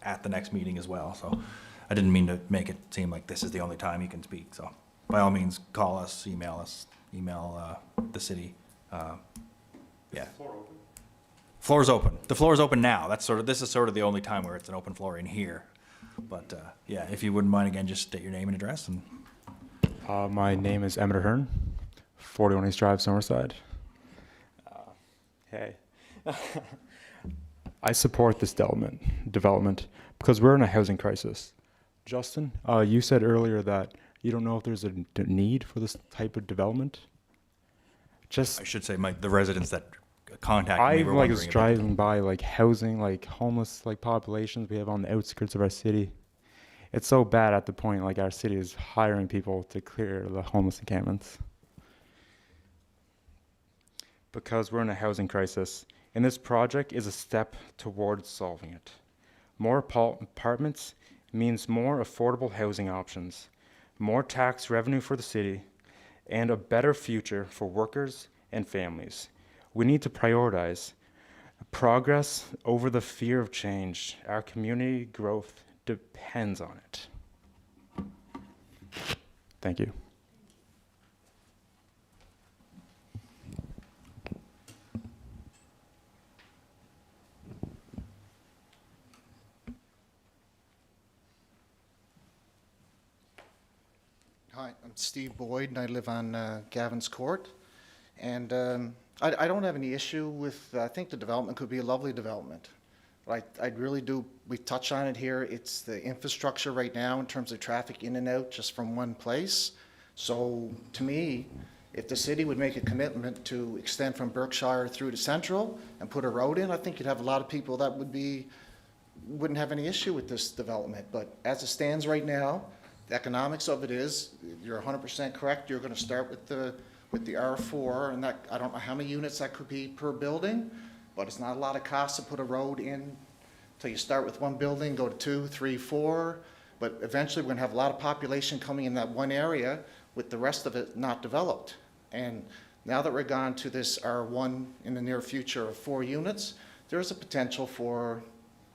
at the next meeting as well. So I didn't mean to make it seem like this is the only time you can speak. So by all means, call us, email the city. Yeah. Floor's open. The floor is open now. This is sort of the only time where it's an open floor in here. But yeah, if you wouldn't mind, again, just state your name and address. And my name is Emmett Hearn, 41 East Drive, Summerside. Hey. I support this development because we're in a housing crisis. Justin, you said earlier that you don't know if there's a need for this type of development. I should say the residents that contacted me were I was wondering driving by housing, homeless populations we have on the outskirts of our city. It's so bad at the point our city is hiring people to clear the homeless encampments. Because we're in a housing crisis, and this project is a step towards solving it. More apartments means more affordable housing options, more tax revenue for the city, and a better future for workers and families. We need to prioritize progress over the fear of change. Our community growth depends on it. Thank you. Hi, I'm Steve Boyd, and I live on Gavin's Court. And I don't have any issue with, I think the development could be a lovely development. I really do, we touch on it here, it's the infrastructure right now in terms of traffic in and out just from one place. So to me, If the city would make a commitment to extend from Berkshire through to Central and put a road in, I think you'd have a lot of people that wouldn't have any issue with this development. But as it stands right now, the economics of it is, you're 100% correct, you're going to start with the R4, and that, I don't know how many units that could be per building, but it's not a lot of cost to put a road in until you start with one building, go to 2, 3, 4, but eventually we're going to have a lot of population coming in that one area with the rest of it not developed. And now that we're gone to this R1 in the near future of 4 units, there's a potential for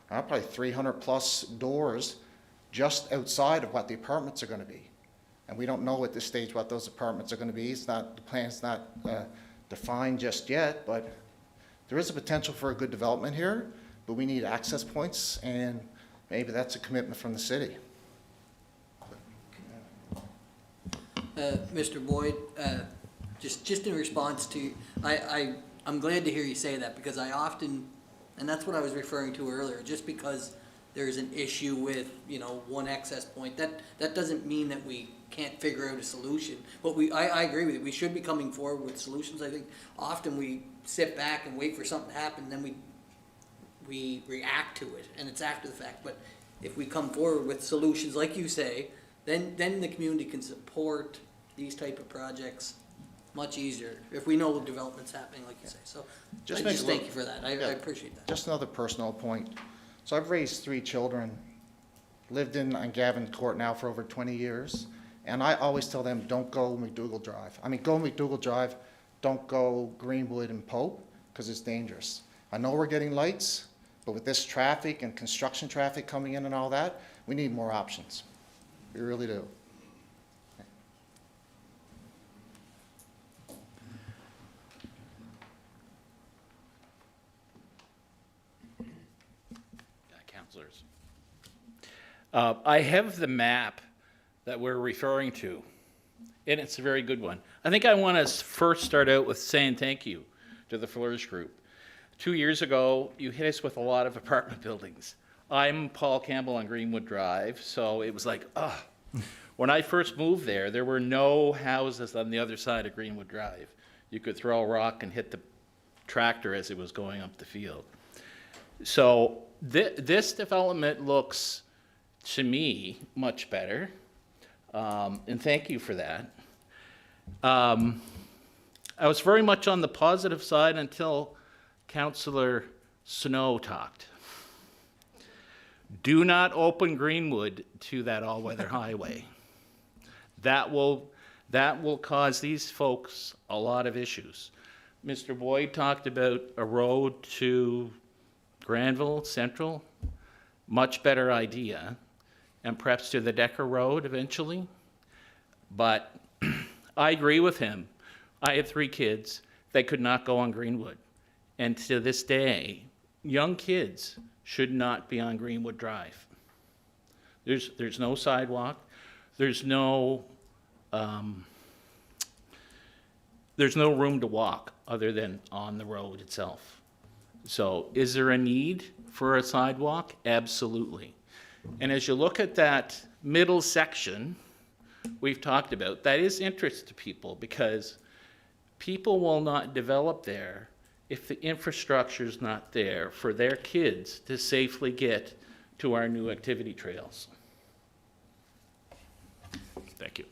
probably 300 plus doors just outside of what the apartments are going to be. And we don't know at this stage what those apartments are going to be. The plan's not defined just yet, but there is a potential for a good development here, but we need access points, and maybe that's a commitment from the city. Mr. Boyd, just in response to, I'm glad to hear you say that, because I often, and that's what I was referring to earlier, just because there's an issue with, one access point, that doesn't mean that we can't figure out a solution. But I agree with you, we should be coming forward with solutions. I think often we sit back and wait for something to happen, and then we react to it, and it's after the fact. But if we come forward with solutions, like you say, then the community can support these type of projects much easier if we know development's happening, like you say. So thank you for that. I appreciate that. Just another personal point. So I've raised 3 children, lived on Gavin Court now for over 20 years, and I always tell them, don't go McDougall Drive. I mean, go McDougall Drive, don't go Greenwood and Pope, because it's dangerous. I know we're getting lights, but with this traffic and construction traffic coming in and all that, we need more options. We really do. Councilors. I have the map that we're referring to, and it's a very good one. I think I want to first start out with saying thank you to the Flourish Group. 2 years ago, you hit us with a lot of apartment buildings. I'm Paul Campbell on Greenwood Drive, so it was like, When I first moved there, there were no houses on the other side of Greenwood Drive. You could throw a rock and hit the tractor as it was going up the field. So this development looks, to me, much better, and thank you for that. I was very much on the positive side until Councillor Snow talked. Do not open Greenwood to that all-weather highway. That will cause these folks a lot of issues. Mr. Boyd talked about a road to Granville Central, much better idea, and perhaps to the Decker Road eventually. But I agree with him. I have 3 kids. They could not go on Greenwood. And to this day, young kids should not be on Greenwood Drive. There's no sidewalk. There's no room to walk other than on the road itself. So is there a need for a sidewalk? Absolutely. And as you look at that middle section we've talked about, that is interest to people, because people will not develop there if the infrastructure is not there for their kids to safely get to our new activity trails. Thank you.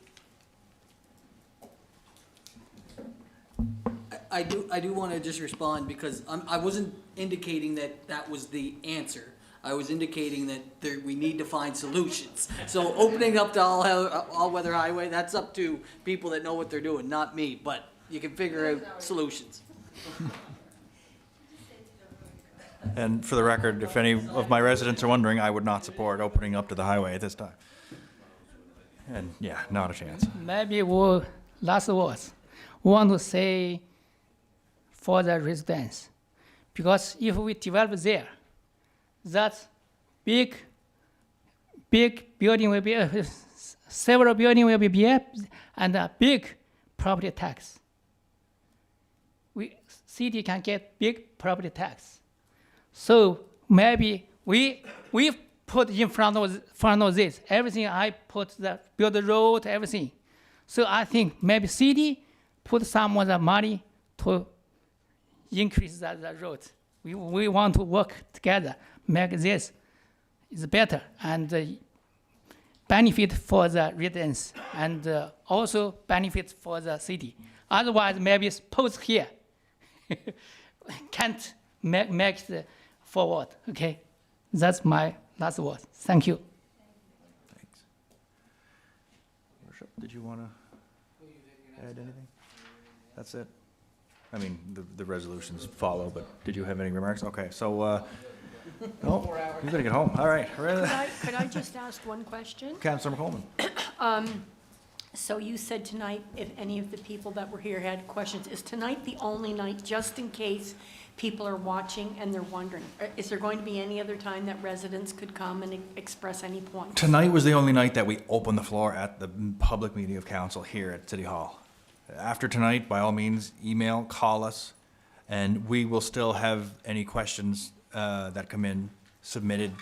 I do want to just respond, because I wasn't indicating that was the answer. I was indicating that we need to find solutions. So opening up the all-weather highway, that's up to people that know what they're doing, not me. But you can figure out solutions. And for the record, if any of my residents are wondering, I would not support opening up to the highway at this time. And yeah, not a chance. Maybe last words, want to say for the residents, because if we develop there, that big building will be, several buildings will be built, and a big property tax. City can get big property tax. So maybe we put in front of this, everything I put, build the road, everything. So I think maybe city put some of the money to increase the road. We want to work together, make this is better and benefit for the residents and also benefit for the city. Otherwise, maybe post here can't make the forward. Okay, that's my last word. Thank you. Thanks. Worship, did you want to add anything? That's it. I mean, the resolutions follow, but did you have any remarks? Okay, so, no, you better get home. All right. Could I just ask one question? Councilor Coleman. So you said tonight, if any of the people that were here had questions, is tonight the only night, just in case people are watching and they're wondering? Is there going to be any other time that residents could come and express any points? Tonight was the only night that we opened the floor at the public meeting of council here at City Hall. After tonight, by all means, email, call us, and we will still have any questions that come in submitted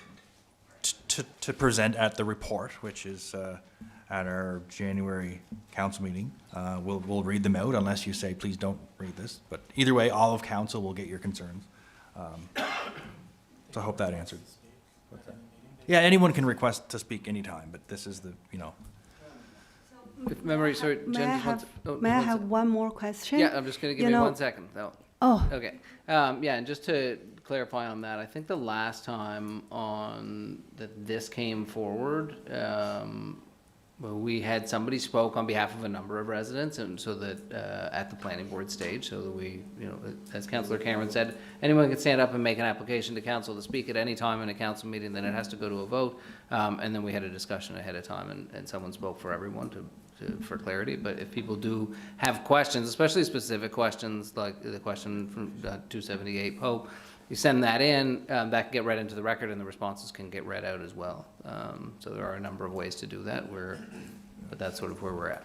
to present at the report, which is at our January council meeting. We'll read them out unless you say, please don't read this. But either way, all of council will get your concerns. So I hope that answered. Yeah, anyone can request to speak anytime, but this is the, If memory, sorry, Jen just wants. May I have one more question? Yeah, I'm just going to give you 1 second. No. Oh. Okay. Yeah, and just to clarify on that, I think the last time that this came forward, well, we had somebody spoke on behalf of a number of residents, and so that at the planning board stage, so that we, as Councillor Cameron said, anyone can stand up and make an application to council to speak at any time in a council meeting, then it has to go to a vote. And then we had a discussion ahead of time, and someone spoke for everyone for clarity. But if people do have questions, especially specific questions like the question from 278 Pope, you send that in, that can get read into the record, and the responses can get read out as well. So there are a number of ways to do that, but that's sort of where we're at.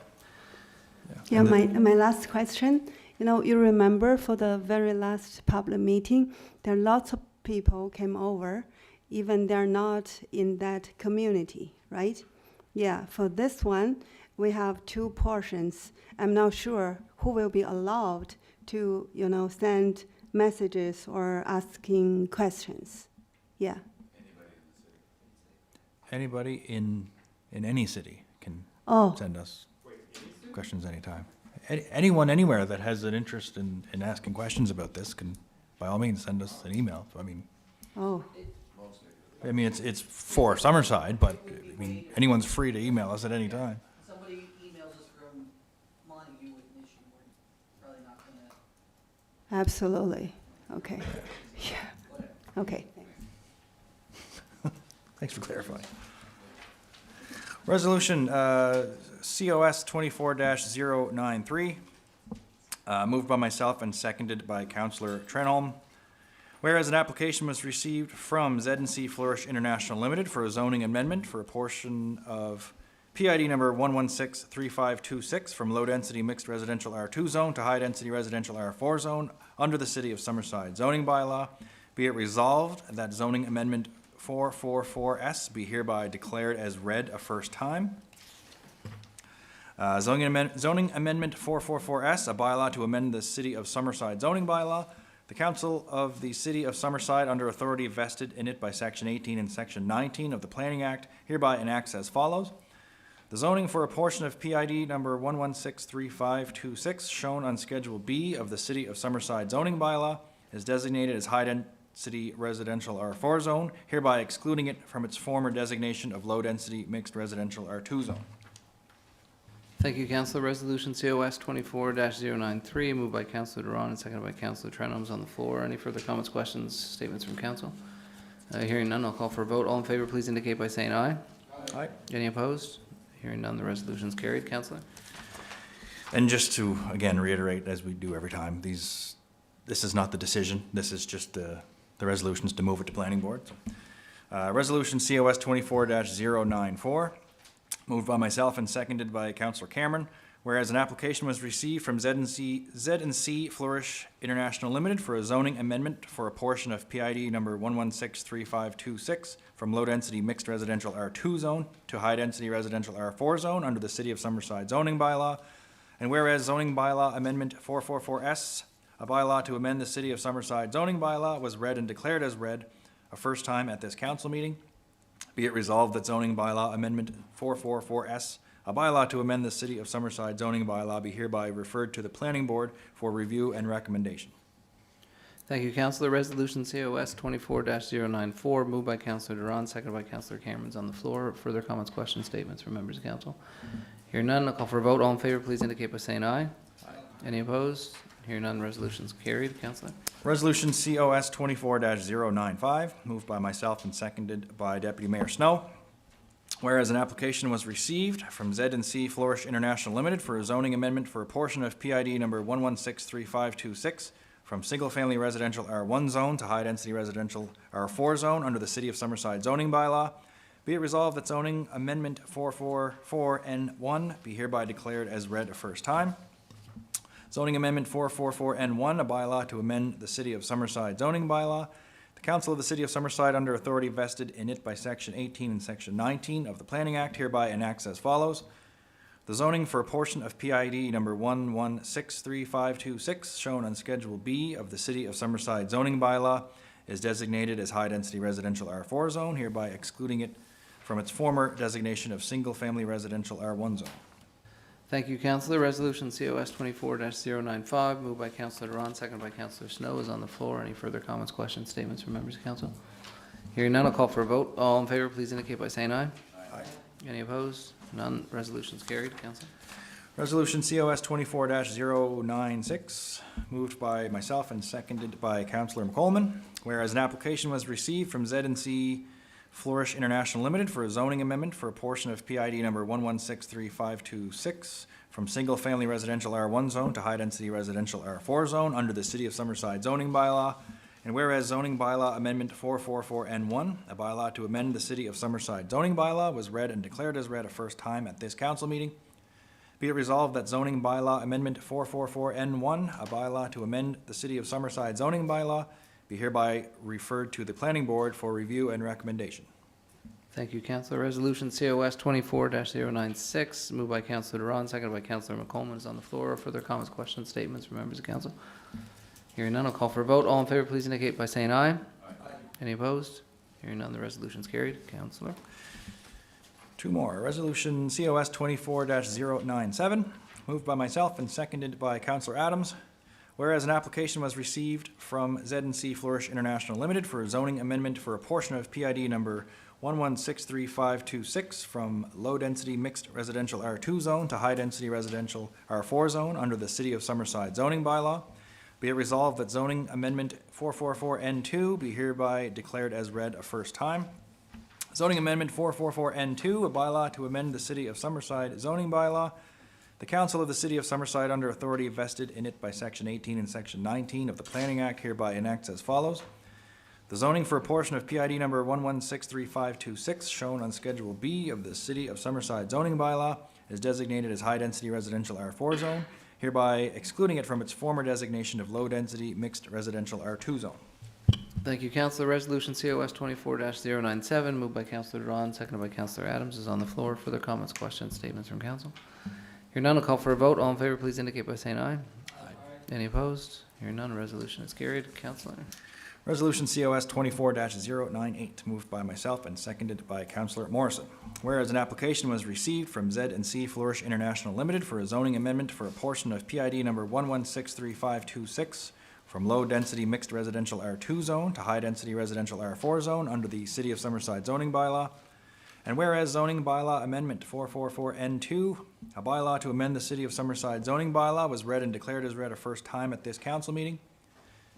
Yeah, my last question. You remember for the very last public meeting, there are lots of people came over, even they're not in that community, right? Yeah, for this one, we have 2 portions. I'm not sure who will be allowed to, send messages or asking questions. Yeah. Anybody in any city can send us questions anytime. Anyone anywhere that has an interest in asking questions about this can, by all means, send us an email. It's for Summerside, but anyone's free to email us at any time. Somebody emails us from Montague with an issue, we're probably not gonna. Absolutely. Okay. Yeah. Okay. Thanks for clarifying. Resolution COS 24-093, moved by myself and seconded by Councillor Trenholm. Whereas an application was received from Z&C Flourish International Limited for a zoning amendment for a portion of PID number 1163526 from low-density mixed residential R2 zone to high-density residential R4 zone under the City of Summerside zoning bylaw, be it resolved that zoning amendment 444S be hereby declared as read a first time. Zoning amendment 444S, a bylaw to amend the City of Summerside zoning bylaw. The Council of the City of Summerside, under authority vested in it by Section 18 and Section 19 of the Planning Act, hereby enacts as follows. The zoning for a portion of PID number 1163526 shown on Schedule B of the City of Summerside zoning bylaw is designated as high-density residential R4 zone, hereby excluding it from its former designation of low-density mixed residential R2 zone. Thank you, Councillor. Resolution COS 24-093, moved by Councillor Duran and seconded by Councillor Trenholm, is on the floor. Any further comments, questions, statements from council? Hearing none, I'll call for a vote. All in favor, please indicate by saying aye. Aye. Any opposed? Hearing none, the resolution's carried. Councillor? And just to, again, reiterate, as we do every time, this is not the decision. This is just the resolutions to move it to planning board. Resolution COS 24-094, moved by myself and seconded by Councillor Cameron. Whereas an application was received from Z&C Flourish International Limited for a zoning amendment for a portion of PID number 1163526 from low-density mixed residential R2 zone to high-density residential R4 zone under the City of Summerside zoning bylaw, And whereas zoning bylaw amendment 444S, a bylaw to amend the City of Summerside zoning bylaw, was read and declared as read a first time at this council meeting, be it resolved that zoning bylaw amendment 444S, a bylaw to amend the City of Summerside zoning bylaw, be hereby referred to the planning board for review and recommendation. Thank you, Councillor. Resolution COS 24-094, moved by Councillor Duran, seconded by Councillor Cameron's on the floor. Further comments, questions, statements from members of council? Hear none, I'll call for a vote. All in favor, please indicate by saying aye. Aye. Any opposed? Hear none, resolution's carried. Councillor? Resolution COS 24-095, moved by myself and seconded by Deputy Mayor Snow. Whereas an application was received from Z&C Flourish International Limited for a zoning amendment for a portion of PID number 1163526 from single-family residential R1 zone to high-density residential R4 zone under the City of Summerside zoning bylaw, be it resolved that zoning amendment 444N1 be hereby declared as read a first time. Zoning amendment 444N1, a bylaw to amend the City of Summerside zoning bylaw. The Council of the City of Summerside, under authority vested in it by Section 18 and Section 19 of the Planning Act, hereby enacts as follows. The zoning for a portion of PID number 1163526, shown on Schedule B of the City of Summerside zoning bylaw, is designated as high-density residential R4 zone, hereby excluding it from its former designation of single-family residential R1 zone. Thank you, Councillor. Resolution COS 24-095, moved by Councillor Duran, seconded by Councillor Snow, is on the floor. Any further comments, questions, statements from members of council? Hearing none, I'll call for a vote. All in favor, please indicate by saying aye. Aye. Any opposed? None. Resolution's carried. Councillor? Resolution COS 24-096, moved by myself and seconded by Councillor McColman. Whereas an application was received from Z&C Flourish International Limited for a zoning amendment for a portion of PID number 1163526 from single-family residential R1 zone to high-density residential R4 zone under the City of Summerside zoning bylaw. And whereas zoning bylaw amendment 444N1, a bylaw to amend the City of Summerside zoning bylaw, was read and declared as read a first time at this council meeting, be it resolved that zoning bylaw amendment 444N1, a bylaw to amend the City of Summerside zoning bylaw, be hereby referred to the planning board for review and recommendation. Thank you, Councillor. Resolution COS 24-096, moved by Councillor Duran, seconded by Councillor McColman, is on the floor. Further comments, questions, statements from members of council? Hearing none, I'll call for a vote. All in favor, please indicate by saying aye. Aye. Any opposed? Hearing none, the resolution's carried. Councillor? Two more. Resolution COS 24-097, moved by myself and seconded by Councillor Adams. Whereas an application was received from Z&C Flourish International Limited for a zoning amendment for a portion of PID number 1163526 from low-density mixed residential R2 zone to high-density residential R4 zone under the City of Summerside zoning bylaw, be it resolved that zoning amendment 444N2 be hereby declared as read a first time. Zoning amendment 444N2, a bylaw to amend the City of Summerside zoning bylaw. The Council of the City of Summerside, under authority vested in it by Section 18 and Section 19 of the Planning Act, hereby enacts as follows. The zoning for a portion of PID number 1163526, shown on Schedule B of the City of Summerside zoning bylaw, is designated as high-density residential R4 zone, hereby excluding it from its former designation of low-density mixed residential R2 zone. Thank you, Councillor. Resolution COS 24-097, moved by Councillor Duran, seconded by Councillor Adams, is on the floor. Further comments, questions, statements from council? Hearing none, I'll call for a vote. All in favor, please indicate by saying aye. Aye. Any opposed? Hearing none, resolution is carried. Councillor? Resolution COS 24-098, moved by myself and seconded by Councillor Morrison. Whereas an application was received from Z&C Flourish International Limited for a zoning amendment for a portion of PID number 1163526 from low-density mixed residential R2 zone to high-density residential R4 zone under the City of Summerside zoning bylaw. And whereas zoning bylaw amendment 444N2, a bylaw to amend the City of Summerside zoning bylaw, was read and declared as read a first time at this council meeting,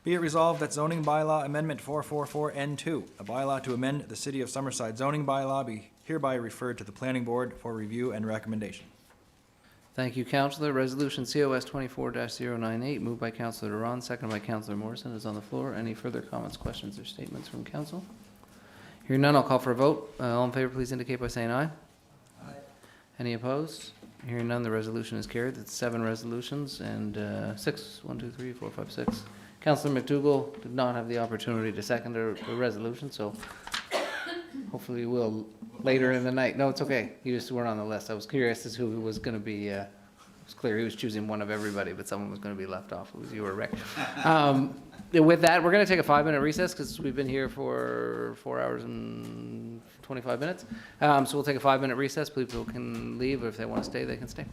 be it resolved that zoning bylaw amendment 444N2, a bylaw to amend the City of Summerside zoning bylaw, be hereby referred to the planning board for review and recommendation. Thank you, Councillor. Resolution COS 24-098, moved by Councillor Duran, seconded by Councillor Morrison, is on the floor. Any further comments, questions, or statements from council? Hearing none, I'll call for a vote. All in favor, please indicate by saying aye. Aye. Any opposed? Hearing none, the resolution is carried. It's 7 resolutions and 6. 1, 2, 3, 4, 5, 6. Councillor McDougall did not have the opportunity to second the resolution, so hopefully we'll later in the night. No, it's okay. You just weren't on the list. I was curious as to who was going to be It's clear he was choosing one of everybody, but someone was going to be left off. It was you or Rick. With that, we're going to take a 5-minute recess because we've been here for 4 hours and 25 minutes. So we'll take a 5-minute recess. People can leave, or if they want to stay, they can stay.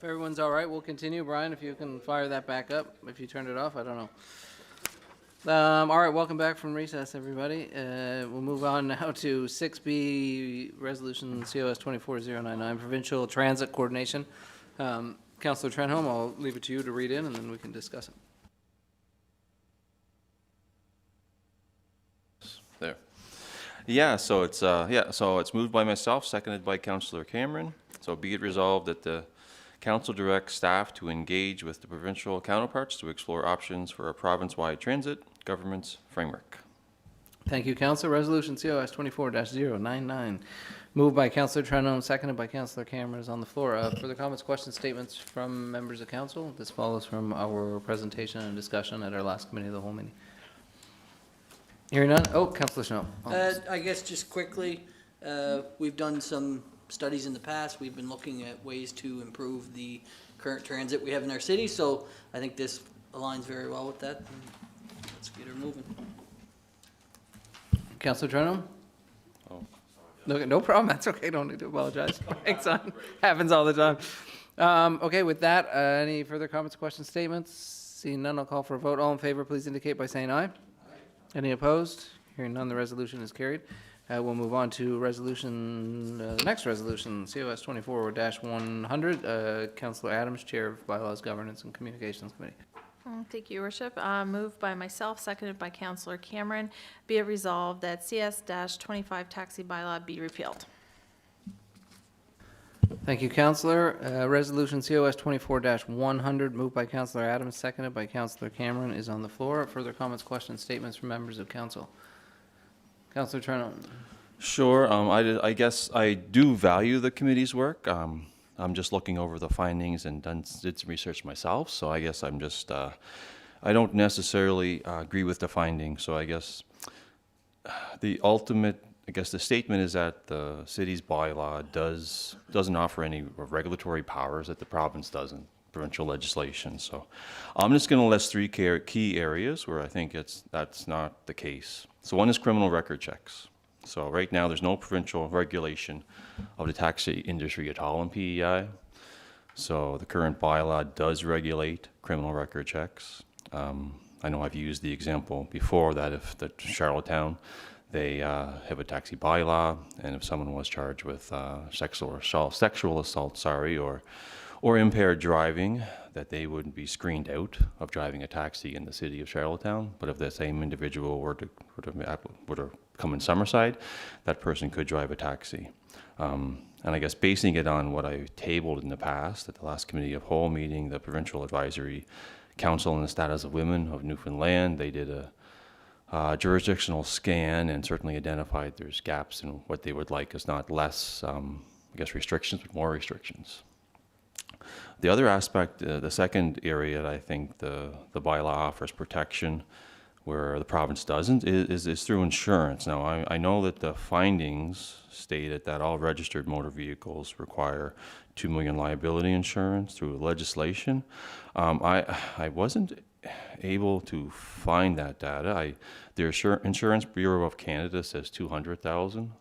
If everyone's all right, we'll continue. Brian, if you can fire that back up, if you turned it off, I don't know. All right, welcome back from recess, everybody. We'll move on now to 6B, Resolution COS 24099, Provincial Transit Coordination. Councillor Trenholm, I'll leave it to you to read in, and then we can discuss it. There. Yeah, so it's moved by myself, seconded by Councillor Cameron. So be it resolved that the Council directs staff to engage with the provincial counterparts to explore options for a province-wide transit government's framework. Thank you, Councillor. Resolution COS 24-099, moved by Councillor Trenholm, seconded by Councillor Cameron, is on the floor. Further comments, questions, statements from members of council? This follows from our presentation and discussion at our last committee of the whole meeting. Hearing none. Oh, Councillor Snow. I guess just quickly, we've done some studies in the past. We've been looking at ways to improve the current transit we have in our city, so I think this aligns very well with that. Let's get her moving. Councillor Trenholm? Oh. No problem. That's okay. Don't need to apologize. Thanks, son. Happens all the time. Okay, with that, any further comments, questions, statements? Seeing none, I'll call for a vote. All in favor, please indicate by saying aye. Aye. Any opposed? Hearing none, the resolution is carried. We'll move on to resolution, the next resolution, COS 24-100. Councillor Adams, Chair of Bylaws, Governance and Communications Committee. Thank you, Your Worship. Moved by myself, seconded by Councillor Cameron. Be it resolved that CS-25 taxi bylaw be repealed. Thank you, Councillor. Resolution COS 24-100, moved by Councillor Adams, seconded by Councillor Cameron, is on the floor. Further comments, questions, statements from members of council? Councillor Trenholm. Sure. I guess I do value the committee's work. I'm just looking over the findings and did some research myself, so I guess I'm just, I don't necessarily agree with the findings, so I guess the ultimate, I guess the statement is that the city's bylaw doesn't offer any regulatory powers that the province doesn't, provincial legislation. So I'm just going to list three key areas where I think that's not the case. So one is criminal record checks. So right now there's no provincial regulation of the taxi industry at all in PEI. So the current bylaw does regulate criminal record checks. I know I've used the example before that if the Charlottetown, they have a taxi bylaw, and if someone was charged with sexual assault, or impaired driving, that they wouldn't be screened out of driving a taxi in the city of Charlottetown. But if the same individual were to come in Summerside, that person could drive a taxi. And I guess basing it on what I tabled in the past at the last committee of whole meeting, the Provincial Advisory Council on the Status of Women of Newfoundland, they did a jurisdictional scan and certainly identified there's gaps in what they would like is not less, I guess, restrictions, but more restrictions. The other aspect, the second area that I think the bylaw offers protection where the province doesn't is through insurance. Now, I know that the findings stated that all registered motor vehicles require $2 million liability insurance through legislation. I wasn't able to find that data. The Insurance Bureau of Canada says 200,000.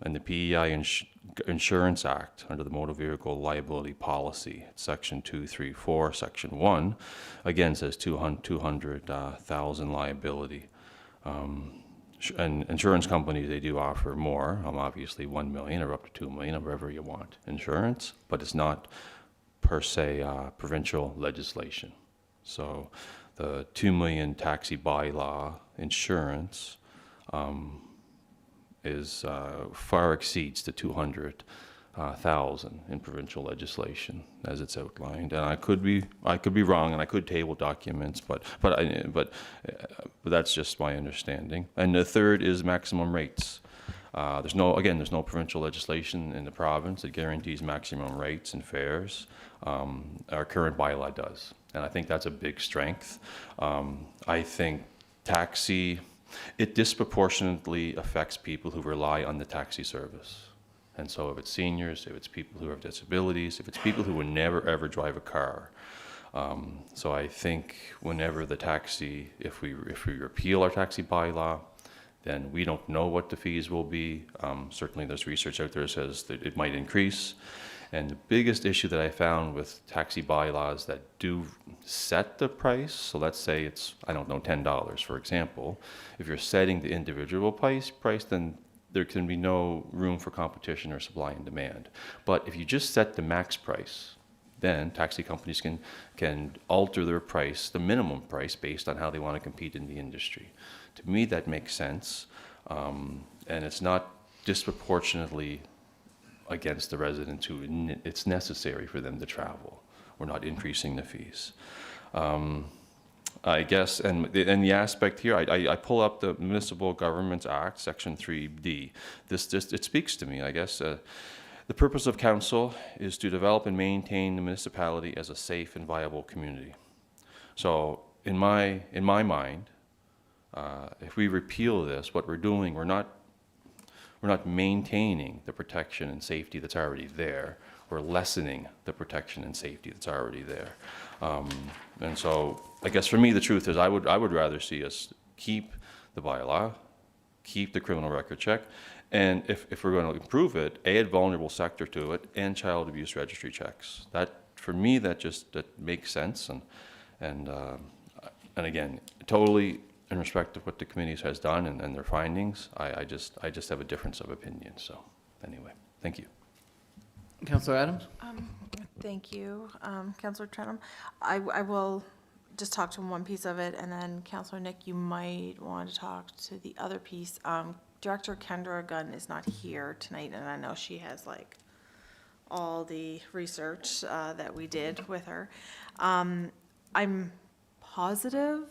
And the PEI Insurance Act under the Motor Vehicle Liability Policy, Section 234, Section 1, again says 200,000 liability. And insurance companies, they do offer more, obviously 1 million or up to 2 million, or wherever you want insurance, but it's not per se provincial legislation. So the 2 million taxi bylaw insurance far exceeds the 200,000 in provincial legislation as it's outlined. And I could be wrong, and I could table documents, but that's just my understanding. And the third is maximum rates. There's no provincial legislation in the province that guarantees maximum rates and fares. Our current bylaw does, and I think that's a big strength. I think it disproportionately affects people who rely on the taxi service. And so if it's seniors, if it's people who have disabilities, if it's people who would never ever drive a car. So I think whenever if we repeal our taxi bylaw, then we don't know what the fees will be. Certainly there's research out there that says that it might increase. And the biggest issue that I found with taxi bylaws that do set the price, so let's say it's, I don't know, $10, for example. If you're setting the individual price, then there can be no room for competition or supply and demand. But if you just set the max price, then taxi companies can alter their price, the minimum price, based on how they want to compete in the industry. To me, that makes sense, and it's not disproportionately against the residents who it's necessary for them to travel. We're not increasing the fees. I guess, and the aspect here, I pull up the Municipal Governments Act, Section 3D. It speaks to me, I guess. The purpose of council is to develop and maintain the municipality as a safe and viable community. So in my mind, if we repeal this, what we're doing, we're not maintaining the protection and safety that's already there. We're lessening the protection and safety that's already there. And so I guess for me, the truth is I would rather see us keep the bylaw, keep the criminal record check, and if we're going to improve it, add vulnerable sector to it and child abuse registry checks. That, for me, that makes sense. And again, totally in respect of what the committee has done and their findings, I just have a difference of opinion. So anyway, thank you. Councillor Adams? Thank you, Councillor Trenholm. I will just talk to one piece of it, and then Councillor Nick, you might want to talk to the other piece. Director Kendra Gunn is not here tonight, and I know she has like all the research that we did with her. I'm positive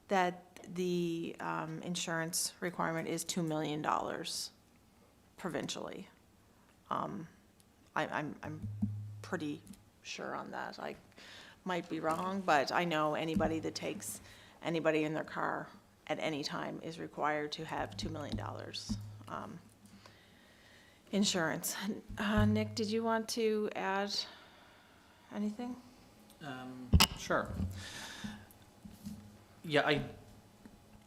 that the insurance requirement is $2 million provincially. I'm pretty sure on that. I might be wrong, but I know anybody that takes anybody in their car at any time is required to have $2 million insurance. Nick, did you want to add anything? Sure. Yeah,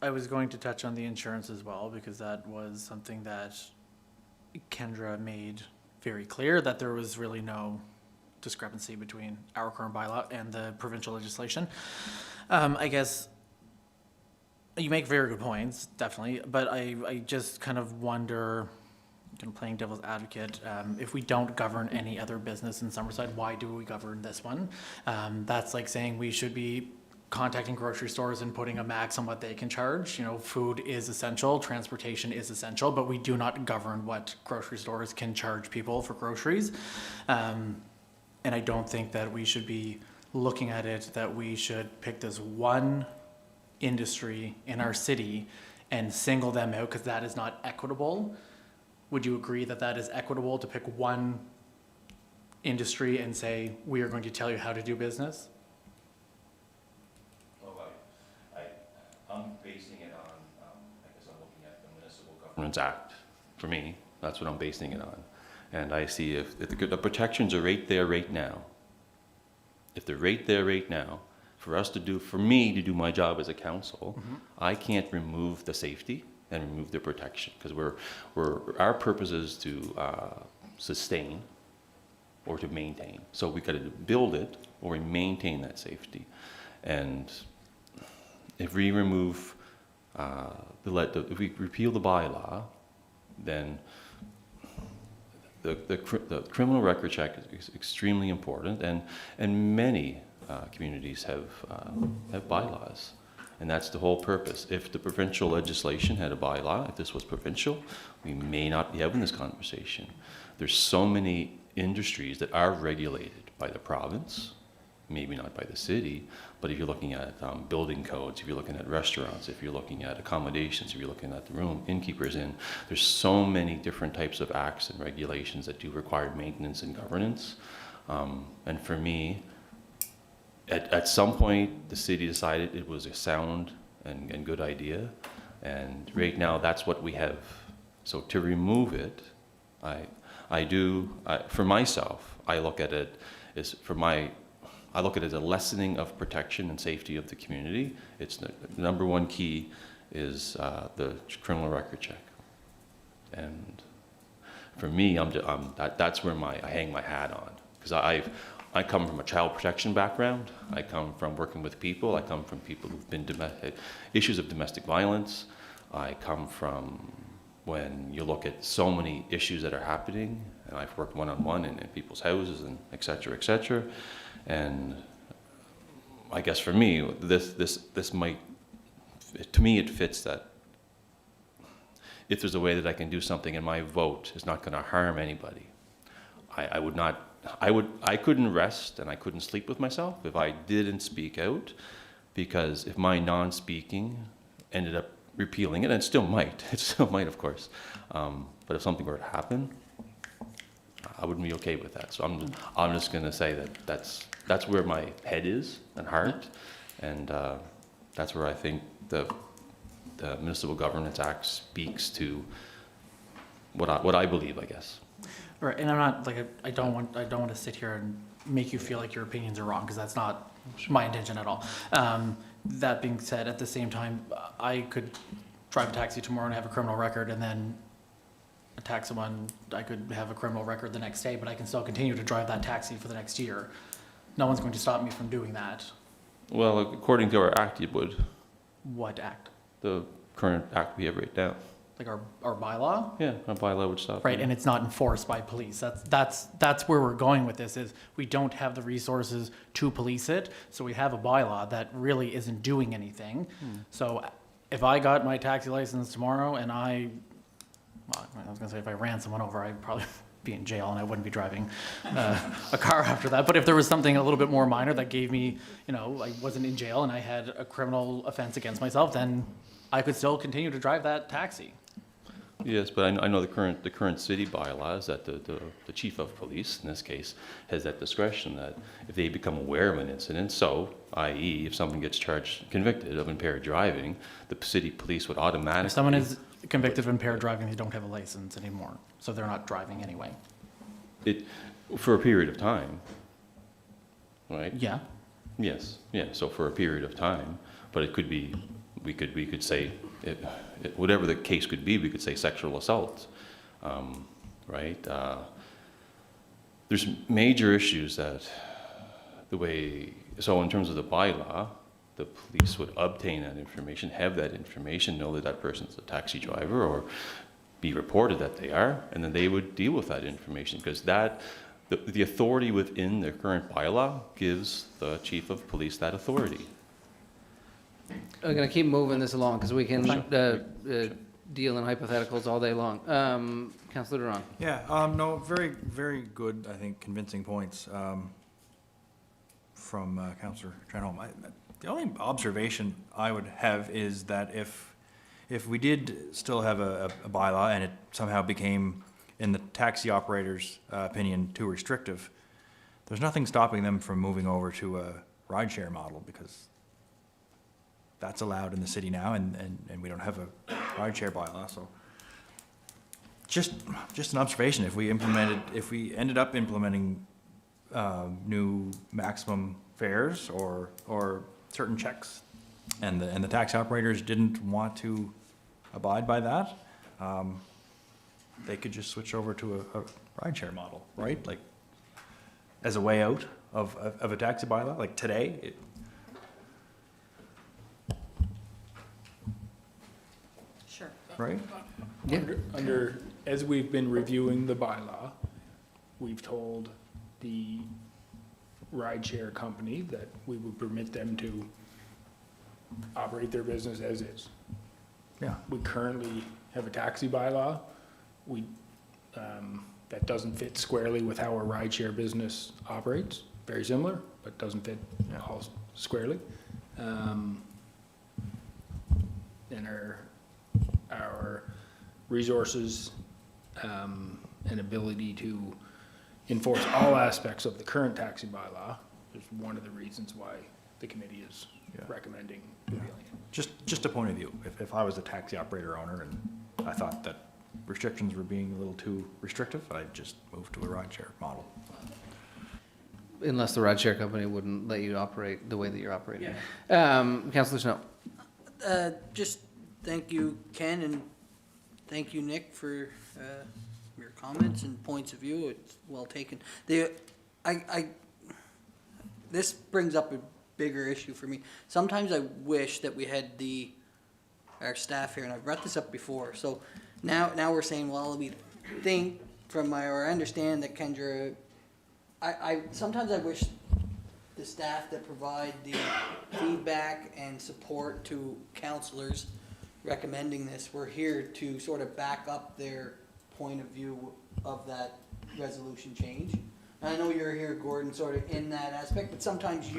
I was going to touch on the insurance as well, because that was something that Kendra made very clear, that there was really no discrepancy between our current bylaw and the provincial legislation. I guess you make very good points, definitely, but I just kind of wonder, kind of playing devil's advocate, if we don't govern any other business in Summerside, why do we govern this one? That's like saying we should be contacting grocery stores and putting a max on what they can charge. You know, food is essential, transportation is essential, but we do not govern what grocery stores can charge people for groceries. And I don't think that we should be looking at it that we should pick this one industry in our city and single them out, because that is not equitable. Would you agree that that is equitable, to pick one industry and say, we are going to tell you how to do business? I'm basing it on, I guess I'm looking at the Municipal Governments Act. For me, that's what I'm basing it on. And I see if the protections are right there right now, if they're right there right now, for me to do my job as a council, I can't remove the safety and remove the protection, because our purpose is to sustain or to maintain. So we got to build it or we maintain that safety. And if we remove if we repeal the bylaw, then the criminal record check is extremely important, and many communities have bylaws, and that's the whole purpose. If the provincial legislation had a bylaw, if this was provincial, we may not be having this conversation. There's so many industries that are regulated by the province, maybe not by the city, but if you're looking at building codes, if you're looking at restaurants, if you're looking at accommodations, if you're looking at the room, innkeepers in, there's so many different types of acts and regulations that do require maintenance and governance. And for me, at some point, the city decided it was a sound and good idea, and right now that's what we have. So to remove it, for myself, I look at it as a lessening of protection and safety of the community. It's the number one key is the criminal record check. And for me, that's where I hang my hat on, because I come from a child protection background. I come from working with people. I come from people who've been issues of domestic violence. I come from when you look at so many issues that are happening, and I've worked one-on-one in people's houses and et cetera, and I guess for me, this might, to me, it fits that if there's a way that I can do something and my vote is not going to harm anybody, I couldn't rest and I couldn't sleep with myself if I didn't speak out, because if my non-speaking ended up repealing it, and it still might, of course, but if something were to happen, I wouldn't be okay with that. So I'm just going to say that's where my head is and heart, and that's where I think the Municipal Governance Act speaks to what I believe, I guess. Right, and I'm not, like, I don't want to sit here and make you feel like your opinions are wrong, because that's not my intention at all. That being said, at the same time, I could drive a taxi tomorrow and have a criminal record, and then attack someone. I could have a criminal record the next day, but I can still continue to drive that taxi for the next year. No one's going to stop me from doing that. Well, according to our act, you would. What act? The current act we have right now. Like our bylaw? Yeah, our bylaw would stop. Right, and it's not enforced by police. That's where we're going with this, is we don't have the resources to police it, so we have a bylaw that really isn't doing anything. So if I got my taxi license tomorrow and I was gonna say if I ran someone over, I'd probably be in jail and I wouldn't be driving a car after that. But if there was something a little bit more minor that gave me, I wasn't in jail and I had a criminal offense against myself, then I could still continue to drive that taxi. Yes, but I know the current city bylaw is that the chief of police, in this case, has that discretion that if they become aware of an incident, so i.e. if someone gets convicted of impaired driving, the city police would automatically... If someone is convicted of impaired driving, they don't have a license anymore, so they're not driving anyway. For a period of time, right? Yeah. Yes, yeah, so for a period of time, but it could be, we could say, whatever the case could be, we could say sexual assault, right? There's major issues that so in terms of the bylaw, the police would obtain that information, have that information, know that that person's a taxi driver, or be reported that they are, and then they would deal with that information, because the authority within the current bylaw gives the chief of police that authority. I'm going to keep moving this along because we can deal in hypotheticals all day long. Councillor Duran. Yeah, no, very, very good, I think, convincing points from Councillor Trenholm. The only observation I would have is that if we did still have a bylaw and it somehow became, in the taxi operator's opinion, too restrictive, there's nothing stopping them from moving over to a rideshare model, because that's allowed in the city now, and we don't have a rideshare bylaw. So just an observation, if we ended up implementing new maximum fares or certain checks, and the taxi operators didn't want to abide by that, they could just switch over to a rideshare model, right? Like, as a way out of a taxi bylaw, like today. Sure. Right? Under, as we've been reviewing the bylaw, we've told the rideshare company that we would permit them to operate their business as is. Yeah. We currently have a taxi bylaw. That doesn't fit squarely with how our rideshare business operates. Very similar, but doesn't fit all squarely. And our resources and ability to enforce all aspects of the current taxi bylaw is one of the reasons why the committee is recommending repealing it. Just a point of view. If I was a taxi operator owner and I thought that restrictions were being a little too restrictive, I'd just move to a rideshare model. Unless the rideshare company wouldn't let you operate the way that you're operating. Councillor Snow. Just thank you, Ken, and thank you, Nick, for your comments and points of view. It's well taken. This brings up a bigger issue for me. Sometimes I wish that we had our staff here, and I've brought this up before. So now we're saying, well, we think or I understand that Kendra, sometimes I wish the staff that provide the feedback and support to councillors recommending this were here to sort of back up their point of view of that resolution change. And I know you're here, Gordon, sort of in that aspect, but sometimes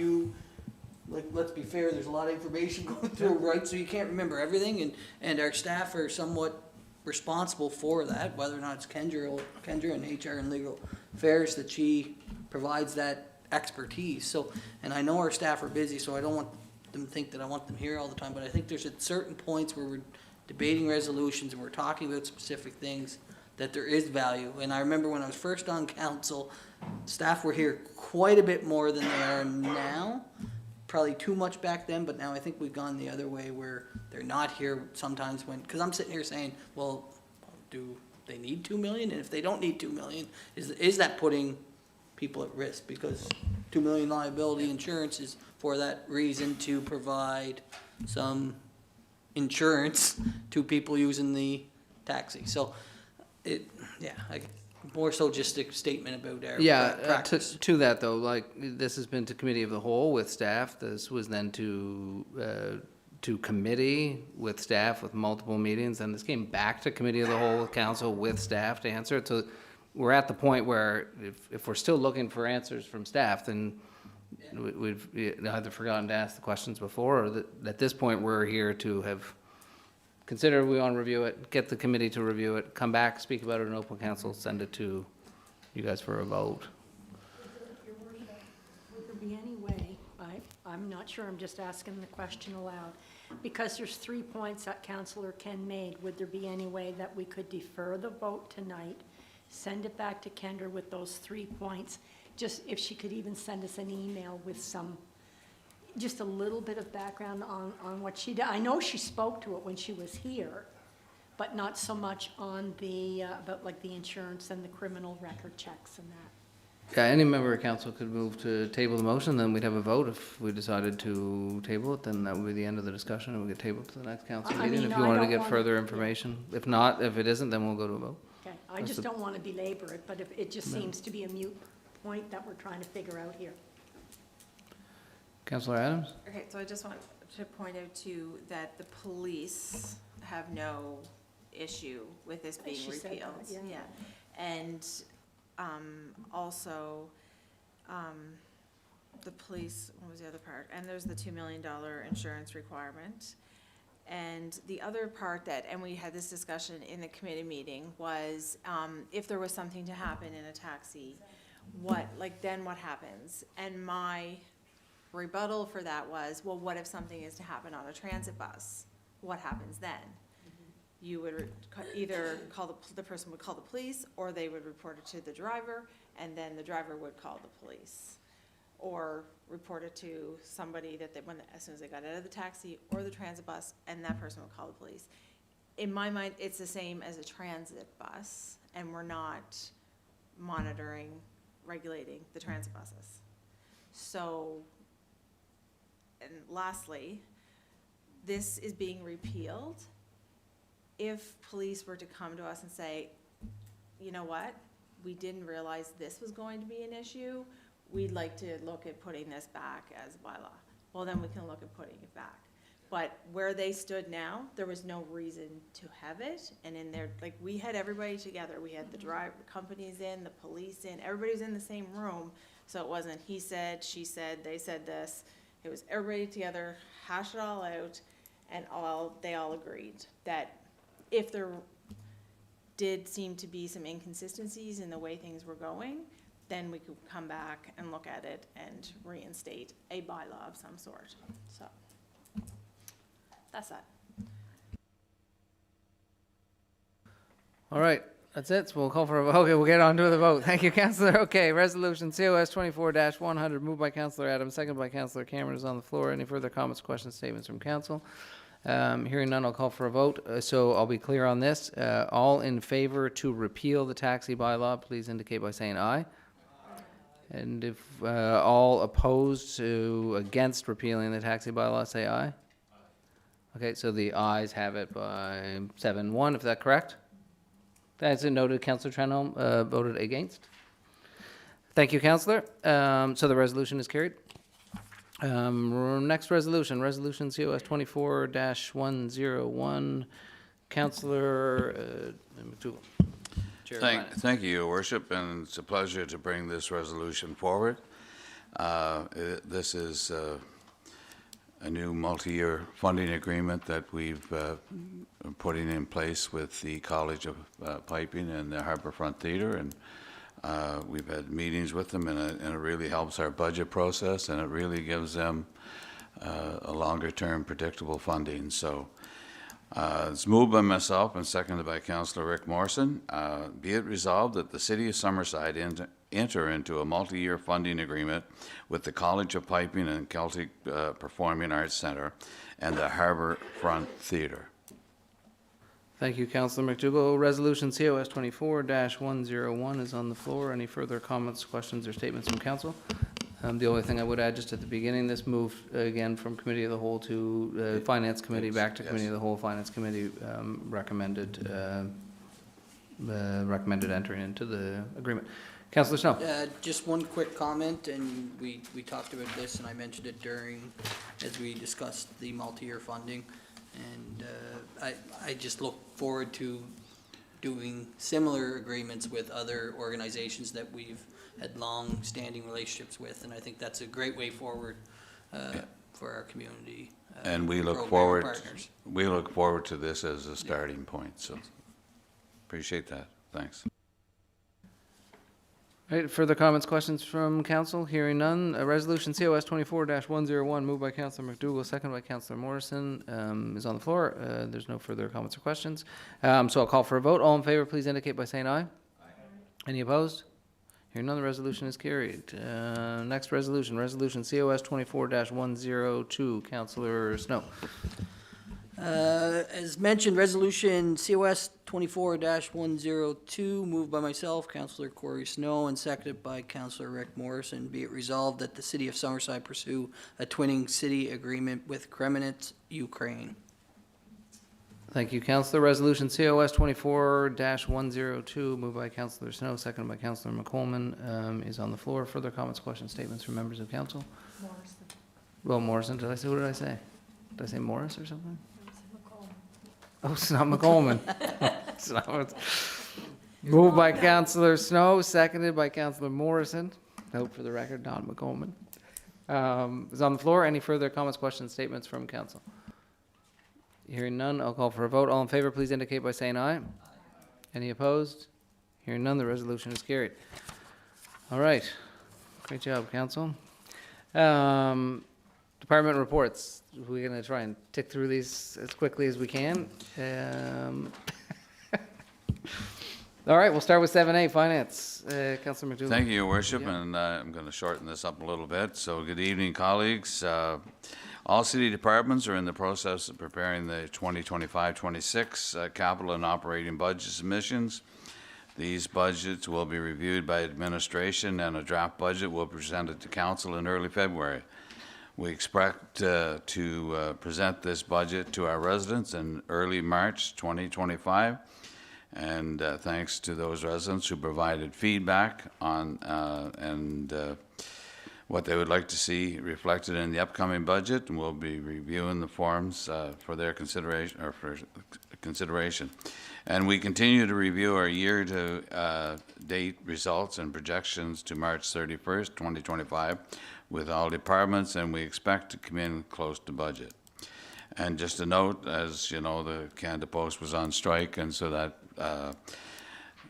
let's be fair, there's a lot of information going through, right? So you can't remember everything, and our staff are somewhat responsible for that, whether or not it's Kendra and HR and Legal Affairs, that she provides that expertise. So, and I know our staff are busy, so I don't want them to think that I want them here all the time, but I think there's at certain points where we're debating resolutions and we're talking about specific things that there is value. And I remember when I was first on council, staff were here quite a bit more than they are now. Probably too much back then, but now I think we've gone the other way where they're not here sometimes because I'm sitting here saying, well, do they need 2 million? And if they don't need 2 million, is that putting people at risk? Because 2 million liability insurance is for that reason, to provide some insurance to people using the taxi. So more so just a statement about our practice. To that though, like this has been to committee of the whole with staff. This was then to committee with staff with multiple meetings, and this came back to committee of the whole with council with staff to answer it. So we're at the point where if we're still looking for answers from staff, then we've either forgotten to ask the questions before, or that at this point we're here to have consider we want to review it, get the committee to review it, come back, speak about it in open council, send it to you guys for a vote. Your Worship, would there be any way, I'm not sure, I'm just asking the question aloud, because there's 3 points that Councillor Ken made, would there be any way that we could defer the vote tonight, send it back to Kendra with those 3 points, just if she could even send us an email with just a little bit of background on what she did. I know she spoke to it when she was here, but not so much on about like the insurance and the criminal record checks and that. Yeah, any member of council could move to table the motion, then we'd have a vote. If we decided to table it, then that would be the end of the discussion, and we could table it to the next council meeting if you wanted to get further information. If not, if it isn't, then we'll go to a vote. Okay, I just don't want to belabor it, but if it just seems to be a moot point that we're trying to figure out here. Councillor Adams? Okay, so I just want to point out too that the police have no issue with this being She said that, repealed. yeah. And also, the police, what was the other part? And there's the $2 million insurance requirement. And the other part and we had this discussion in the committee meeting, was if there was something to happen in a taxi, then what happens? And my rebuttal for that was, well, what if something is to happen on a transit bus? What happens then? You would either the person would call the police, or they would report it to the driver, and then the driver would call the police, or report it to somebody as soon as they got out of the taxi or the transit bus, and that person would call the police. In my mind, it's the same as a transit bus, and we're not regulating the transit buses. So, and lastly, this is being repealed. If police were to come to us and say, you know what, we didn't realize this was going to be an issue, we'd like to look at putting this back as bylaw. Well, then we can look at putting it back. But where they stood now, there was no reason to have it. And in there, we had everybody together. We had the companies in, the police in, everybody was in the same room. So it wasn't he said, she said, they said this. It was everybody together, hash it all out, and they all agreed that if there did seem to be some inconsistencies in the way things were going, then we could come back and look at it and reinstate a bylaw of some sort. So that's that. All right, that's it. So we'll call for a vote. Okay, we'll get on to the vote. Thank you, Councillor. Okay, resolution COS 24-100, moved by Councillor Adams, seconded by Councillor Cameron, is on the floor. Any further comments, questions, statements from council? Hearing none, I'll call for a vote. So I'll be clear on this. All in favor to repeal the taxi bylaw, please indicate by saying aye. And if all opposed to against repealing the taxi bylaw, say aye. Okay, so the ayes have it by 7-1, if that's correct. That's a noted. Councillor Trenholm voted against. Thank you, Councillor. So the resolution is carried. Next resolution, Resolution COS 24-101. Councillor McDougall. Chair of Finance. Thank you, Your Worship, and it's a pleasure to bring this resolution forward. This is a new multi-year funding agreement that we've putting in place with the College of Piping and the Harbourfront Theatre, and we've had meetings with them, and it really helps our budget process, and it really gives them a longer-term predictable funding. So it's moved by myself and seconded by Councillor Rick Morrison. Be it resolved that the City of Summerside enter into a multi-year funding agreement with the College of Piping and Celtic Performing Arts Centre and the Harbourfront Theatre. Thank you, Councillor McDougall. Resolution COS 24-101 is on the floor. Any further comments, questions, or statements from council? The only thing I would add just at the beginning, this moved again from Committee of the Whole to Finance Committee, back to Committee of the Whole. Finance Committee recommended entering into the agreement. Councillor Snow. Just one quick comment, and we talked about this, and I mentioned it as we discussed the multi-year funding, and I just look forward to doing similar agreements with other organizations that we've had long-standing relationships with, and I think that's a great way forward for our community. And we look forward to this as a starting point, so appreciate that. Thanks. All right, further comments, questions from council? Hearing none. Resolution COS 24-101, moved by Councillor McDougall, seconded by Councillor Morrison, is on the floor. There's no further comments or questions. So I'll call for a vote. All in favor, please indicate by saying aye. Aye. Any opposed? Hearing none, the resolution is carried. Next resolution, Resolution COS 24-102, Councillor Snow. As mentioned, Resolution COS 24-102, moved by myself, Councillor Corey Snow, and seconded by Councillor Rick Morrison. Be it resolved that the City of Summerside pursue a twinning city agreement with Kremenets, Ukraine. Thank you, Councillor. Resolution COS 24-102, moved by Councillor Snow, seconded by Councillor McColman, is on the floor. Further comments, questions, statements from members of council? Morrison. Well, Morrison, what did I say? Did I say Morris or something? Oh, it's not McColman. Moved by Councillor Snow, seconded by Councillor Morrison. Note for the record, not McColman. Is on the floor. Any further comments, questions, statements from council? Hearing none, I'll call for a vote. All in favor, please indicate by saying aye. Aye. Any opposed? Hearing none, the resolution is carried. All right. Great job, council. Department reports. We're going to try and tick through these as quickly as we can. All right, we'll start with 7A, Finance. Councillor McDougall. Thank you, Your Worship, and I'm going to shorten this up a little bit. So good evening, colleagues. All city departments are in the process of preparing the 2025-26 capital and operating budget submissions. These budgets will be reviewed by administration, and a draft budget will be presented to council in early February. We expect to present this budget to our residents in early March 2025. And thanks to those residents who provided feedback on what they would like to see reflected in the upcoming budget, and we'll be reviewing the forms for their consideration. And we continue to review our year-to-date results and projections to March 31st, 2025, with all departments, and we expect to come in close to budget. And just a note, as you know, the Canada Post was on strike, and so that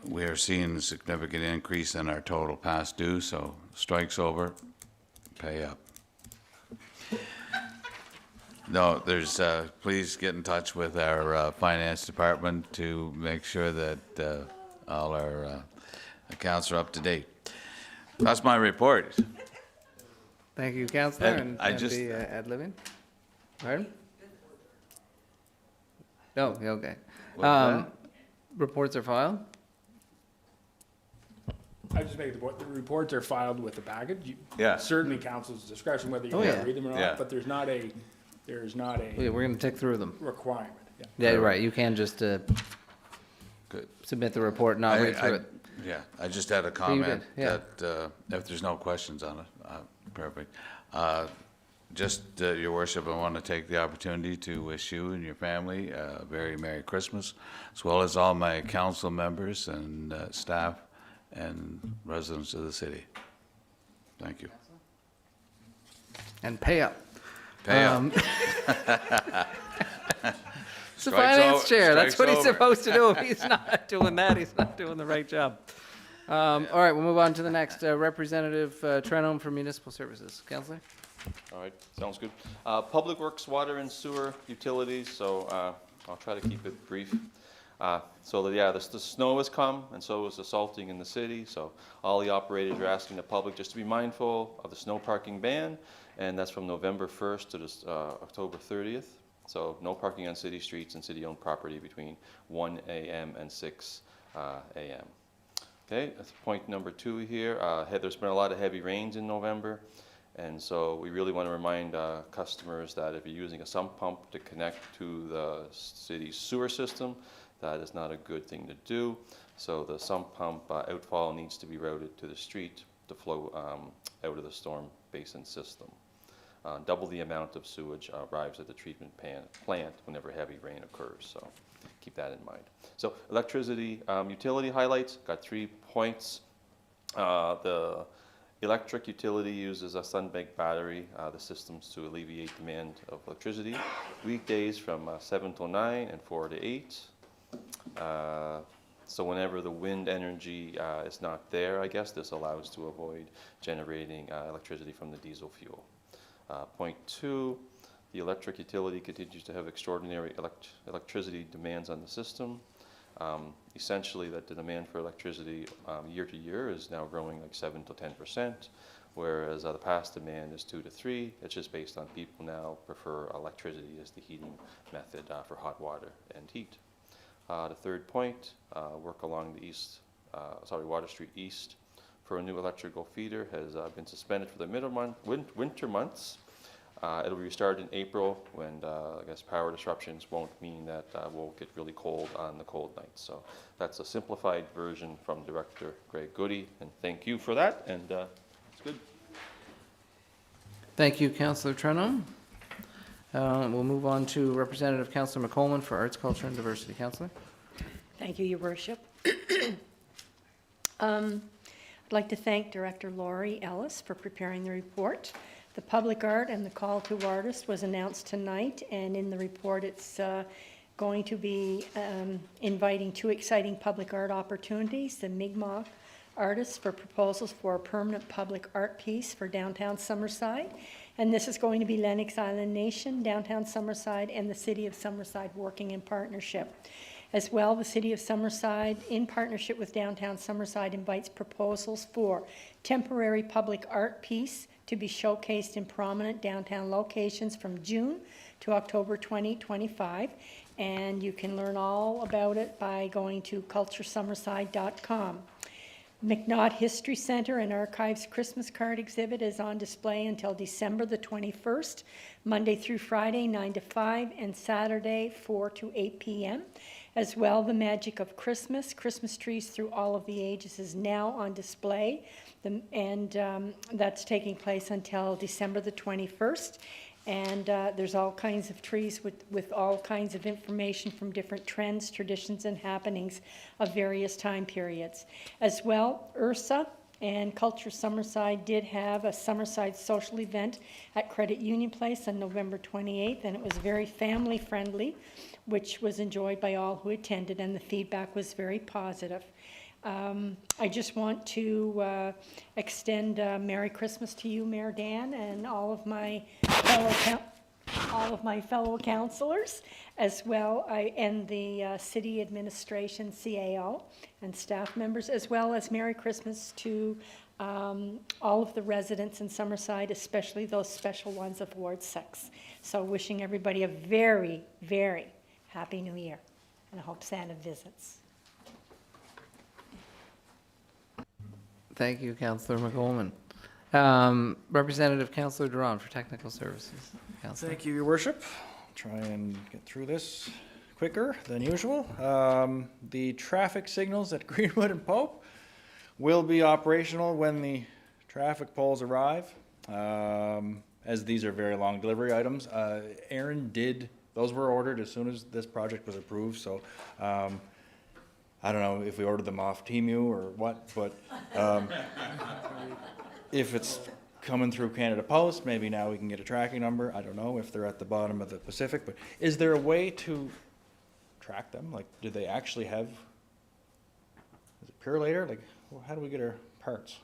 we are seeing a significant increase in our total past due. So strike's over, pay up. No, there's, please get in touch with our finance department to make sure that all our accounts are up to date. That's my report. Thank you, Councillor, and I the ad-libbing. Pardon? Oh, okay. What's Reports are filed? I just make the point, the reports are filed with the package. Yeah. Certainly council's discretion whether you Oh, want yeah. to read them or Yeah. not, but there's not a Yeah, we're gonna tick through them. requirement. Yeah. Yeah, you're right. You can just Good. submit the report, not read through it. Yeah, I just had a you comment did, yeah. that if there's no questions on it, perfect. Just, Your Worship, I want to take the opportunity to wish you and your family a very Merry Christmas, as well as all my council members and staff and residents of the city. Thank you. And pay up. Pay up. It's the Strike's finance over- chair. That's what he's strike's over. supposed to do. If he's not doing that, he's not doing the right job. All right, we'll move on to the next. Representative Trenholm for Municipal Services. Councillor? All right, sounds good. Public Works, Water and Sewer, Utilities, so I'll try to keep it brief. The snow has come, and so is the salting in the city, so all the operators are asking the public just to be mindful of the snow parking ban, and that's from November 1st to October 30th. So no parking on city streets and city-owned property between 1 a.m. and 6 a.m. Okay, that's point number 2 here. There's been a lot of heavy rains in November. And so we really want to remind customers that if you're using a sump pump to connect to the city's sewer system, that is not a good thing to do. So the sump pump outfall needs to be routed to the street to flow out of the storm basin system. Double the amount of sewage arrives at the treatment plant whenever heavy rain occurs. So keep that in mind. So electricity utility highlights, got 3 points. The electric utility uses a sun-baked battery, the systems to alleviate demand of electricity. Weekdays from 7 till 9 and 4 to 8. So whenever the wind energy is not there, I guess this allows to avoid generating electricity from the diesel fuel. Point 2, the electric utility continues to have extraordinary electricity demands on the system. Essentially, that the demand for electricity year to year is now growing like 7 to 10%, whereas the past demand is 2 to 3. It's just based on people now prefer electricity as the heating method for hot water and heat. The third point, work along the Water Street East for a new electrical feeder has been suspended for the winter months. It'll be restarted in April when I guess power disruptions won't mean that we'll get really cold on the cold nights. So that's a simplified version from Director Greg Goody, and thank you for that, and it's good. Thank you, Councillor Trenholm. We'll move on to Representative Councillor McColeman for Arts, Culture and Diversity. Councillor? Thank you, Your Worship. I'd like to thank Director Laurie Ellis for preparing the report. The public art and the call to artists was announced tonight, and in the report it's going to be inviting 2 exciting public art opportunities, the Mi'kmaq artists for proposals for a permanent public art piece for downtown Summerside, and this is going to be Lennox Island Nation, downtown Summerside, and the City of Summerside working in partnership. As well, the City of Summerside, in partnership with Downtown Summerside, invites proposals for temporary public art piece to be showcased in prominent downtown locations from June to October 2025. And you can learn all about it by going to culturesummerside.com. McNaught History Center and Archives Christmas card exhibit is on display until December the 21st, Monday through Friday, 9 to 5, and Saturday, 4 to 8 p.m. As well, the Magic of Christmas, Christmas trees through all of the ages, is now on display, and that's taking place until December the 21st. And there's all kinds of trees with all kinds of information from different trends, traditions, and happenings of various time periods. As well, URSA and Culture Summerside did have a Summerside social event at Credit Union Place on November 28th, and it was very family friendly, which was enjoyed by all who attended, and the feedback was very positive. I just want to extend Merry Christmas to you, Mayor Dan, and all of my fellow councillors, as well, and the city administration, CAO, and staff members, as well as Merry Christmas to all of the residents in Summerside, especially those special ones of Ward 6. So wishing everybody a very, very Happy New Year, and I hope Santa visits. Thank you, Councillor McGolman. Representative Councillor Duran for Technical Services. Councillor. Thank you, Your Worship. Try and get through this quicker than usual. The traffic signals at Greenwood and Pope will be operational when the traffic poles arrive, as these are very long delivery items. Those were ordered as soon as this project was approved, so I don't know if we ordered them off Temu or what, but if it's coming through Canada Post, maybe now we can get a tracking number. I don't know if they're at the bottom of the Pacific, but is there a way to track them? Like, do they actually have, is it Purelator? Like, well, how do we get our parts?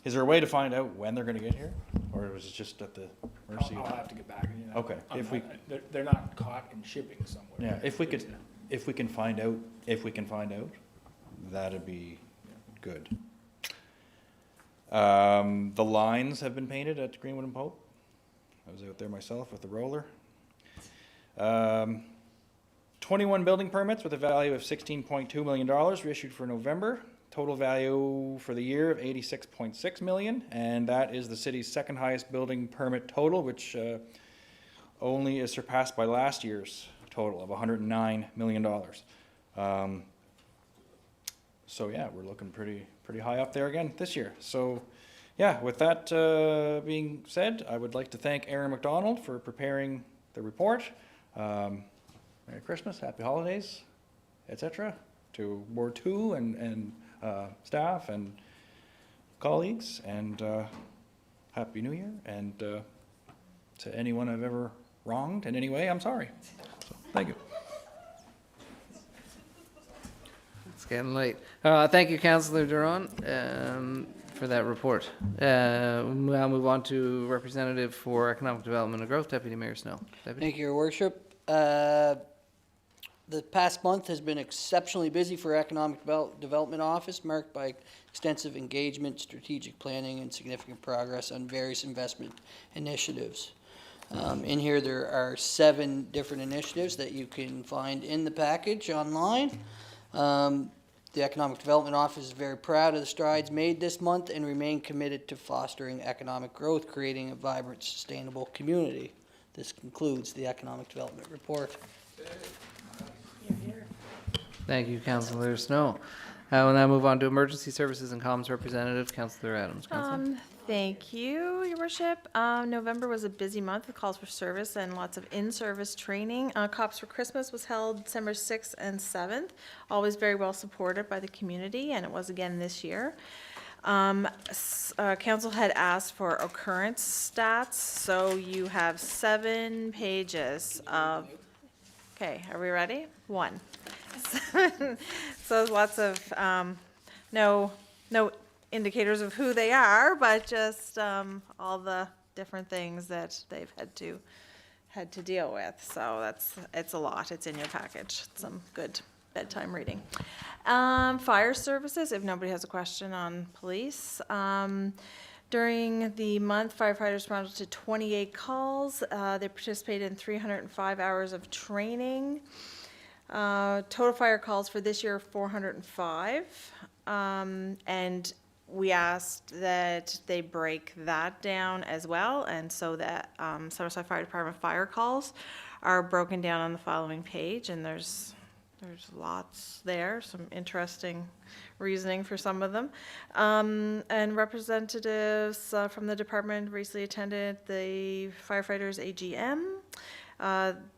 Is there a way to find out when they're gonna get here? Or was it just at the mercy I'll of? have to get back. You know. Okay, if we, They're not caught in shipping somewhere. yeah, if we can find out, that'd be good. The lines have been painted at Greenwood and Pope. I was out there myself with the roller. 21 building permits with a value of $16.2 million were issued for November. Total value for the year of $86.6 million, and that is the city's second highest building permit total, which only is surpassed by last year's total of $109 million. So yeah, we're looking pretty high up there again this year. So yeah, with that being said, I would like to thank Aaron McDonald for preparing the report. Merry Christmas, Happy Holidays, etc. to Ward 2 and staff and colleagues, and Happy New Year. And to anyone I've ever wronged in any way, I'm sorry. So, thank you. It's getting late. Thank you, Councillor Duran, for that report. We'll now move on to Representative for Economic Development and Growth, Deputy Mayor Snow. Deputy. Thank you, Your Worship. The past month has been exceptionally busy for Economic Development Office, marked by extensive engagement, strategic planning, and significant progress on various investment initiatives. In here, there are 7 different initiatives that you can find in the package online. The Economic Development Office is very proud of the strides made this month and remain committed to fostering economic growth, creating a vibrant, sustainable community. This concludes the Economic Development Report. Thank you, Councillor Snow. I will now move on to Emergency Services and Comms Representative, Councillor Adams. Councillor. Thank you, Your Worship. November was a busy month with calls for service and lots of in-service training. Cops for Christmas was held December 6th and 7th, always very well supported by the community, and it was again this year. Council had asked for occurrence stats, so you have 7 pages of, okay, are we ready? 1. So lots of, no indicators of who they are, but just all the different things that they've had to deal with. So it's a lot. It's in your package. Some good bedtime reading. Fire services, if nobody has a question on police. During the month, firefighters responded to 28 calls. They participated in 305 hours of training. Total fire calls for this year, 405. And we asked that they break that down as well, and so that Summerside Fire Department fire calls are broken down on the following page, and there's lots there, some interesting reasoning for some of them. And representatives from the department recently attended the firefighters AGM.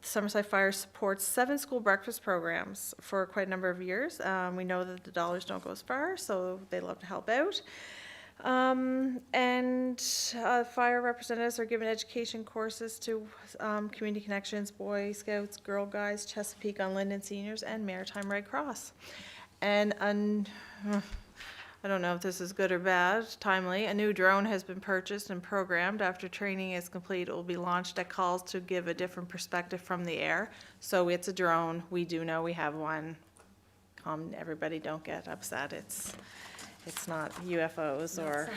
Summerside Fire supports 7 school breakfast programs for quite a number of years. We know that the dollars don't go as far, so they love to help out. And fire representatives are given education courses to Community Connections, Boy Scouts, Girl Guides, Chesapeake on Linden Seniors, and Maritime Red Cross. And I don't know if this is good or bad, timely. A new drone has been purchased and programmed. After training is complete, it will be launched at calls to give a different perspective from the air. So it's a drone. We do know we have one. Everybody don't get upset. It's not UFOs or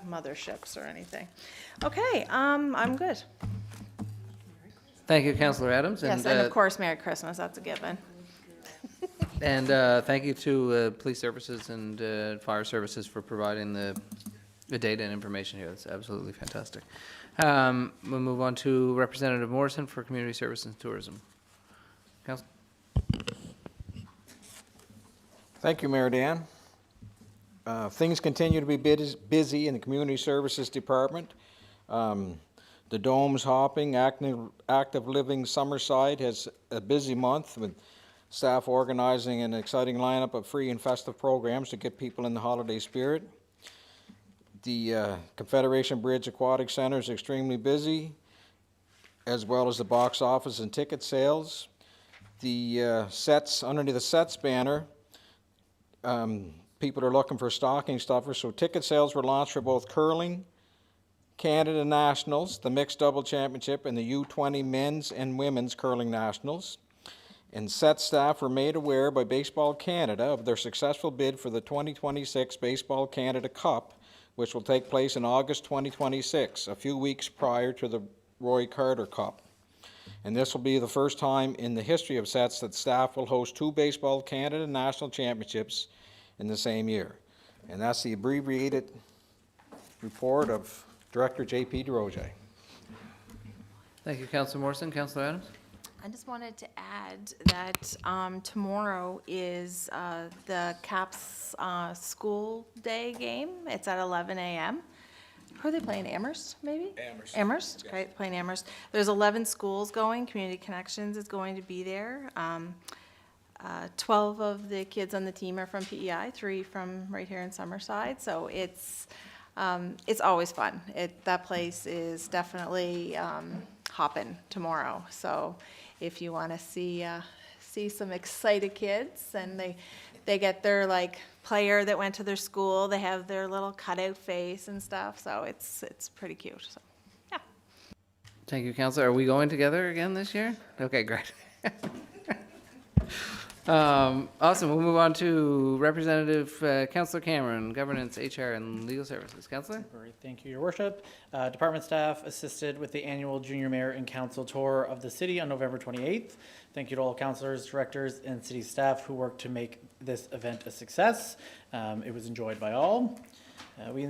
motherships or anything. Okay, I'm good. Thank you, Councillor Adams. Yes, and of course, Merry Christmas, that's a given. And thank you to police services and fire services for providing the data and information here. That's absolutely fantastic. We'll move on to Representative Morrison for Community Service and Tourism. Council. Thank you, Mayor Dan. Things continue to be busy in the Community Services Department. The Domes Hopping, Active Living Summerside has a busy month with staff organizing an exciting lineup of free and festive programs to get people in the holiday spirit. The Confederation Bridge Aquatic Center is extremely busy, as well as the box office and ticket sales. The sets, underneath the sets banner, people are looking for stocking stuffers, so ticket sales were launched for both curling, Canada Nationals, the Mixed Double Championship, and the U20 Men's and Women's Curling Nationals. And set staff were made aware by Baseball Canada of their successful bid for the 2026 Baseball Canada Cup, which will take place in August 2026, a few weeks prior to the Roy Carter Cup. And this will be the first time in the history of sets that staff will host 2 Baseball Canada National Championships in the same year. And that's the abbreviated report of Director J.P. DeRoge. Thank you, Councillor Morrison. Councillor Adams? I just wanted to add that tomorrow is the CAPS school day game. It's at 11 a.m. Who are they playing? Amherst, maybe? Amherst. Amherst, yes. Right, playing Amherst. There's 11 schools going. Community Connections is going to be there. 12 of the kids on the team are from PEI, 3 from right here in Summerside. So it's always fun. That place is definitely hopping tomorrow. So if you want to see some excited kids, and they get their like player that went to their school, they have their little cutout face and stuff. So it's pretty cute. So yeah. Thank you, Councillor. Are we going together again this year? Okay, great. Awesome. We'll move on to Representative Councillor Cameron, Governance, HR, and Legal Services. Councillor? Great. Thank you, Your Worship. Department staff assisted with the annual Junior Mayor and Council tour of the city on November 28th. Thank you to all councillors, directors, and city staff who worked to make this event a success. It was enjoyed by all. We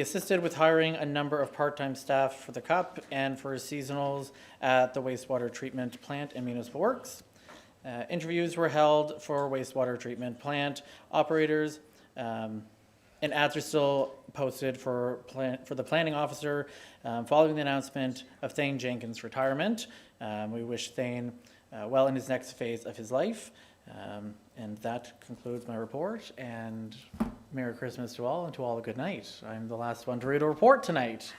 assisted with hiring a number of part-time staff for the CUP and for seasonals at the wastewater treatment plant and municipal works. Interviews were held for wastewater treatment plant operators, and ads are still posted for the planning officer following the announcement of Thane Jenkins' retirement. We wish Thane well in his next phase of his life. And that concludes my report, and Merry Christmas to all, and to all a good night. I'm the last one to read a report tonight.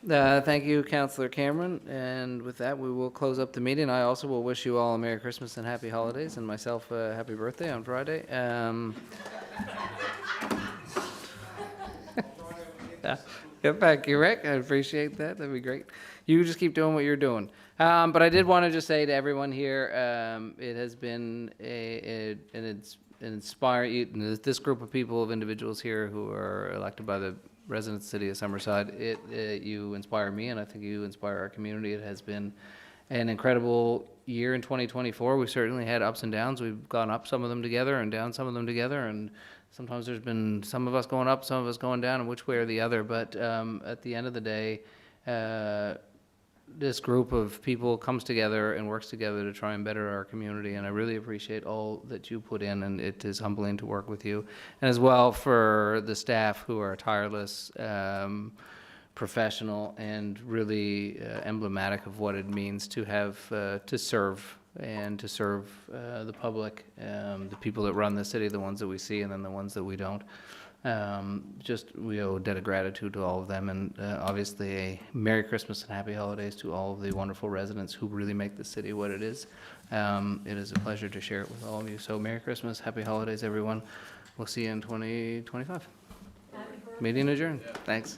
Thank you, Councillor Cameron. And with that, we will close up the meeting. I also will wish you all a Merry Christmas and Happy Holidays, and myself a Happy Birthday on Friday. Thank you, Rick. I appreciate that. That'd be great. You just keep doing what you're doing. But I did want to just say to everyone here, it has been an inspiring, this group of people, of individuals here who are elected by the residents of the city of Summerside. You inspire me, and I think you inspire our community. It has been an incredible year in 2024. We've certainly had ups and downs. We've gone up some of them together and down some of them together, and sometimes there's been some of us going up, some of us going down, and which way or the other. But at the end of the day, this group of people comes together and works together to try and better our community, and I really appreciate all that you put in, and it is humbling to work with you. And as well for the staff who are tireless, professional, and really emblematic of what it means to have to serve the public, the people that run the city, the ones that we see, and then the ones that we don't. We owe a debt of gratitude to all of them, and obviously a Merry Christmas and Happy Holidays to all of the wonderful residents who really make the city what it is. It is a pleasure to share it with all of you. So Merry Christmas, Happy Holidays, everyone. We'll see you in 2025. Meeting adjourned. Thanks.